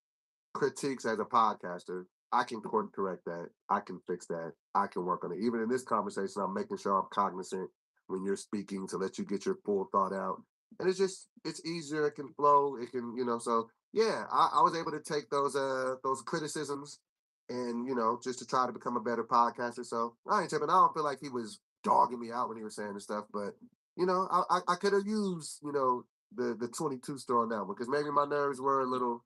S14: critiques as a podcaster, I can correct that. I can fix that. I can work on it. Even in this conversation, I'm making sure I'm cognizant when you're speaking to let you get your full thought out. And it's easier, it can flow, it can, so yeah, I was able to take those criticisms and just to try to become a better podcaster. So I ain't tripping. I don't feel like he was dogging me out when he was saying this stuff, but I could have used, the 22 store on that one because maybe my nerves were a little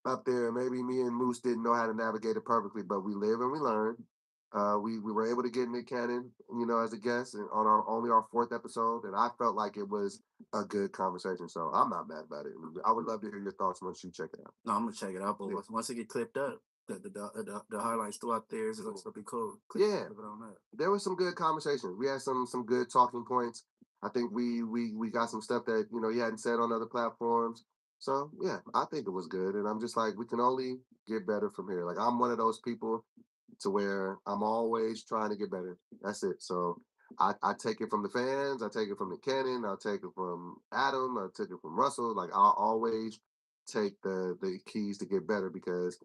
S14: up there. Maybe me and Moose didn't know how to navigate it perfectly, but we live and we learn. We were able to get Nick Cannon, as a guest on our fourth episode, and I felt like it was a good conversation. So I'm not mad about it. I would love to hear your thoughts once you check it out.
S12: No, I'm gonna check it out, but
S14: Yeah.
S12: once it get clipped up, the highlights still out there, so it'll be cool.
S14: Yeah,
S12: Clip it on that.
S14: there was some good conversation. We had some good talking points. I think we got some stuff that he hadn't said on other platforms. So yeah, I think it was good, and I'm just like we can only get better from here. Like I'm one of those people to where I'm always trying to get better. That's it. So I take it from the fans, I take it from the Cannon, I'll take it from Adam, I'll take it from Russell. Like I'll always take the keys to get better because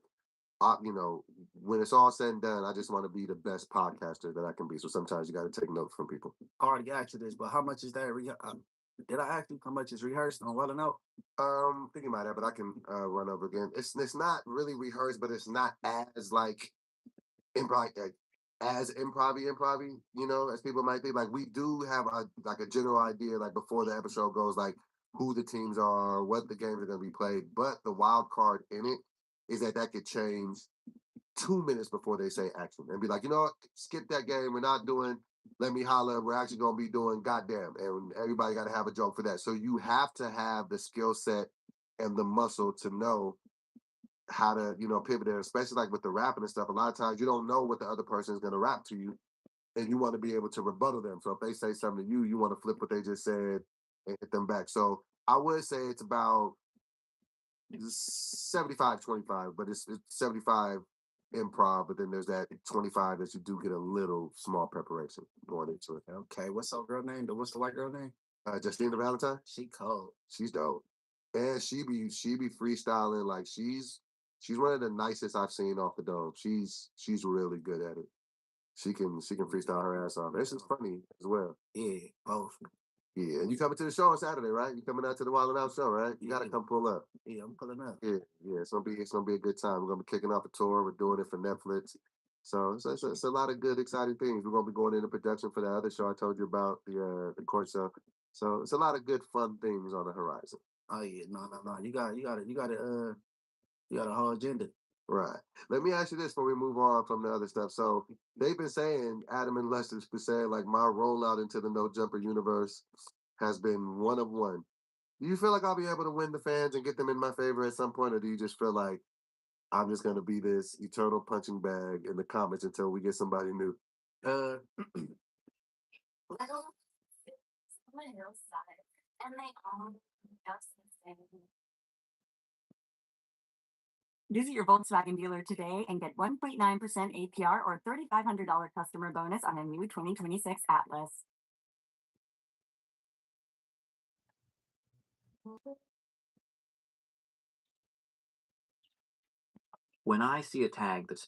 S14: when it's all said and done, I just want to be the best podcaster that I can be. So sometimes you got to take notes from people.
S12: I already asked you this, but how much is that? Did I ask you how much is rehearsed on Well and Out?
S14: Thinking about that, but I can run over again. It's not really rehearsed, but it's not as like improv as improv as people might think. Like we do have a general idea, like before the episode goes, like who the teams are, what the games are going to be played. But the wild card in it is that could change 2 minutes before they say action and be like, you know what, skip that game. We're not doing Let Me Holla. We're actually going to be doing Goddamn. And everybody got to have a joke for that. So you have to have the skill set and the muscle to know how to, pivot there, especially like with the rapping and stuff. A lot of times you don't know what the other person is going to rap to you and you want to be able to rebuttal them. So if they say something to you, you want to flip what they just said and hit them back. So I would say it's about 75-25, but it's 75 improv, but then there's that 25 that you do get a little small preparation going into it.
S12: Okay, what's up girl name? What's the white girl name?
S14: Justina Valentine.
S12: She cold.
S14: She's dope. And she be freestyling like she's one of the nicest I've seen off the dome. She's really good at it. She can freestyle her ass off. This is funny as well.
S12: Yeah, both.
S14: Yeah, and you coming to the show on Saturday, right? You coming out to the Wild 'N Out show, right? You gotta come pull up.
S12: Yeah, I'm pulling up.
S14: Yeah, it's gonna be a good time. We're gonna be kicking off a tour. We're doing it for Netflix. So it's a lot of good, exciting things. We're gonna be going into production for the other show I told you about, the court show. So it's a lot of good, fun things on the horizon.
S12: Oh yeah, no. You got a whole agenda.
S14: Right. Let me ask you this before we move on from the other stuff. So they've been saying, Adam and Lester's been saying, like my rollout into the No Jumper universe has been one of one. Do you feel like I'll be able to win the fans and get them in my favor at some point, or do you just feel like I'm just gonna be this eternal punching bag in the comments until we get somebody new?
S5: Little on a hillside, and they all just the same. Visit your Volkswagen dealer today and get 1.9% APR or $3,500 customer bonus on a new 2026 Atlas.
S13: When I see a tag that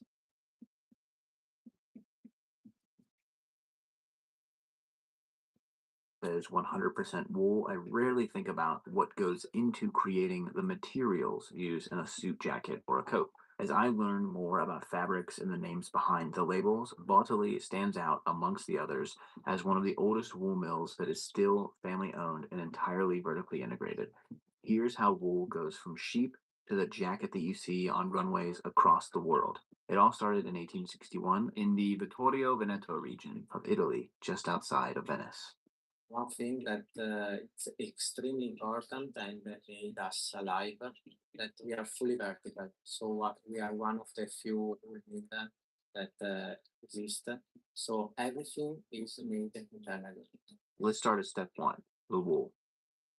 S13: says 100% wool, I rarely think about what goes into creating the materials used in a suit jacket or a coat. As I learn more about fabrics and the names behind the labels, Bottoli stands out amongst the others as one of the oldest wool mills that is still family owned and entirely vertically integrated. Here's how wool goes from sheep to the jacket that you see on runways across the world. It all started in 1861 in the Vittorio Veneto region of Italy, just outside of Venice.
S18: One thing that it's extremely important and made us alive that we are fully vertical. So we are one of the few that exist. So everything is made internally.
S13: Let's start at step one, the wool.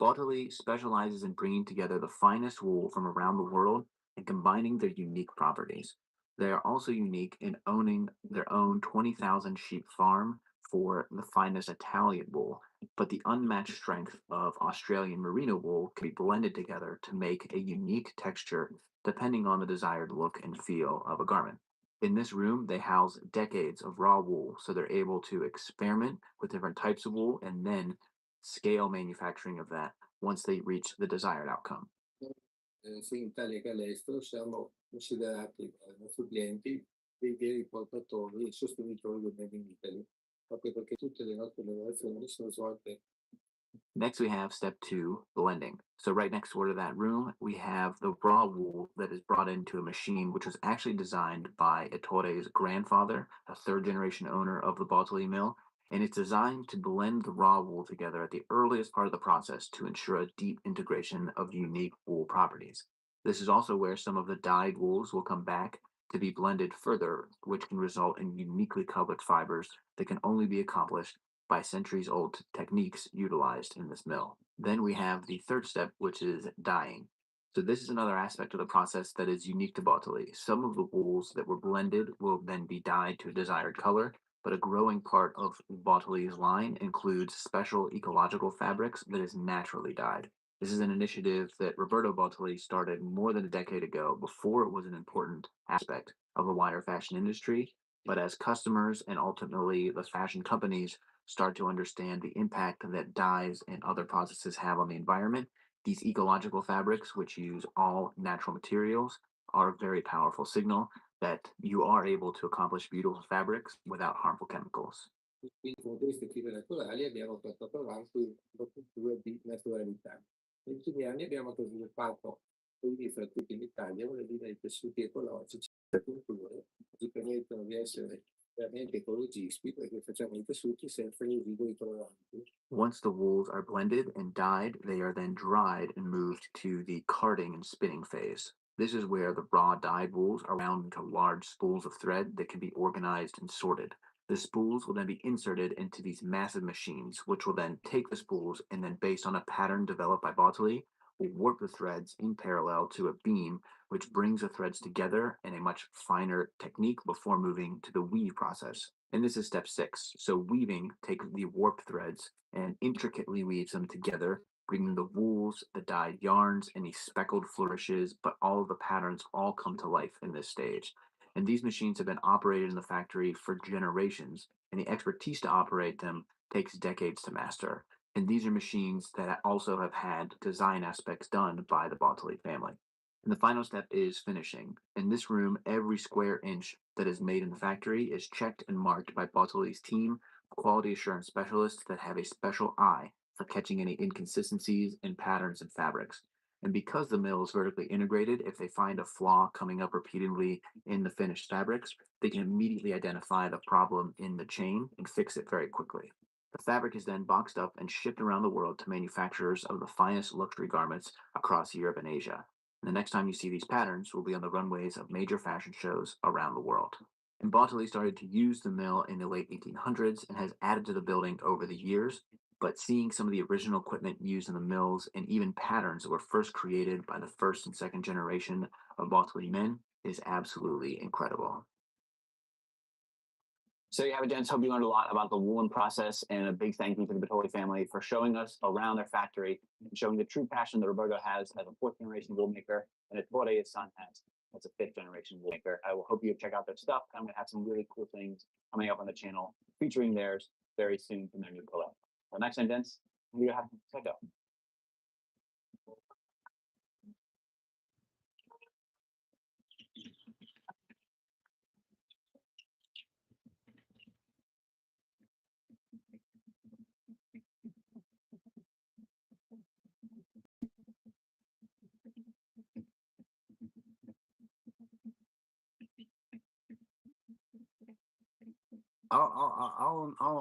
S13: Bottoli specializes in bringing together the finest wool from around the world and combining their unique properties. They are also unique in owning their own 20,000 sheep farm for the finest Italian wool, but the unmatched strength of Australian merino wool can be blended together to make a unique texture depending on the desired look and feel of a garment. In this room, they house decades of raw wool, so they're able to experiment with different types of wool and then scale manufacturing of that once they reach the desired outcome.
S18: Sia in Italia che all'estero siamo considerati dai nostri clienti dei veri portatori e sostenitori del Made in Italy, proprio perché tutte le nostre lavorazioni sono svolte.
S13: Next, we have step two, blending. So right next door to that room, we have the raw wool that is brought into a machine, which was actually designed by Ettore's grandfather, a third generation owner of the Bottoli mill. And it's designed to blend the raw wool together at the earliest part of the process to ensure a deep integration of unique wool properties. This is also where some of the dyed wools will come back to be blended further, which can result in uniquely colored fibers that can only be accomplished by centuries-old techniques utilized in this mill. Then we have the third step, which is dyeing. So this is another aspect of the process that is unique to Bottoli. Some of the wools that were blended will then be dyed to a desired color, but a growing part of Bottoli's line includes special ecological fabrics that is naturally dyed. This is an initiative that Roberto Bottoli started more than a decade ago, before it was an important aspect of the wider fashion industry. But as customers and ultimately the fashion companies start to understand the impact that dyes and other processes have on the environment, these ecological fabrics, which use all natural materials, are a very powerful signal that you are able to accomplish beautiful fabrics without harmful chemicals.
S18: Quindi con questi fili naturali abbiamo portato avanti la cultura di naturalità. Negli ultimi anni abbiamo sviluppato studi fra tutti in Italia, una linea di tessuti ecologici e culture che permettono di essere veramente ecologisti perché facciamo i tessuti senza residui coloranti.
S13: Once the wools are blended and dyed, they are then dried and moved to the carding and spinning phase. This is where the raw dyed wools are wound into large spools of thread that can be organized and sorted. The spools will then be inserted into these massive machines, which will then take the spools and then, based on a pattern developed by Bottoli, will warp the threads in parallel to a beam, which brings the threads together in a much finer technique before moving to the weave process. And this is step 6. So weaving takes the warped threads and intricately weaves them together, bringing the wools, the dyed yarns, and the speckled flourishes, but all of the patterns all come to life in this stage. And these machines have been operated in the factory for generations, and the expertise to operate them takes decades to master. And these are machines that also have had design aspects done by the Bottoli family. And the final step is finishing. In this room, every square inch that is made in the factory is checked and marked by Bottoli's team of quality assurance specialists that have a special eye for catching any inconsistencies in patterns and fabrics. And because the mill is vertically integrated, if they find a flaw coming up repeatedly in the finished fabrics, they can immediately identify the problem in the chain and fix it very quickly. The fabric is then boxed up and shipped around the world to manufacturers of the finest luxury garments across Europe and Asia. And the next time you see these patterns will be on the runways of major fashion shows around the world. And Bottoli started to use the mill in the late 1800s and has added to the building over the years. But seeing some of the original equipment used in the mills and even patterns that were first created by the first and second generation of Bottoli men is absolutely incredible.
S19: So you have it, gents. Hope you learned a lot about the woolen process, and a big thank you to the Bottoli family for showing us around their factory and showing the true passion that Roberto has as a fourth generation wool maker and Ettore, his son, has as a fifth generation wool maker. I will hope you check out their stuff. I'm going to have some really cool things coming up on the channel featuring theirs very soon from their new collab. Well, next time, gents, we have to go.
S12: I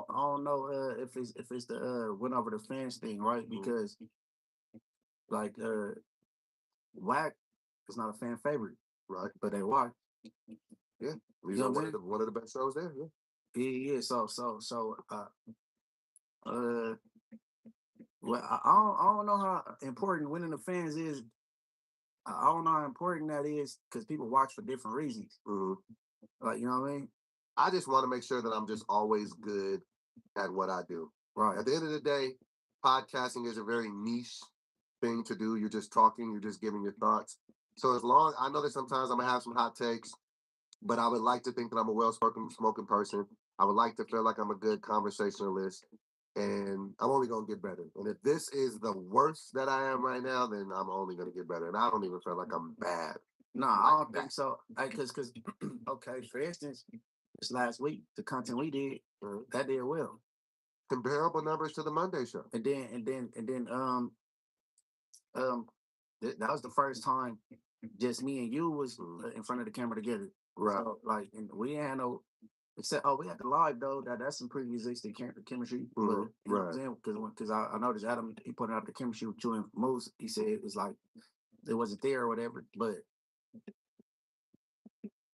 S12: don't know if it's the win over the fans thing, right? Because like Whack is not a fan favorite,
S14: right?
S12: But they watch.
S14: Yeah,
S12: You
S14: these
S12: know
S14: are
S12: what I'm saying?
S14: one of the best shows there. Yeah.
S12: Yeah. Well, I don't know how important winning the fans is. I don't know how important that is because people watch for different reasons. Like, you know what I mean?
S14: I just want to make sure that I'm just always good at what I do.
S12: Right.
S14: At the end of the day, podcasting is a very niche thing to do. You're just talking, you're just giving your thoughts. So as long I know that sometimes I'm gonna have some hot takes, but I would like to think that I'm a well-spoken person. I would like to feel like I'm a good conversationalist, and I'm only gonna get better. And if this is the worst that I am right now, then I'm only gonna get better. And I don't even feel like I'm bad.
S12: No, I don't think so. Because okay, for instance, this last week, the content we did that did well,
S14: comparable numbers to the Monday show.
S12: And then that was the first time just me and you was in front of the camera together.
S14: Right.
S12: So, like, and we ain't had no. Except, we had the live though. That's some pretty existing chemistry. But you know what I'm saying? Because I noticed Adam, he put up the chemistry with you and Moose. He said it was like it wasn't there or whatever. But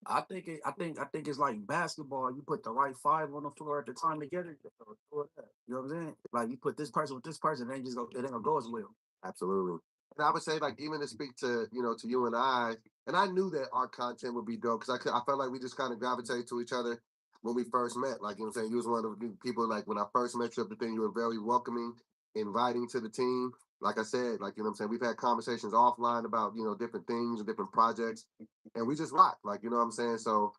S12: I think it's like basketball. You put the right five on the floor at the time together. You know what I'm saying? Like you put this person with this person, it ain't gonna go as well.
S14: Absolutely. And I would say, like, even to speak to you and I knew that our content would be dope because I felt like we just kind of gravitated to each other when we first met. Like, you know what I'm saying? You was one of the people, like, when I first met you up the thing, you were very welcoming, inviting to the team. Like I said, like, you know what I'm saying? We've had conversations offline about, different things and different projects, and we just rock. Like, you know what I'm saying? So,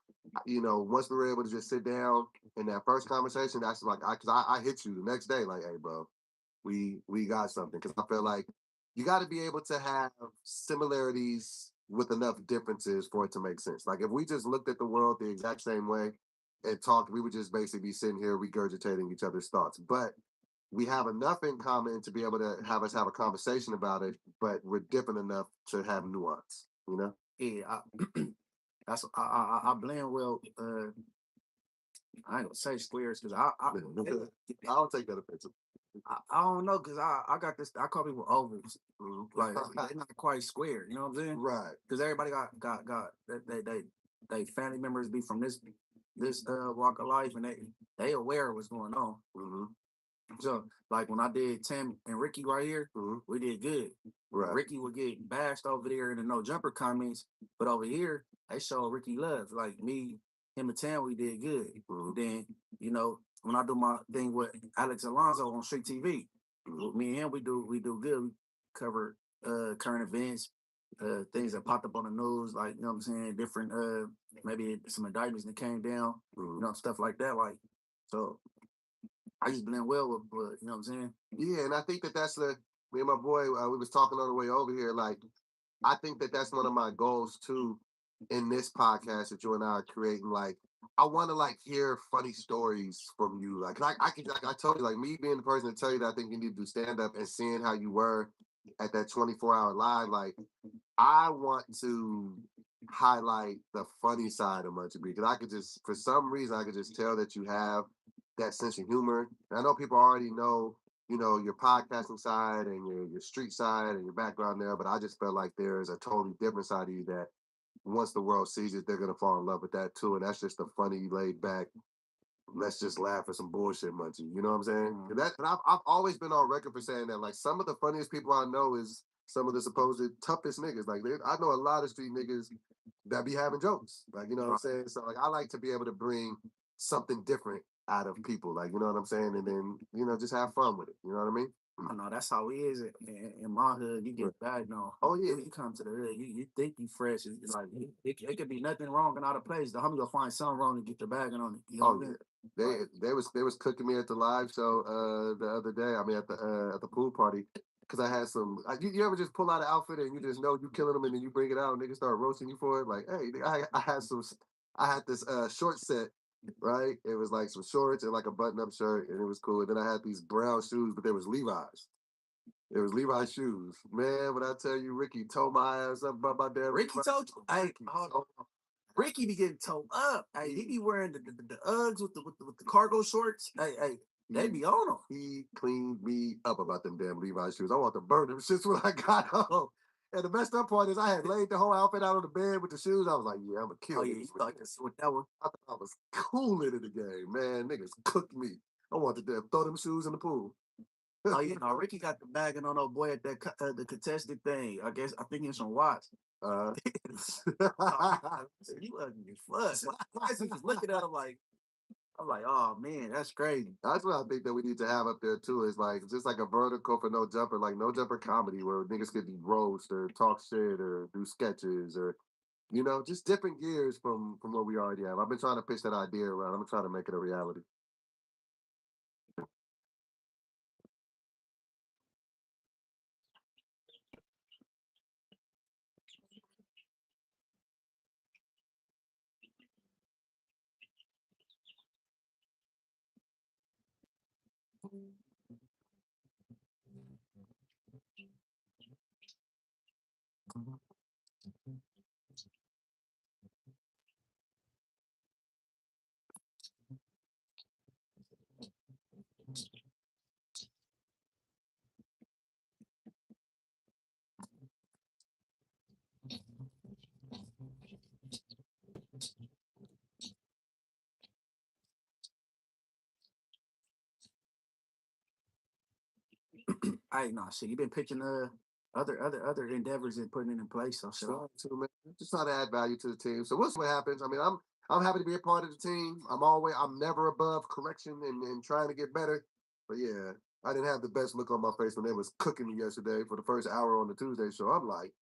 S14: once we were able to just sit down in that first conversation, that's like, I hit you the next day, like, hey, bro, we got something. Because I feel like you got to be able to have similarities with enough differences for it to make sense. Like if we just looked at the world the exact same way and talked, we would just basically be sitting here regurgitating each other's thoughts. But we have enough in common to be able to have us have a conversation about it, but we're different enough to have nuance,
S12: Yeah, I blend well. I ain't gonna say squares because I
S14: don't take that offensive.
S12: I don't know because I got this. I call people ovals, like they're not quite square. You know what I'm saying?
S14: Right.
S12: Because everybody got they family members be from this walk of life and they aware of what's going on. So like when I did Tim and Ricky right here, we did good.
S14: Right.
S12: Ricky would get bashed over there in the no jumper comments, but over here they show Ricky love. Like me, him and Tam, we did good. Then when I do my thing with Alex Alonso on Street TV, me and him we do good. We cover current events, things that popped up on the news, like you know what I'm saying, different maybe some indictments that came down, stuff like that. Like so. I just blend well with, you know what I'm saying?
S14: Yeah, and I think that's me and my boy, we was talking on the way over here. Like, I think that's one of my goals too in this podcast that you and I are creating. Like, I want to like hear funny stories from you. Like, I told you, like me being the person to tell you that I think you need to do stand up and seeing how you were at that 24-hour live. Like, I want to highlight the funny side of Munchie because I could just, for some reason, I could just tell that you have that sense of humor. And I know people already know, your podcasting side and your street side and your background there, but I just felt like there's a totally different side of you that once the world sees it, they're gonna fall in love with that too. And that's just a funny, laid back, let's just laugh at some bullshit Munchie. You know what I'm saying? And I've always been on record for saying that. Like some of the funniest people I know is some of the supposed toughest niggas. Like I know a lot of street niggas that be having jokes. Like, you know what I'm saying? So like I like to be able to bring something different out of people, like, you know what I'm saying? And then, just have fun with it. You know what I mean?
S12: I know that's how we is in my hood. You get bagged on. Oh yeah, you come to the hood. You think you fresh. It's like it could be nothing wrong and out of place. The homie gonna find something wrong and get the bagging on it. You know what I mean?
S14: They was cooking me at the live show the other day. I mean at the pool party. Cause I had some. You ever just pull out an outfit and you just know you killing them and then you bring it out and niggas start roasting you for it? Like, hey, I had this short set. Right, it was like some shorts and like a button-up shirt, and it was cool. And then I had these brown shoes, but they was Levi's. It was Levi's shoes, man. When I tell you, Ricky told my ass up about my damn.
S12: Ricky told you, hey, hold on. Ricky be getting towed up. Hey, he be wearing the Uggs with the cargo shorts. Hey, they be on him.
S14: He cleaned me up about them damn Levi's shoes. I want to burn them shits when I got home. And the messed up part is I had laid the whole outfit out on the bed with the shoes. I was like, yeah, I'm going to kill
S12: Oh, yeah,
S14: niggas
S12: you
S14: with
S12: thought
S14: this.
S12: with that one.
S14: I thought I was cooling in the game, man. Niggas cooked me. I wanted to throw them shoes in the pool.
S12: Oh, you know, Ricky got the bagging on old boy at that the contested thing. I think it's on watch. You ugly as fuck. I was just looking at him like, I'm like, oh man, that's crazy.
S14: That's what I think that we need to have up there too. Is like just like a vertical for no jumper, like no jumper comedy where niggas could be roast or talk shit or do sketches or just different gears from what we already have. I've been trying to pitch that idea around. I'm trying to make it a reality.
S12: I no shit. You've been pitching other endeavors and putting it in place. So
S14: Trying to, man. Just trying to add value to the team. So we'll see what happens. I mean, I'm happy to be a part of the team. I'm never above correction and trying to get better. But yeah, I didn't have the best look on my face when they was cooking me yesterday for the first hour on the Tuesday show. I'm like,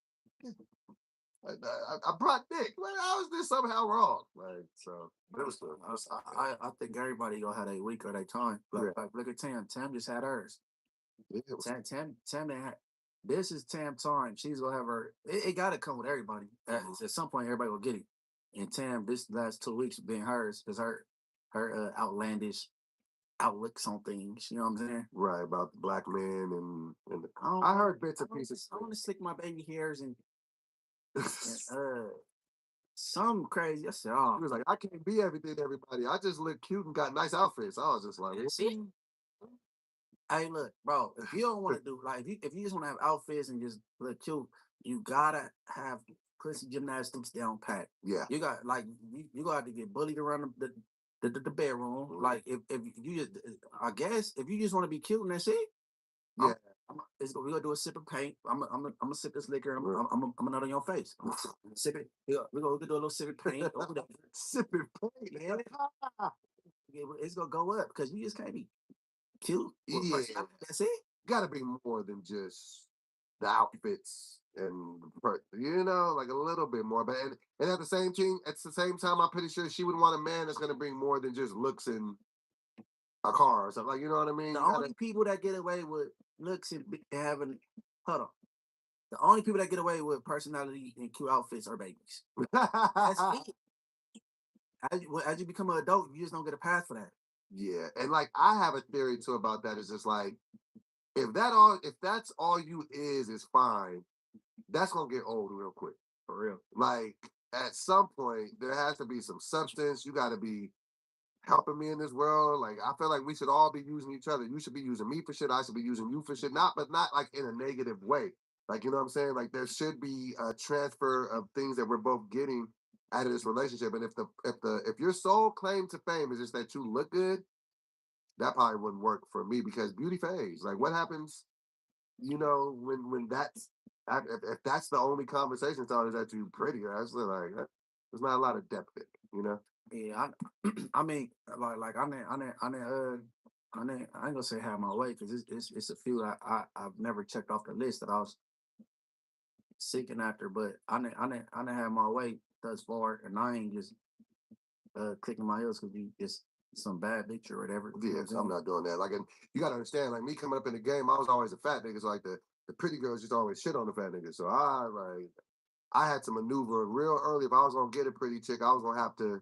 S14: I brought dick. Like, how is this somehow wrong? Like, so it was good.
S12: I think everybody gonna have a week or their time. Like look at Tam. Tam just had hers.
S14: Yeah,
S12: Tam had. This is Tam time. She's gonna have her. It gotta come with everybody. At some point, everybody will get it. And Tam, this last 2 weeks being hers is her outlandish outlooks on things. You know what I'm saying?
S14: Right, about the black man and I heard bits and pieces.
S12: I want to slick my baby hairs and some crazy. I said, oh,
S14: he was like, I can't be everything to everybody. I just look cute and got nice outfits. I was just like,
S12: see. Hey, look, bro. If you don't want to do like, if you just want to have outfits and just look cute, you gotta have pussy gymnastics down pat.
S14: Yeah,
S12: you got like you got to get bullied around the bedroom. Mm-hmm. Like if you just, I guess if you just want to be cute and that's it.
S14: Yeah,
S12: we're gonna do a sip of paint. I'm gonna sip this liquor. I'm gonna nut on your face. Sip it. We're gonna do a little sip of paint.
S14: Sip it paint.
S12: Man. It's gonna go up because you just can't be cute.
S14: Yeah,
S12: that's it.
S14: Gotta be more than just the outfits and like a little bit more. But and at the same time, I'm pretty sure she would want a man that's gonna bring more than just looks and a car or something. Like, you know what I mean?
S12: The only people that get away with looks and having the only people that get away with personality and cute outfits are babies. That's it. As you become an adult, you just don't get a pass for that.
S14: Yeah, and like I have a theory too about that. It's just like if that's all you is fine, that's gonna get old real quick.
S12: For real.
S14: Like at some point there has to be some substance. You gotta be helping me in this world. Like I feel like we should all be using each other. You should be using me for shit. I should be using you for shit. But not like in a negative way. Like, you know what I'm saying? Like there should be a transfer of things that we're both getting out of this relationship. And if your sole claim to fame is just that you look good, that probably wouldn't work for me because beauty fades. Like what happens, when that's if that's the only conversation starter is that you pretty, that's like there's not a lot of depth there,
S12: Yeah, I mean, like I ain't gonna say have my way because it's a few I've never checked off the list that I was seeking after, but I didn't have my way thus far, and I ain't just clicking my heels because you just some bad picture or whatever.
S14: Yes, I'm not doing that. Like, and you gotta understand, like me coming up in the game, I was always a fat nigga. So like the pretty girls just always shit on the fat niggas. So I had to maneuver real early. If I was gonna get a pretty chick, I was gonna have to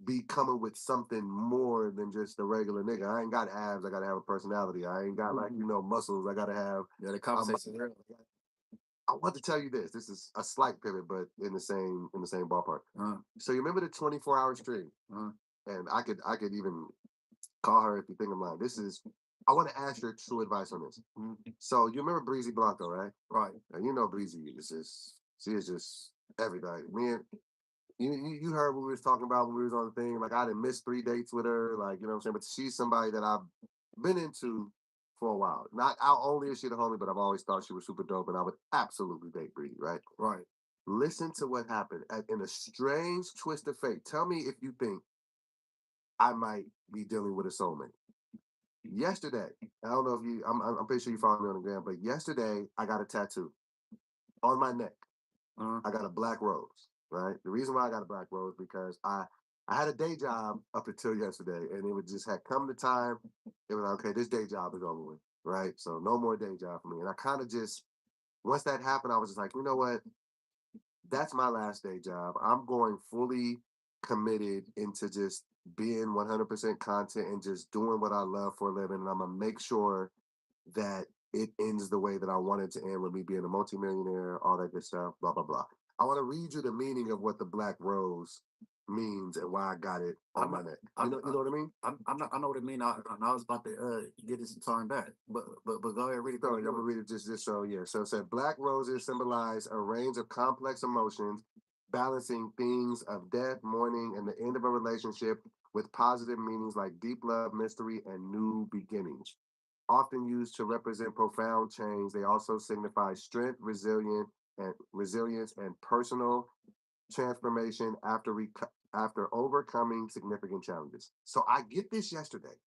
S14: be coming with something more than just a regular nigga. I ain't got abs. I gotta have a personality. I ain't got muscles. I gotta have
S12: the conversation.
S14: I want to tell you this. This is a slight pivot, but in the same ballpark. So you remember the 24-hour stream? And I could even call her if you think I'm lying. I want to ask your true advice on this. So you remember Breezy Blanco, right? Right. And you know Breezy she is just everybody. You heard what we was talking about when we was on the thing. Like I done missed 3 dates with her. Like, you know what I'm saying? But she's somebody that I've been into for a while. Not only is she the homie, but I've always thought she was super dope and I would absolutely date Breezy, right? Right. Listen to what happened in a strange twist of fate. Tell me if you think I might be dealing with a soulmate. Yesterday, I don't know if I'm pretty sure you follow me on the gram, but yesterday I got a tattoo on my neck. I got a black rose, right? The reason why I got a black rose because I had a day job up until yesterday, and it would just had come the time. It was like, okay, this day job is over with, right? So no more day job for me. And I kind of just once that happened, I was just like, you know what? That's my last day job. I'm going fully committed into just being 100% content and just doing what I love for a living. And I'm gonna make sure that it ends the way that I want it to end with me being a multimillionaire, all that good stuff, blah, blah, blah. I want to read you the meaning of what the black rose means and why I got it on my neck. You know what I mean?
S12: I know what it means. I was about to get this time back, but go ahead, read it.
S14: So I'm gonna read it just so yeah. So it said black roses symbolize a range of complex emotions, balancing themes of death, mourning, and the end of a relationship with positive meanings like deep love, mystery, and new beginnings. Often used to represent profound change, they also signify strength, resilience, and personal transformation after overcoming significant challenges. So I get this yesterday.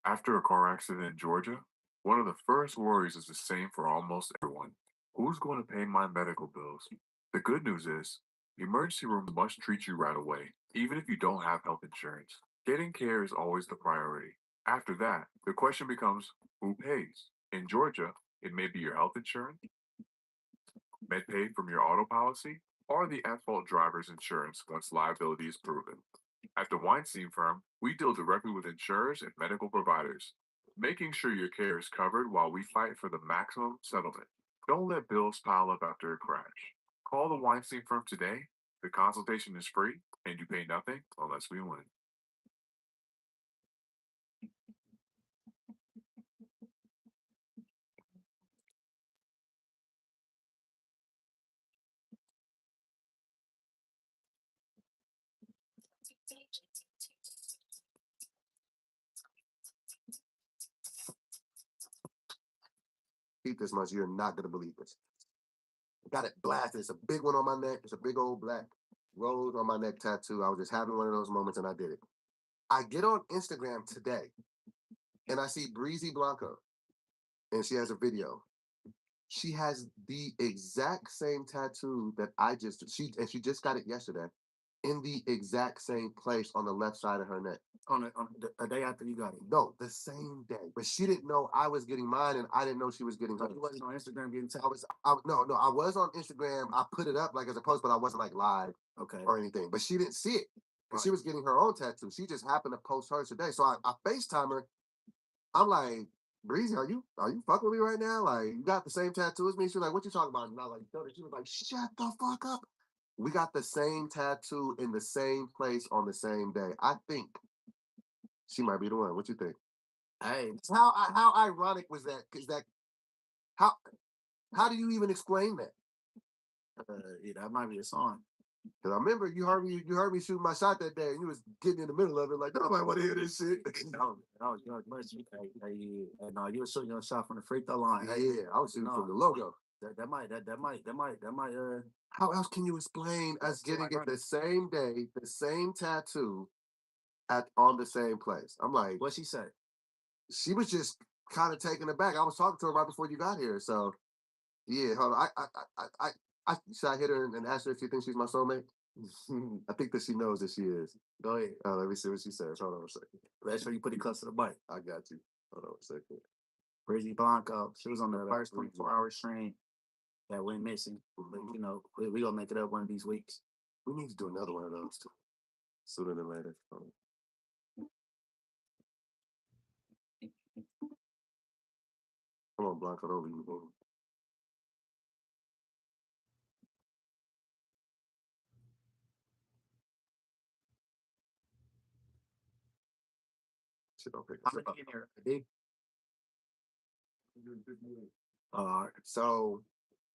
S3: After a car accident in Georgia, one of the first worries is the same for almost everyone. Who's going to pay my medical bills? The good news is, the emergency room must treat you right away, even if you don't have health insurance. Getting care is always the priority. After that, the question becomes, who pays? In Georgia, it may be your health insurance, MedPay from your auto policy, or the at-fault driver's insurance once liability is proven. At the Weinstein firm, we deal directly with insurers and medical providers, making sure your care is covered while we fight for the maximum settlement. Don't let bills pile up after a crash. Call the Weinstein firm today. The consultation is free, and you pay nothing unless we win.
S14: Keep this much, you're not gonna believe this. I got it blasted. It's a big one on my neck. It's a big old black rose on my neck tattoo. I was just having one of those moments and I did it. I get on Instagram today and I see Breezy Blanco and she has a video. She has the exact same tattoo that she just got it yesterday in the exact same place on the left side of her neck.
S12: On a day after you got it.
S14: No, the same day. But she didn't know I was getting mine and I didn't know she was getting hers.
S12: You wasn't on Instagram getting
S14: I was on Instagram. I put it up like as a post, but I wasn't like live or anything. But she didn't see it. And she was getting her own tattoo. She just happened to post hers today. So I FaceTime her. I'm like, Breezy, are you fucking with me right now? Like, you got the same tattoo as me? She's like, what you talking about? And I like, she was like, shut the fuck up. We got the same tattoo in the same place on the same day. I think she might be the one. What you think?
S12: Hey,
S14: how ironic was that? Because how do you even explain that?
S12: Yeah, that might be a song.
S14: Because I remember you heard me shooting my shot that day, and you was getting in the middle of it like nobody want to hear this shit.
S12: No, you were shooting your shot from the free throw line.
S14: Yeah, I was shooting from the logo.
S12: That might.
S14: How else can you explain us getting it the same day, the same tattoo, on the same place? I'm like,
S12: what she said?
S14: She was just kind of taken aback. I was talking to her right before you got here, so yeah. Hold on, should I hit her and ask her if she thinks she's my soulmate? I think that she knows that she is.
S12: Go ahead.
S14: Let me see what she says. Hold on a second.
S12: Make sure you put it close to the mic.
S14: I got you. Hold on a second.
S12: Breezy Blanco. She was on the first 24-hour stream that went missing. But, you know, we gonna make it up one of these weeks.
S14: We need to do another one of those too. Sooner than later. Come on, Blanco, don't leave me. Shit don't pick
S12: How
S14: us
S12: many
S14: up.
S12: in here? D?
S14: So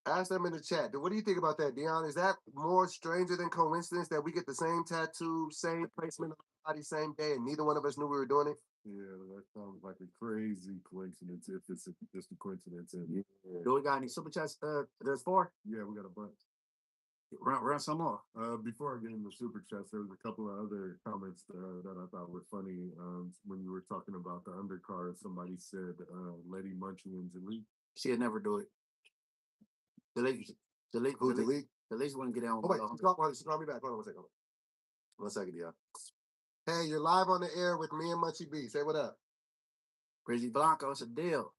S14: ask them in the chat. What do you think about that, Dion? Is that more stranger than coincidence that we get the same tattoo, same placement on the body, same day, and neither one of us knew we were doing it?
S3: Yeah, that sounds like a crazy coincidence if it's just a coincidence. And
S12: Do we got any super chats? There's 4.
S3: yeah, we got a bunch.
S12: Run some more.
S3: Before I get into super chats, there was a couple of other comments that I thought were funny. When you were talking about the undercard, somebody said Lady Munchie and Jaleel.
S12: She'll never do it. Delete.
S14: Who delete?
S12: Delete wouldn't get down.
S14: Oh wait, she's calling me back. Hold on 1 second. 1 second, Dion. Hey, you're live on the air with me and Munchie B. Say what up.
S12: Breezy Blanco, it's a deal.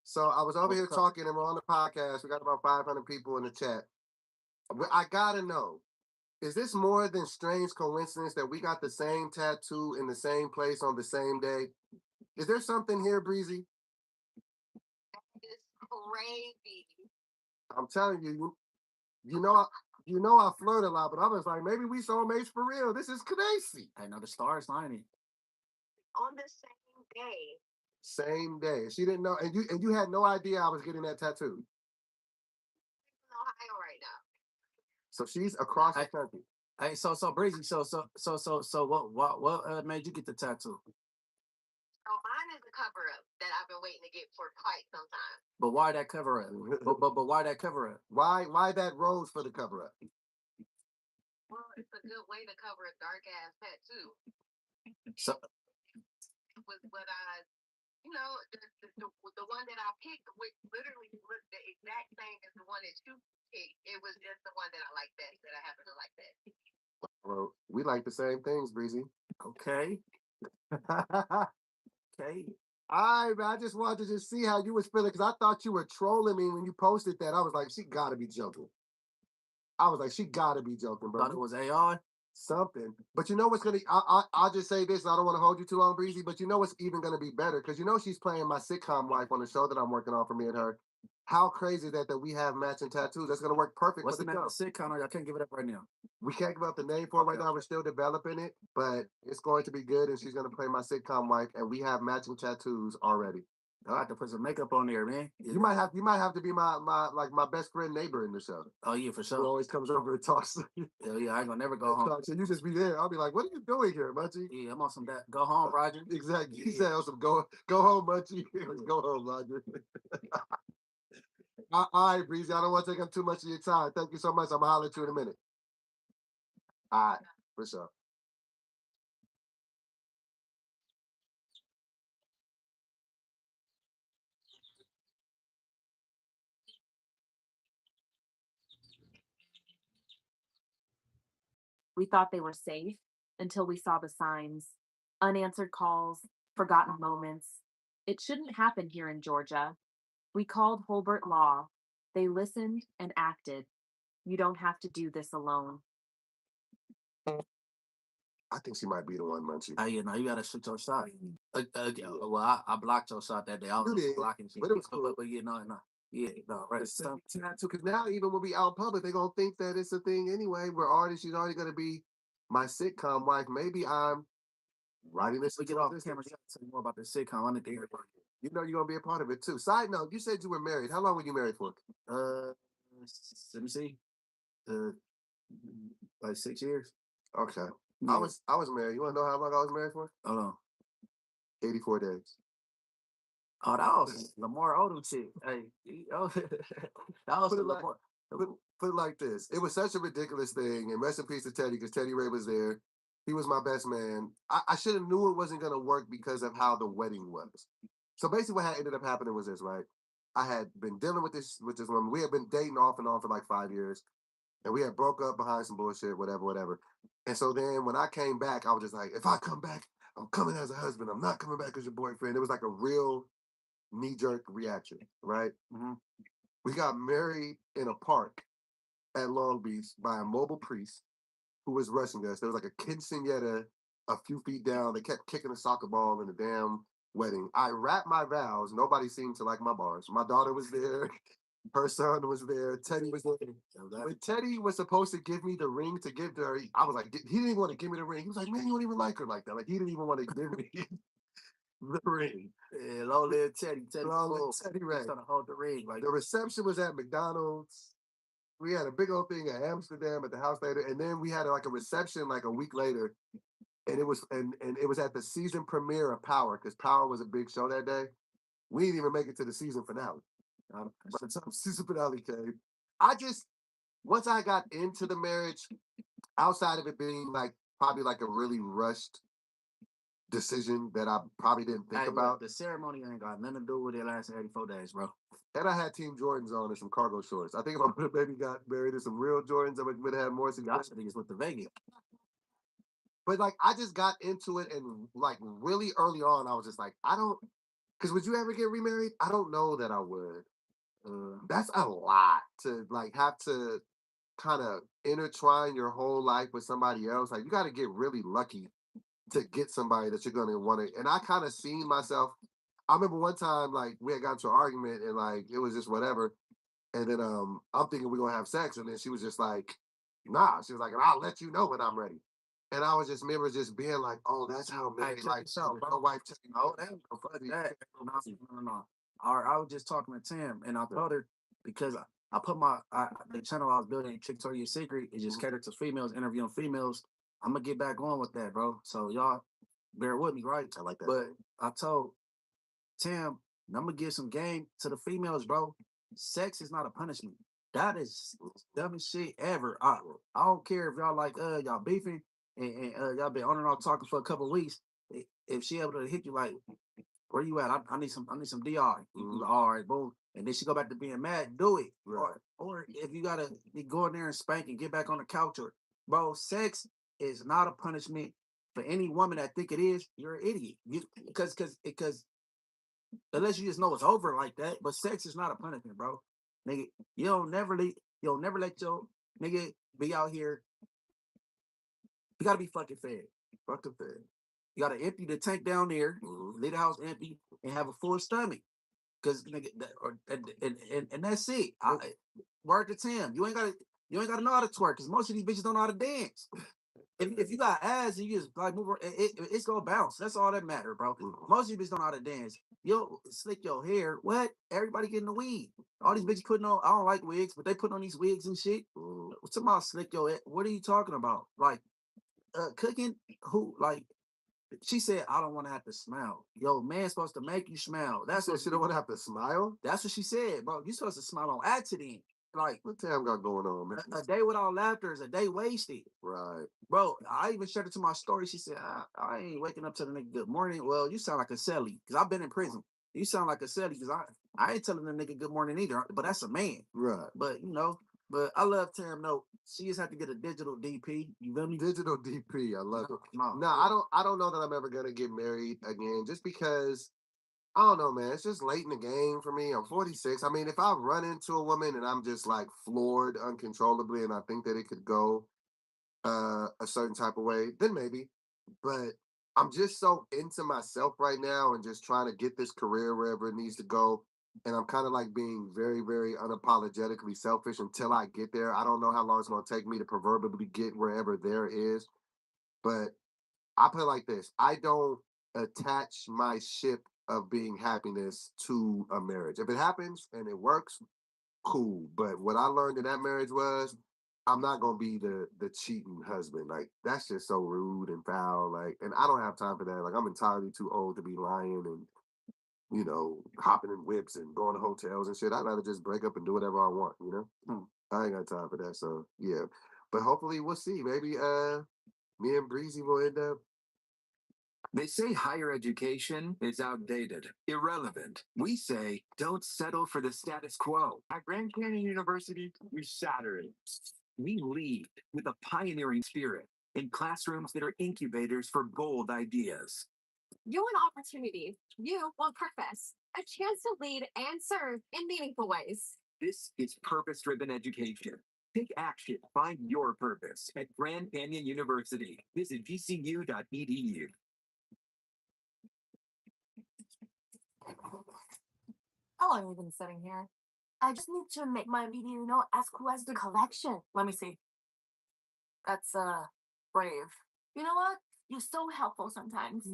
S14: So I was over here talking, and we're on the podcast. We got about 500 people in the chat. I gotta know, is this more than strange coincidence that we got the same tattoo in the same place on the same day? Is there something here, Breezy?
S17: It's crazy.
S14: I'm telling you, you know I flirt a lot, but I was like, maybe we soulmates for real. This is crazy.
S12: I know the stars lining.
S17: On the same day.
S14: Same day. She didn't know, and you had no idea I was getting that tattoo.
S17: In Ohio right now.
S14: So she's across the country.
S12: Hey, so Breezy, so what made you get the tattoo?
S17: So mine is a cover up that I've been waiting to get for quite some time.
S12: But why that cover up? but why that cover up?
S14: Why that rose for the cover up?
S17: Well, it's a good way to cover a dark ass tattoo.
S12: So
S17: Was what I, the one that I picked, which literally was the exact same as the one that you picked. It was just the one that I like best, that I happen to like best.
S14: Well, we like the same things, Breezy.
S12: Okay. Okay.
S14: All right, man. I just wanted to just see how you was feeling because I thought you were trolling me when you posted that. I was like, she gotta be joking. Bro.
S12: Thought it was AI.
S14: Something. But you know what's gonna I'll just say this, and I don't want to hold you too long, Breezy, but you know what's even gonna be better? Because you know she's playing my sitcom wife on the show that I'm working on for me and her. How crazy that we have matching tattoos. That's gonna work perfect
S12: What's
S14: for
S12: the name of the sitcom? I can't give it up right now.
S14: We can't give up the name for it right now. We're still developing it, but it's going to be good, and she's going to play my sitcom wife, and we have matching tattoos already.
S12: I have to put some makeup on there, man.
S14: You might have to be my best friend neighbor in the show.
S12: Oh yeah, for sure.
S14: Who always comes over and talks.
S12: Hell yeah, I ain't gonna never go home.
S14: So you just be there. I'll be like, what are you doing here, Munchie?
S12: Yeah, I'm on some that. Go home, Roger.
S14: Exactly. He said, go home, Munchie. Go home, Roger. All right, Breezy. I don't want to take up too much of your time. Thank you so much. I'm gonna holler at you in a minute. All right, for sure.
S16: We thought they were safe until we saw the signs. Unanswered calls, forgotten moments. It shouldn't happen here in Georgia. We called Holbert Law. They listened and acted. You don't have to do this alone.
S14: I think she might be the one, Munchie.
S12: You know, you gotta shoot your shot. Well, I blocked your shot that day. I was blocking you.
S14: But it was cool.
S12: But yeah, no. Yeah, no, right.
S14: Because now even when we out in public, they're gonna think that it's a thing anyway. She's already gonna be my sitcom wife. Maybe I'm writing this.
S12: We get off camera. You gotta tell me more about the sitcom. I need to hear about it.
S14: You know you're gonna be a part of it too. Side note, you said you were married. How long were you married for?
S12: Let me see. Like 6 years.
S14: Okay.
S12: Yeah.
S14: I was married. You wanna know how long I was married for?
S12: Hold on.
S14: 84 days.
S12: Oh, that was Lamar Odom shit. Hey, that was Lamar.
S14: Put it like this. It was such a ridiculous thing, and rest in peace to Teddy, because Teddy Ray was there. He was my best man. I should have knew it wasn't gonna work because of how the wedding was. So basically what had ended up happening was this, right? I had been dealing with this woman. We had been dating off and on for like 5 years. And we had broke up behind some bullshit, whatever. And so then when I came back, I was just like, if I come back, I'm coming as a husband. I'm not coming back as your boyfriend. It was like a real knee-jerk reaction, right?
S12: Mm-hmm.
S14: We got married in a park at Long Beach by a mobile priest who was rushing us. There was like a quinceañera a few feet down. They kept kicking a soccer ball in the damn wedding. I rapped my vows. Nobody seemed to like my bars. My daughter was there. Her son was there. Teddy was there. When Teddy was supposed to give me the ring to give to her, I was like, he didn't even want to give me the ring. He was like, man, you don't even like her like that. Like, he didn't even want to give me. the ring.
S12: Yeah, long live Teddy. Teddy
S14: Long live
S12: Full.
S14: Teddy Ray.
S12: Trying to hold the ring. Like,
S14: The reception was at McDonald's. We had a big old thing at Amsterdam at the house later, and then we had like a reception like a week later, and it was at the season premiere of Power because Power was a big show that day. We didn't even make it to the season finale. By the time season finale came, once I got into the marriage, outside of it being like probably like a really rushed decision that I probably didn't think
S12: hey,
S14: about.
S12: the ceremony ain't got nothing to do with it lasting 84 days, bro.
S14: And I had Team Jordans on and some cargo shorts. I think if I would have maybe got married in some real Jordans, I would have had more success.
S12: I think it's with the Vegas.
S14: But like, I just got into it, and like really early on, I was just like, because would you ever get remarried? I don't know that I would. That's a lot to like have to kind of intertwine your whole life with somebody else. Like, you got to get really lucky to get somebody that you're going to want to. And I kind of seen myself. I remember one time, like, we had gotten to an argument and like, it was just whatever. And then I'm thinking we're going to have sex. And then she was just like, nah. She was like, I'll let you know when I'm ready. And I was just remember just being like, oh, that's how married life is. My wife telling me, oh, that's so funny.
S12: No. I was just talking to Tim, and I told her because I put the channel I was building, Victoria's Secret, is just catered to females, interviewing females. I'm gonna get back on with that, bro. So y'all bear with me, right?
S14: I like that.
S12: But I told Tim, I'm gonna give some game to the females, bro. Sex is not a punishment. That is dumbest shit ever. I don't care if y'all like y'all beefing and y'all been on and off talking for a couple of weeks. If she able to hit you like, where you at? I need some DR. You all right, boom. And then she go back to being mad, do it.
S14: Right.
S12: Or if you gotta go in there and spank and get back on the couch, or bro, sex is not a punishment for any woman that think it is. You're an idiot. Because unless you just know it's over like that, but sex is not a punishment, bro. Nigga, you'll never let your nigga be out here. You gotta be fucking fed.
S14: Fucking fed.
S12: You gotta empty the tank down there, leave the house empty, and have a full stomach. Cause nigga, and that's it. Word to Tim. You ain't gotta know how to twerk, cause most of these bitches don't know how to dance. If you got ass and you just like move, it's gonna bounce. That's all that matter, bro. Most of these bitches don't know how to dance. Yo, slick your hair. What? Everybody getting the weed. All these bitches putting on. I don't like wigs, but they putting on these wigs and shit. Somebody slick your hair. What are you talking about? Like cooking? Who like? She said, I don't want to have to smile. Yo, man's supposed to make you smile. That's what
S14: she don't want to have to smile?
S12: That's what she said, bro. You supposed to smile on accident. Like,
S14: what Tam got going on, man?
S12: A day without laughter is a day wasted.
S14: Right.
S12: Bro, I even shared it to my story. She said, I ain't waking up to the nigga good morning. Well, you sound like a celly, because I've been in prison. You sound like a celly, because I ain't telling the nigga good morning either, but that's a man.
S14: Right.
S12: But, but I love Tam. No, she just have to get a digital DP. You feel me?
S14: Digital DP. I love it.
S12: No,
S14: I don't know that I'm ever gonna get married again, just because I don't know, man. It's just late in the game for me. I'm 46. I mean, if I run into a woman and I'm just like floored uncontrollably, and I think that it could go a certain type of way, then maybe. But I'm just so into myself right now and just trying to get this career wherever it needs to go. And I'm kind of like being very, very unapologetically selfish until I get there. I don't know how long it's going to take me to proverbially get wherever there is. But I put it like this. I don't attach my ship of being happiness to a marriage. If it happens and it works, cool. But what I learned in that marriage was I'm not gonna be the cheating husband. Like, that's just so rude and foul. Like, and I don't have time for that. Like, I'm entirely too old to be lying and hopping in whips and going to hotels and shit. I'd rather just break up and do whatever I want, I ain't got time for that. So yeah. But hopefully we'll see. Maybe me and Breezy will end up.
S20: They say higher education is outdated, irrelevant. We say don't settle for the status quo. At Grand Canyon University, we shatter it. We lead with a pioneering spirit in classrooms that are incubators for bold ideas.
S5: You want opportunity. You want purpose. A chance to lead and serve in meaningful ways.
S20: This is purpose-driven education. Take action. Find your purpose at Grand Canyon University. Visit gcu.edu.
S17: How long have you been sitting here? I just need to make my video as cool as the collection. Let me see. That's brave. You know what? You're so helpful sometimes.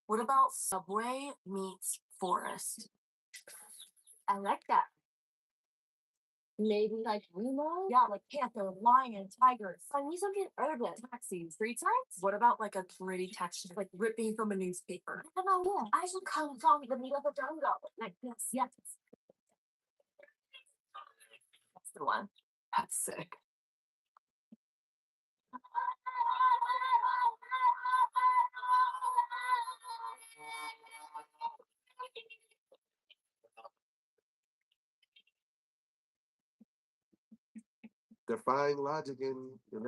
S5: What about Subway meets Forest?
S17: I like that. Maybe like Remo?
S5: Yeah, like panther, lion, tigers.
S17: I need something urban.
S5: Taxis, street signs? What about like a pretty texture, like ripping from a newspaper?
S17: I have an idea. I should come from the middle of the jungle. Like this.
S5: Yes. That's the one. That's sick.
S14: Defying logic and be.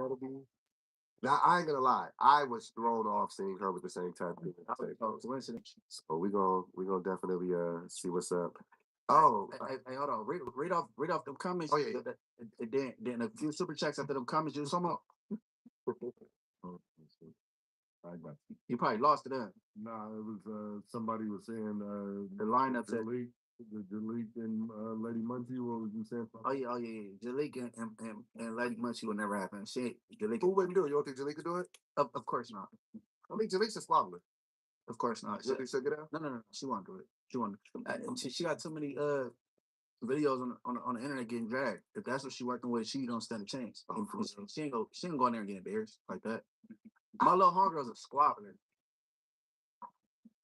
S14: Now I ain't gonna lie, I was thrown off seeing her with the same tattoo. So we gonna definitely see what's up. Oh,
S12: Hey, hold on. Read off them comments.
S14: Oh, yeah.
S12: Then a few super checks after them comments. You saw
S7: I got you.
S12: You probably lost it then.
S7: Nah, it was somebody was saying
S12: The lineup said-
S7: delete and Lady Muncie. What was you saying?
S12: Oh yeah. Jalika and Lady Muncie will never happen. Shit, Jalika.
S14: Who wouldn't do it? You don't think Jalika do it?
S12: Of course not.
S14: I mean, Jalika's a swallowing.
S12: Of course not.
S14: You think she'll get out?
S12: No. She won't do it. She won't. She got too many videos on the internet getting dragged. If that's what she working with, she don't stand a chance. She ain't go in there and get embarrassed like that. My little homegirl's a squabbler.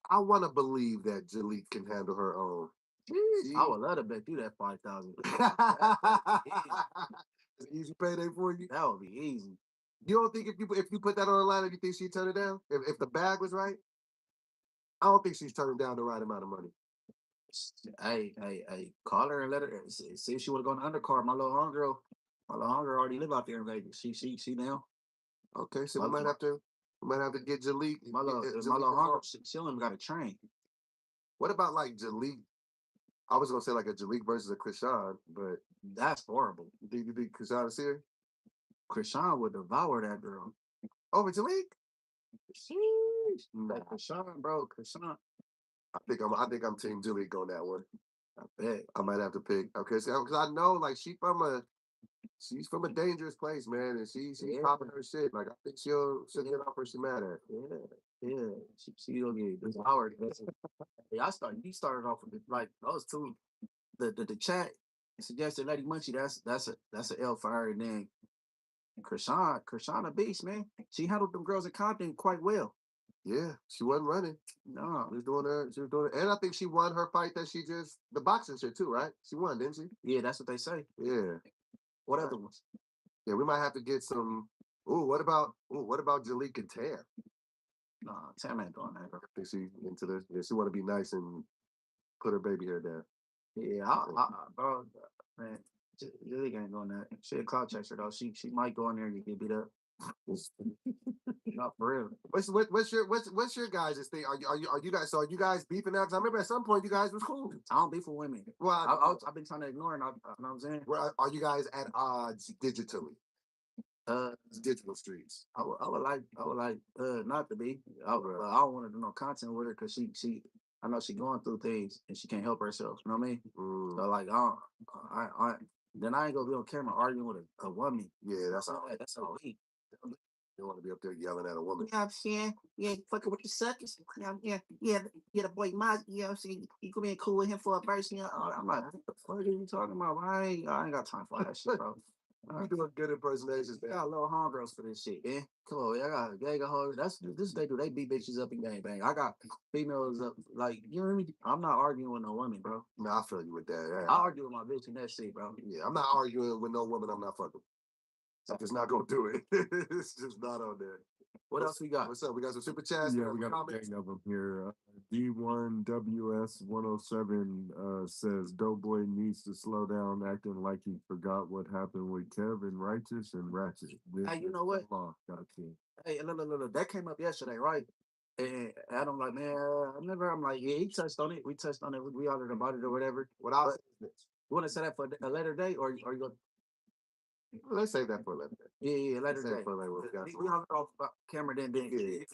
S14: I want to believe that Jalika can handle her own.
S12: I would love to bet you that 5,000.
S14: It's an easy payday for you.
S12: That would be easy.
S14: You don't think if you put that on the line, you think she'd turn it down? If the bag was right, I don't think she's turning down the right amount of money.
S12: Hey, call her and let her see if she would have gone undercard. My little homegirl already live out there in Vegas. She now.
S14: Okay, so we might have to get Jalika.
S12: My little homegirl, she only got a train.
S14: What about like Jalika? I was gonna say like a Jalika versus a Krishan, but
S12: that's horrible.
S14: You think Krishan is here?
S12: Krishan would devour that girl.
S14: Over Jalika?
S12: Sheesh. Like Krishan, bro. Krishan.
S14: I think I'm Team Jalika on that one.
S12: I bet.
S14: I might have to pick. Okay, because I know like she's from a dangerous place, man, and she's popping her shit. Like I think she'll get off where she's mad at.
S12: Yeah. She'll get devoured. He started off with like those two. The chat suggested Lady Munchie. That's an L for her. And then Krishan a beast, man. She handled them girls at Compton quite well.
S14: Yeah, she wasn't running.
S12: No,
S14: she was doing it, and I think she won her fight that the boxing shit too, right? She won, didn't she?
S12: Yeah, that's what they say.
S14: Yeah.
S12: What other ones?
S14: Yeah, we might have to get some. What about Jalika and Tam?
S12: No, Tam ain't doing that.
S14: I think she into this. Yeah, she want to be nice and put her baby hair down.
S12: Yeah, bro, man, Jalika ain't doing that. She a clout chaser though. She might go in there and get beat up. Not for real.
S14: What's your guys' thing? Are you guys? So are you guys beefing now? Because I remember at some point you guys was cool.
S12: I don't beef with women.
S14: Well,
S12: I've been trying to ignore it. You know what I'm saying?
S14: Are you guys at odds digitally? Digital streets.
S12: I would like not to be. I don't want to do no content with her because she I know she going through things and she can't help herself. You know what I mean? So like then I ain't gonna be on camera arguing with a woman.
S14: Yeah, that's
S12: all weak.
S14: You don't want to be up there yelling at a woman.
S12: You know what I'm saying? Yeah, fucking with the suckers. Yeah, the boy Maz, you know what I'm saying? You could be cool with him for a verse, you know? I'm like, what the fuck are you talking about? I ain't got time for that shit, bro.
S14: You doing good impersonations, man.
S12: I got little homegirls for this shit, man. Come on, I got a gang of hoes. This they do. They beat bitches up and gangbang. I got females up, like, you know what I mean? I'm not arguing with no woman, bro.
S14: No, I feel you with that.
S12: I argue with my bitch and that shit, bro.
S14: Yeah, I'm not arguing with no woman I'm not fucking. I'm just not gonna do it. It's just not on there.
S12: What else we got?
S14: What's up? We got some super chats.
S7: Yeah, we got a gang of them here. D1WS107 says Doughboy needs to slow down acting like he forgot what happened with Kevin Righteous and Ratchet.
S12: Hey, you know what?
S7: Gotcha.
S12: Hey, look, that came up yesterday, right? And Adam like, man, I'm like, yeah, he touched on it. We touched on it. We argued about it or whatever.
S14: You
S12: want to set that for a later day or you go?
S14: Let's save that for a later day.
S12: Yeah, later day. We hung off camera then. You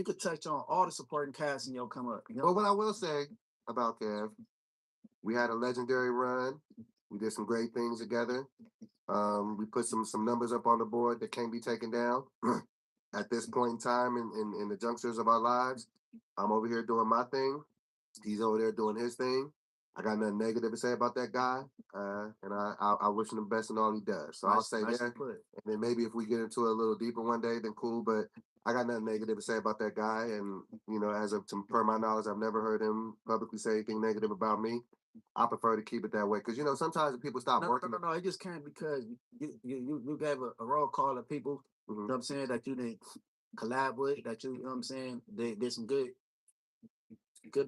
S12: could touch on all the supporting cast and you'll come up. You know?
S14: Well, what I will say about Kev, we had a legendary run. We did some great things together. We put some numbers up on the board that can't be taken down. at this point in time in the junctures of our lives. I'm over here doing my thing. He's over there doing his thing. I got nothing negative to say about that guy, and I wish him the best in all he does. So I'll say
S12: Nice
S14: that,
S12: put.
S14: and then maybe if we get into it a little deeper one day, then cool. But I got nothing negative to say about that guy, and as of per my knowledge, I've never heard him publicly say anything negative about me. I prefer to keep it that way because sometimes when people stop
S12: No,
S14: working.
S12: no. It just came because you gave a roll call to people. You know what I'm saying, that you didn't collab with, that you know what I'm saying, they did some good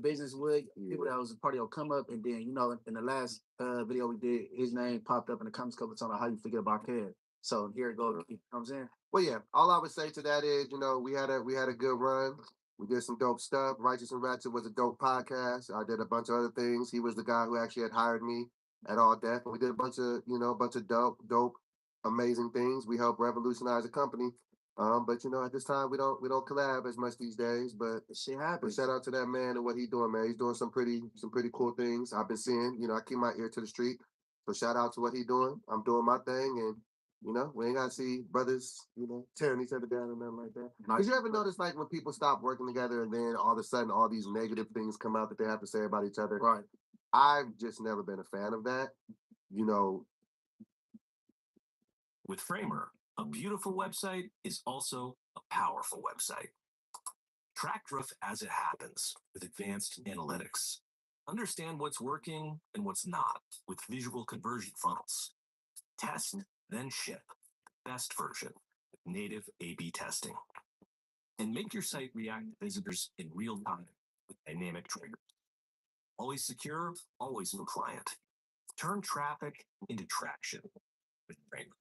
S12: business with people that was a part of your come up, and then in the last video we did, his name popped up in the comments a couple of times. How you forget about Kev? So here it goes. You know what I'm saying?
S14: Well, yeah. All I would say to that is, we had a good run. We did some dope stuff. Righteous and Ratchet was a dope podcast. I did a bunch of other things. He was the guy who actually had hired me at All Death. We did a bunch of dope, amazing things. We helped revolutionize the company. But at this time we don't collab as much these days. But
S12: shit happens.
S14: Shout out to that man and what he's doing, man. He's doing some pretty cool things. I've been seeing. I keep my ear to the street. So shout out to what he's doing. I'm doing my thing, and we ain't gotta see brothers, tearing each other down and nothing like that. Because you ever notice, like, when people stop working together and then all of a sudden all these negative things come out that they have to say about each other?
S12: Right.
S14: I've just never been a fan of that.
S21: With Framer, a beautiful website is also a powerful website. Track growth as it happens with advanced analytics. Understand what's working and what's not with visual conversion funnels. Test, then ship the best version with native A/B testing. And make your site react to visitors in real time with dynamic triggers. Always secure, always compliant. Turn traffic into traction with Framer.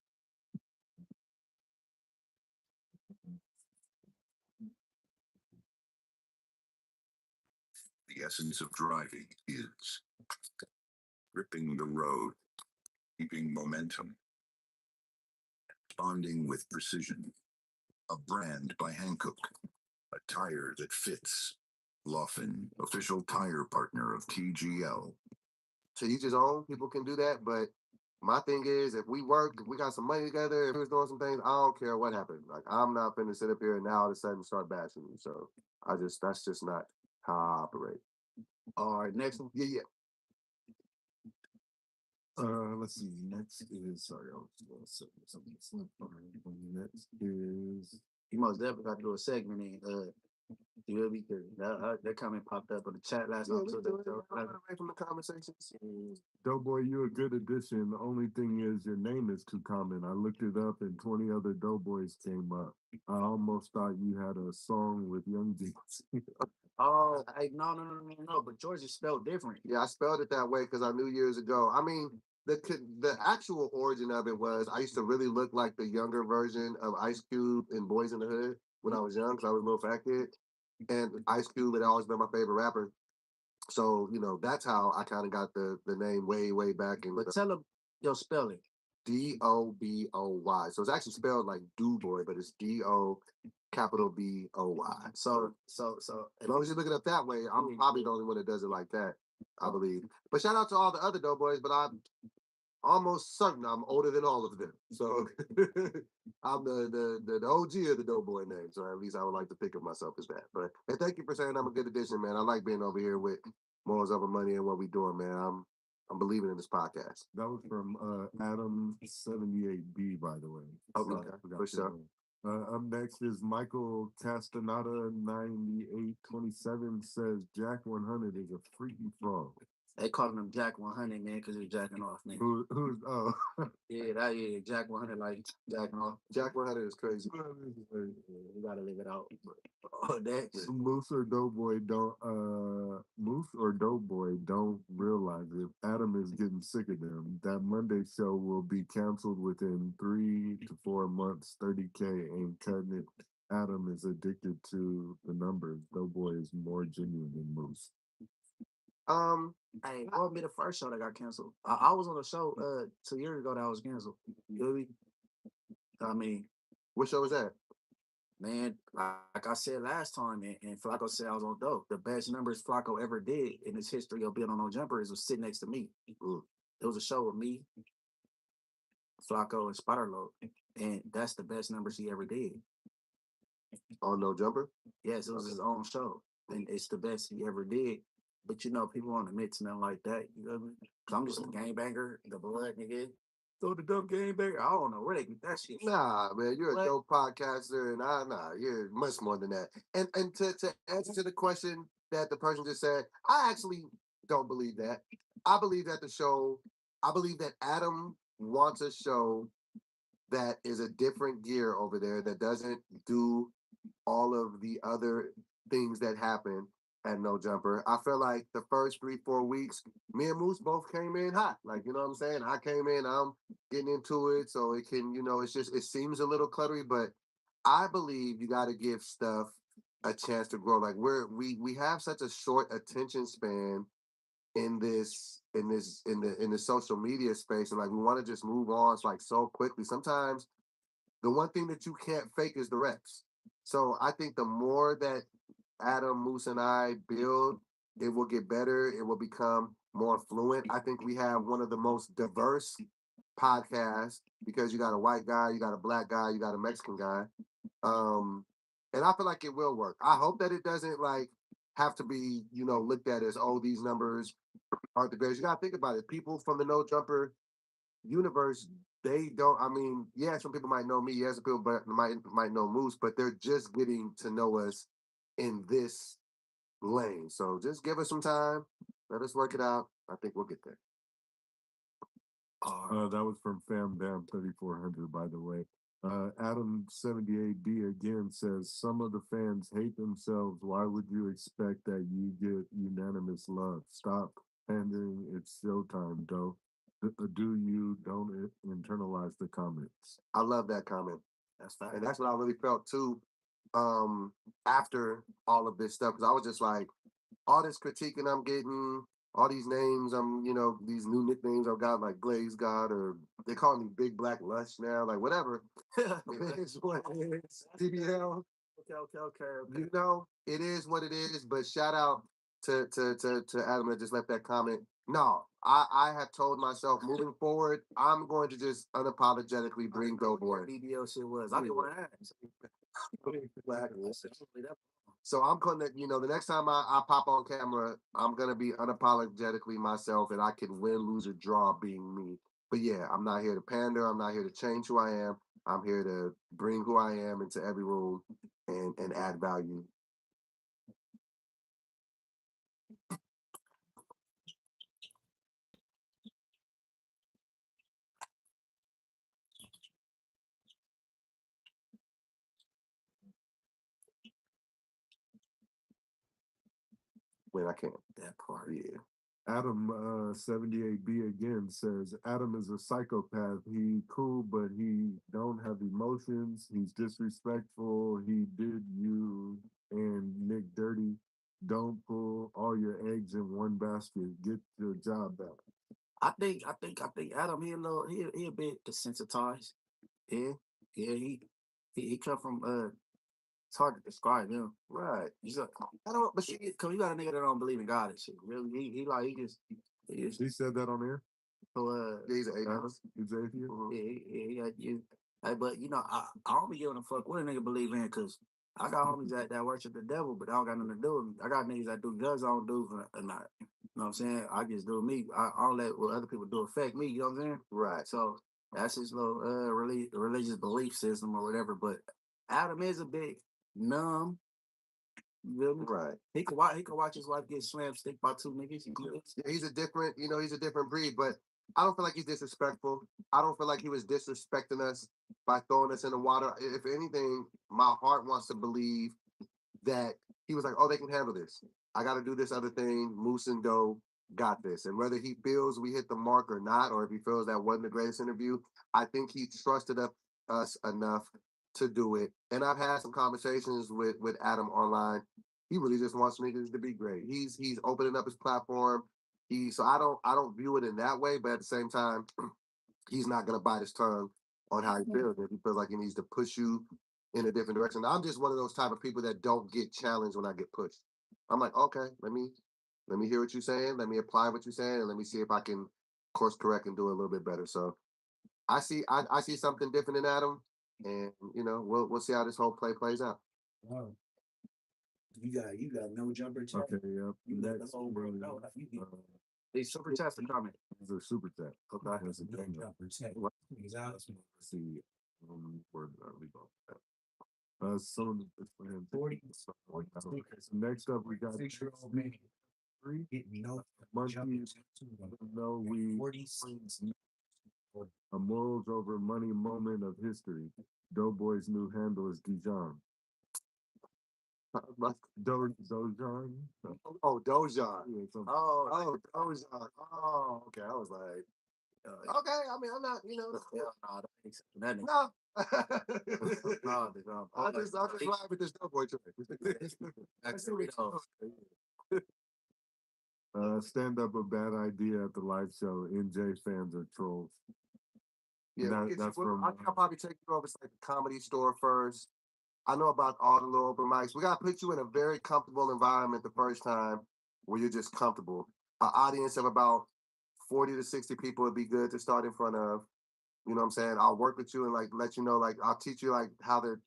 S22: The essence of driving is gripping the road, keeping momentum, responding with precision. A brand by Hankook, a tire that fits. Laughlin, official tire partner of TGL.
S14: To each his own. People can do that, but my thing is, if we work, if we got some money together, if we're doing some things, I don't care what happened. Like, I'm not finna sit up here and now all of a sudden start bashing you. So that's just not how I operate.
S12: All right, next one.
S14: Yeah.
S7: Let's see. Next is Next is
S12: you most definitely got to do a segment in because that comment popped up in the chat last night.
S14: Away from the conversations.
S7: Doughboy. You a good addition. The only thing is your name is too common. I looked it up and 20 other Doughboys came up. I almost thought you had a song with Young D.
S12: Oh, no. But George is spelled different.
S14: Yeah, I spelled it that way because I knew years ago. I mean, the actual origin of it was I used to really look like the younger version of Ice Cube in Boys in the Hood when I was young because I was a little fat kid. And Ice Cube had always been my favorite rapper. So, that's how I kind of got the name way back.
S12: But tell them your spelling.
S14: Doboy. So it's actually spelled like Duboy, but it's DO capital BOY. So as long as you look it up that way, I'm probably the only one that does it like that, I believe. But shout out to all the other Doughboys, but I'm almost certain I'm older than all of them. So I'm the OG of the Doughboy name. So at least I would like to think of myself as that. But hey, thank you for saying I'm a good addition, man. I like being over here with Morals Over Money and what we doing, man. I'm believing in this podcast.
S7: That was from Adam 78B, by the way.
S14: Okay, for sure.
S7: Up next is Michael Castaneda 9827 says Jack 100 is a freaky frog.
S12: They calling him Jack 100, man, because he's jacking off, man.
S7: Who's
S12: Yeah, Jack 100 like jacking off.
S14: Jack 100 is crazy.
S12: You gotta leave it out.
S7: Moose or Doughboy don't realize if Adam is getting sick of them, that Monday show will be canceled within 3 to 4 months. 30K ain't cutting it. Adam is addicted to the numbers. Doughboy is more genuine than Moose.
S12: Hey, what would be the first show that got canceled? I was on a show 2 years ago that was canceled. Really? I mean,
S14: what show was that?
S12: Man, like I said last time, and Flacco said I was on dope. The best numbers Flacco ever did in his history of being on No Jumpers was sitting next to me. It was a show with me, Flacco, and Spiderload, and that's the best numbers he ever did.
S14: Oh, No Jumper?
S12: Yes, it was his own show, and it's the best he ever did. But you know, people won't admit to nothing like that. You know what I mean? 'Cause I'm just a gangbanger, the blood nigga. Throw the dumb gangbanger. I don't know where they get that shit.
S14: Nah, man, you're
S12: What?
S14: a dope podcaster, and nah, you're much more than that. And to answer to the question that the person just said, I actually don't believe that. I believe that I believe that Adam wants a show that is a different gear over there that doesn't do all of the other things that happen at No Jumper. I feel like the first 3-4 weeks, me and Moose both came in hot. Like, you know what I'm saying? I came in, I'm getting into it, so it can, it's just it seems a little cluttery, but I believe you gotta give stuff a chance to grow. Like we have such a short attention span in the social media space, and like we want to just move on like so quickly. Sometimes the one thing that you can't fake is the reps. So I think the more that Adam, Moose, and I build, it will get better. It will become more fluent. I think we have one of the most diverse podcasts because you got a white guy, you got a black guy, you got a Mexican guy. And I feel like it will work. I hope that it doesn't like have to be, looked at as, oh, these numbers aren't the greatest. You gotta think about it. People from the No Jumper universe, they don't. I mean, yeah, some people might know me. Yeah, some people might know Moose, but they're just getting to know us in this lane. So just give us some time. Let us work it out. I think we'll get there.
S6: That was from Fam Bam 3400, by the way. Adam 78B again says some of the fans hate themselves. Why would you expect that you get unanimous love? Stop pandering. It's showtime, though. Do you don't internalize the comments?
S14: I love that comment.
S12: That's fine.
S14: And that's what I really felt too. After all of this stuff, because I was just like, all this critiquing I'm getting, all these names, these new nicknames I've got, like Glaze God, or they call me Big Black Lush now, like whatever. It is what it is. TBL.
S12: Okay.
S14: It is what it is. But shout out to Adam that just left that comment. No, I have told myself moving forward, I'm going to just unapologetically bring Doughboy.
S12: BBL shit was. I didn't want to ask.
S14: So I'm gonna, the next time I pop on camera, I'm gonna be unapologetically myself, and I can win, lose, or draw being me. But yeah, I'm not here to pander. I'm not here to change who I am. I'm here to bring who I am into every room and add value. When I can.
S12: That part.
S14: Yeah.
S6: Adam 78B again says Adam is a psychopath. He cool, but he don't have emotions. He's disrespectful. He did you and Nick dirty. Don't pull all your eggs in one basket. Get your job back.
S12: I think Adam he a bit desensitized. Yeah, he come from it's hard to describe him.
S14: Right.
S12: He's a, I don't, but cause you got a nigga that don't believe in God and shit. Really, he
S6: He said that on air.
S12: So
S14: he's an atheist.
S6: He's an atheist.
S12: Yeah. But I don't be giving a fuck what a nigga believe in, cause I got homies that worship the devil, but I don't got nothing to do with me. I got niggas that do drugs I don't do or not. You know what I'm saying? I just do me. I don't let what other people do affect me. You know what I'm saying?
S14: Right.
S12: So that's his little religious belief system or whatever. But Adam is a bit numb. You feel me?
S14: Right.
S12: He can watch his wife get slammed stick by two niggas.
S14: Yeah, he's a different breed, but I don't feel like he's disrespectful. I don't feel like he was disrespecting us by throwing us in the water. If anything, my heart wants to believe that he was like, oh, they can handle this. I got to do this other thing. Moose and Doe got this. And whether he feels we hit the mark or not, or if he feels that wasn't the greatest interview, I think he trusted us enough to do it. And I've had some conversations with Adam online. He really just wants niggas to be great. He's opening up his platform. So I don't view it in that way, but at the same time, he's not gonna bite his tongue on how he feels. If he feels like he needs to push you in a different direction. I'm just one of those type of people that don't get challenged when I get pushed. I'm like, okay, let me hear what you're saying, let me apply what you're saying, and let me see if I can course correct and do it a little bit better. So I see something different in Adam, and we'll see how this whole play plays out.
S2: Oh, you got no jumper chat.
S6: Okay, yep.
S2: You let the
S6: Next,
S2: whole world know. Like, you get
S12: These super chats are coming.
S6: these are super chat.
S12: Okay.
S6: That's a
S2: no
S6: thing.
S2: jumper chat.
S6: What?
S2: Niggas out.
S6: Let's see. Where did I leave off at? So it's for him.
S2: 40.
S6: Next up, we got
S2: 6-year-old man.
S6: three
S2: Get no
S6: monkeys. No, we
S2: 40.
S6: a morals over money moment of history. Doughboy's new handle is Dijon. Dojan.
S14: Oh, Dojan.
S6: Yeah, so
S14: Oh, Dojan. Oh, okay. I was like, okay. I mean, I'm not,
S12: Nah, that ain't that nigga.
S14: no.
S12: No,
S14: I'll just laugh at this Doughboy choice. Let's see what
S6: Stand up a bad idea at the live show. NJ fans are trolls.
S14: Yeah,
S6: That's from.
S14: I'll probably take you over to like the Comedy Store first. I know about all the little open mics. We gotta put you in a very comfortable environment the first time where you're just comfortable. An audience of about 40 to 60 people would be good to start in front of. You know what I'm saying? I'll work with you and like let you know, like I'll teach you like how the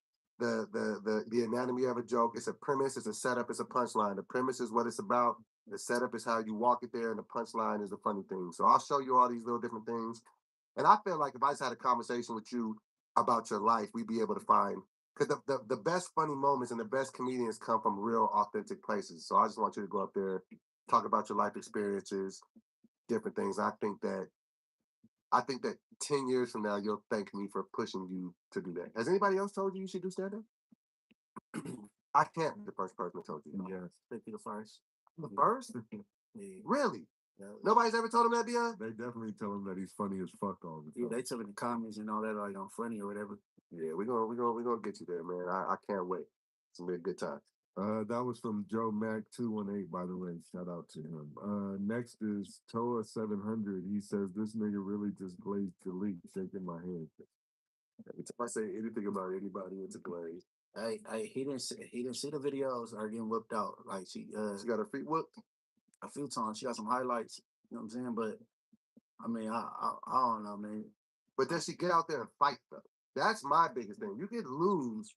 S14: anatomy of a joke. It's a premise, it's a setup, it's a punchline. The premise is what it's about. The setup is how you walk it there, and the punchline is the funny thing. So I'll show you all these little different things. And I feel like if I just had a conversation with you about your life, we'd be able to find because the best funny moments and the best comedians come from real authentic places. So I just want you to go up there, talk about your life experiences, different things. I think that 10 years from now you'll thank me for pushing you to do that. Has anybody else told you should do stand up? I can't be the first person that told you.
S6: Yes.
S12: Think the first.
S14: The first?
S12: Yeah.
S14: Really?
S12: Yeah.
S14: Nobody's ever told him that, Dion?
S6: They definitely tell him that he's funny as fuck all the
S12: Yeah,
S6: time.
S12: they tell me in the comments and all that, like I'm funny or whatever.
S14: Yeah, we're gonna get you there, man. I can't wait. It's gonna be a good time.
S6: That was from Joe Mac 218, by the way. Shout out to him. Next is Toa 700. He says this nigga really just glazed delete, shaking my head.
S14: Every time I say anything about anybody, it's a glaze.
S12: Hey, he didn't see the videos are getting whipped out. Like she
S14: got her feet whipped
S12: a few times. She got some highlights. You know what I'm saying? But I mean, I don't know, man.
S14: But does she get out there and fight though? That's my biggest thing. You could lose,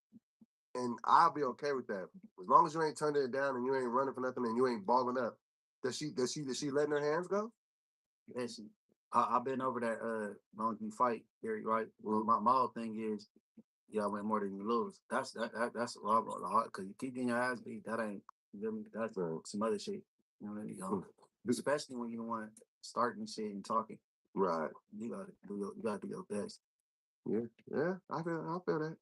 S14: and I'll be okay with that as long as you ain't turning it down and you ain't running for nothing and you ain't balling up. Does she letting her hands go?
S12: Yes, I've been over that long as you fight, Gary, right? Well, my whole thing is I win more than you lose. That's a lot because you keep getting your ass beat. That ain't that's some other shit. You know what I mean? Especially when you want starting shit and talking.
S14: Right.
S12: You gotta do your best.
S14: Yeah. I feel that.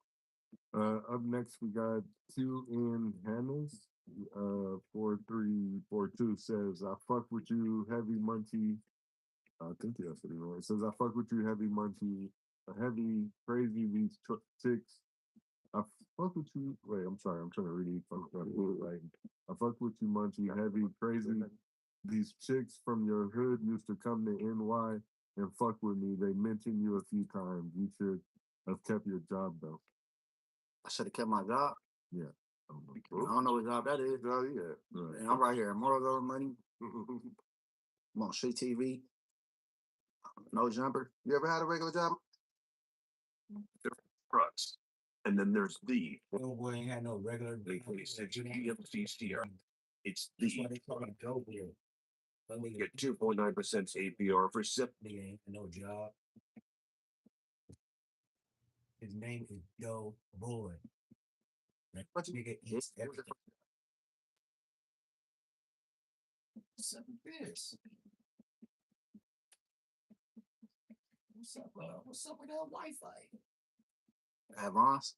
S6: Up next, we got QN Hannahs. 4342 says, I fuck with you, heavy munchie. I think that's what he wrote. It says, I fuck with you, heavy munchie. Heavy, crazy, these chicks. I fuck with you. Wait, I'm sorry. I'm trying to read like, I fuck with you, munchie, heavy, crazy. These chicks from your hood used to come to NY and fuck with me. They mentioned you a few times. You should have kept your job, though.
S12: I should have kept my job.
S6: Yeah.
S12: I don't know what job that is.
S14: Oh, yeah.
S6: Right.
S12: And I'm right here. More of money. I'm on street TV. No jumper.
S14: You ever had a regular job?
S21: Different trucks. And then there's the
S2: Boy ain't had no regular.
S21: It's
S2: That's why
S21: the
S2: they call it dope here.
S21: get 2.9% APR for SIP.
S2: Nigga ain't no job. His name is Joe Boy. That nigga eats everything. What's up with this? What's up with that Wi-Fi?
S12: Avance.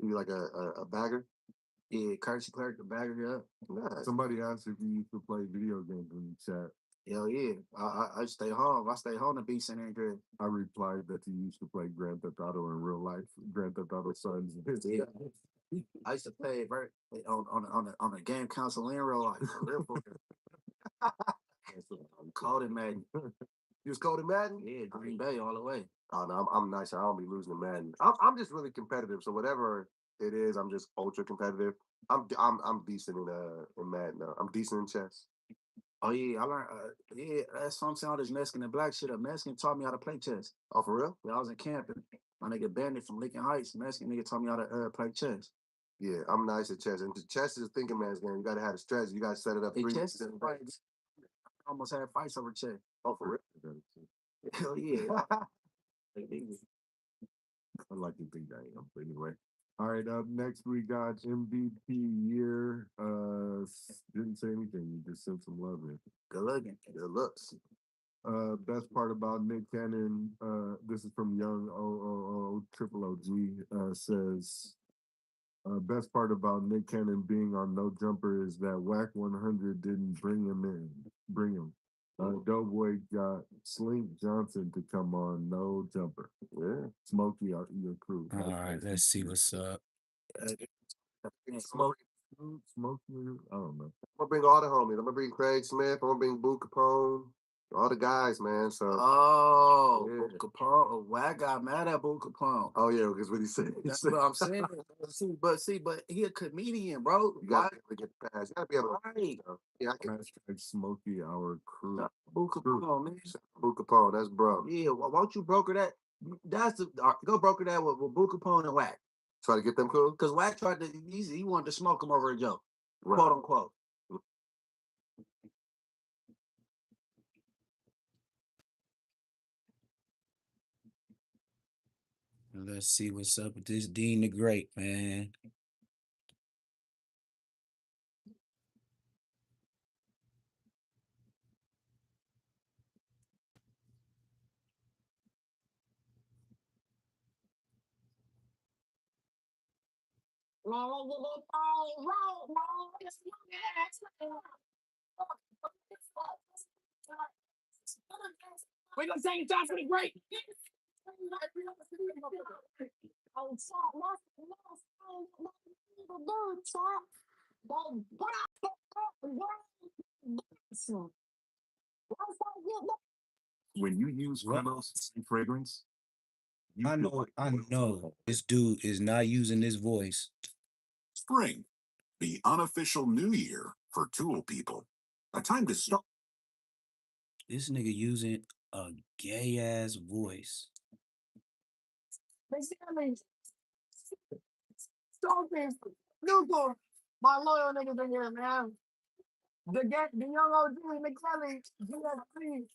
S14: You like a bagger?
S12: Yeah, courtesy clerk, the bagger, yeah.
S14: Nice.
S6: Somebody asked if you used to play video games in the chat.
S12: Hell yeah. I stay home. I stay home to be center and good.
S6: I replied that you used to play Grand Theft Auto in real life. Grand Theft Auto Sons.
S12: Yeah. I used to play it on a game console in real life. Real Cold in Madden.
S14: You was cold in Madden?
S12: Yeah, Green Bay all the way.
S14: Oh no, I'm nice. I don't be losing to Madden. I'm just really competitive. So whatever it is, I'm just ultra competitive. I'm decent in Madden. I'm decent in chess.
S12: Oh yeah, I learned. Yeah, that's what I'm saying. All this Mexican and black shit up. Mexican taught me how to play chess.
S14: Oh, for real?
S12: Yeah, I was in camp and my nigga Bandit from Lincoln Heights. Mexican nigga taught me how to play chess.
S14: Yeah, I'm nice at chess. And chess is a thinking man's game. You got to have a strategy. You got to set it up.
S12: Hey,
S14: Three
S12: chess is
S14: different
S12: like,
S14: ways.
S12: almost had fights over chess.
S14: Oh, for real?
S12: Hell yeah.
S6: I like to think I am, but anyway. All right, up next we got MVP year. Didn't say anything. You just sent some love in.
S12: Good looking.
S14: Good looks.
S6: Best part about Nick Cannon, this is from Young Triple OG, says, best part about Nick Cannon being on No Jumper is that Whack 100 didn't bring him. Doughboy got Slink Johnson to come on No Jumper. Yeah. Smokey, your crew.
S2: All right, let's see what's up.
S14: Smoke.
S6: Smokey, I don't know.
S14: I'm gonna bring all the homies. I'm gonna bring Craig Smith. I'm gonna bring Boo Capone. All the guys, man. So
S12: Boo Capone. Oh, Whack got mad at Boo Capone.
S14: Oh yeah, because what he said.
S12: That's what I'm saying. but he a comedian, bro.
S14: You gotta be able to get past. You gotta be able to.
S12: Right.
S14: Yeah, I can.
S6: Hashtag Smokey, our crew.
S12: Boo Capone, man.
S14: Boo Capone, that's bro.
S12: Yeah, why don't you broker that? That's the go broker that with Boo Capone and Whack.
S14: Try to get them cool?
S12: Because Whack tried to, he wanted to smoke him over a joke,
S14: Right.
S12: quote unquote.
S2: Let's see what's up with this Dean the Great, man.
S1: We're gonna take it time for the break.
S22: When you use
S2: What?
S22: Carlos fragrance,
S2: I know this dude is not using this voice.
S22: spring, the unofficial new year for Tool people. A time to start.
S2: This nigga using a gay ass voice.
S1: Stop this. Google. My loyal niggas in here, man. The young OG McKelly, GSP.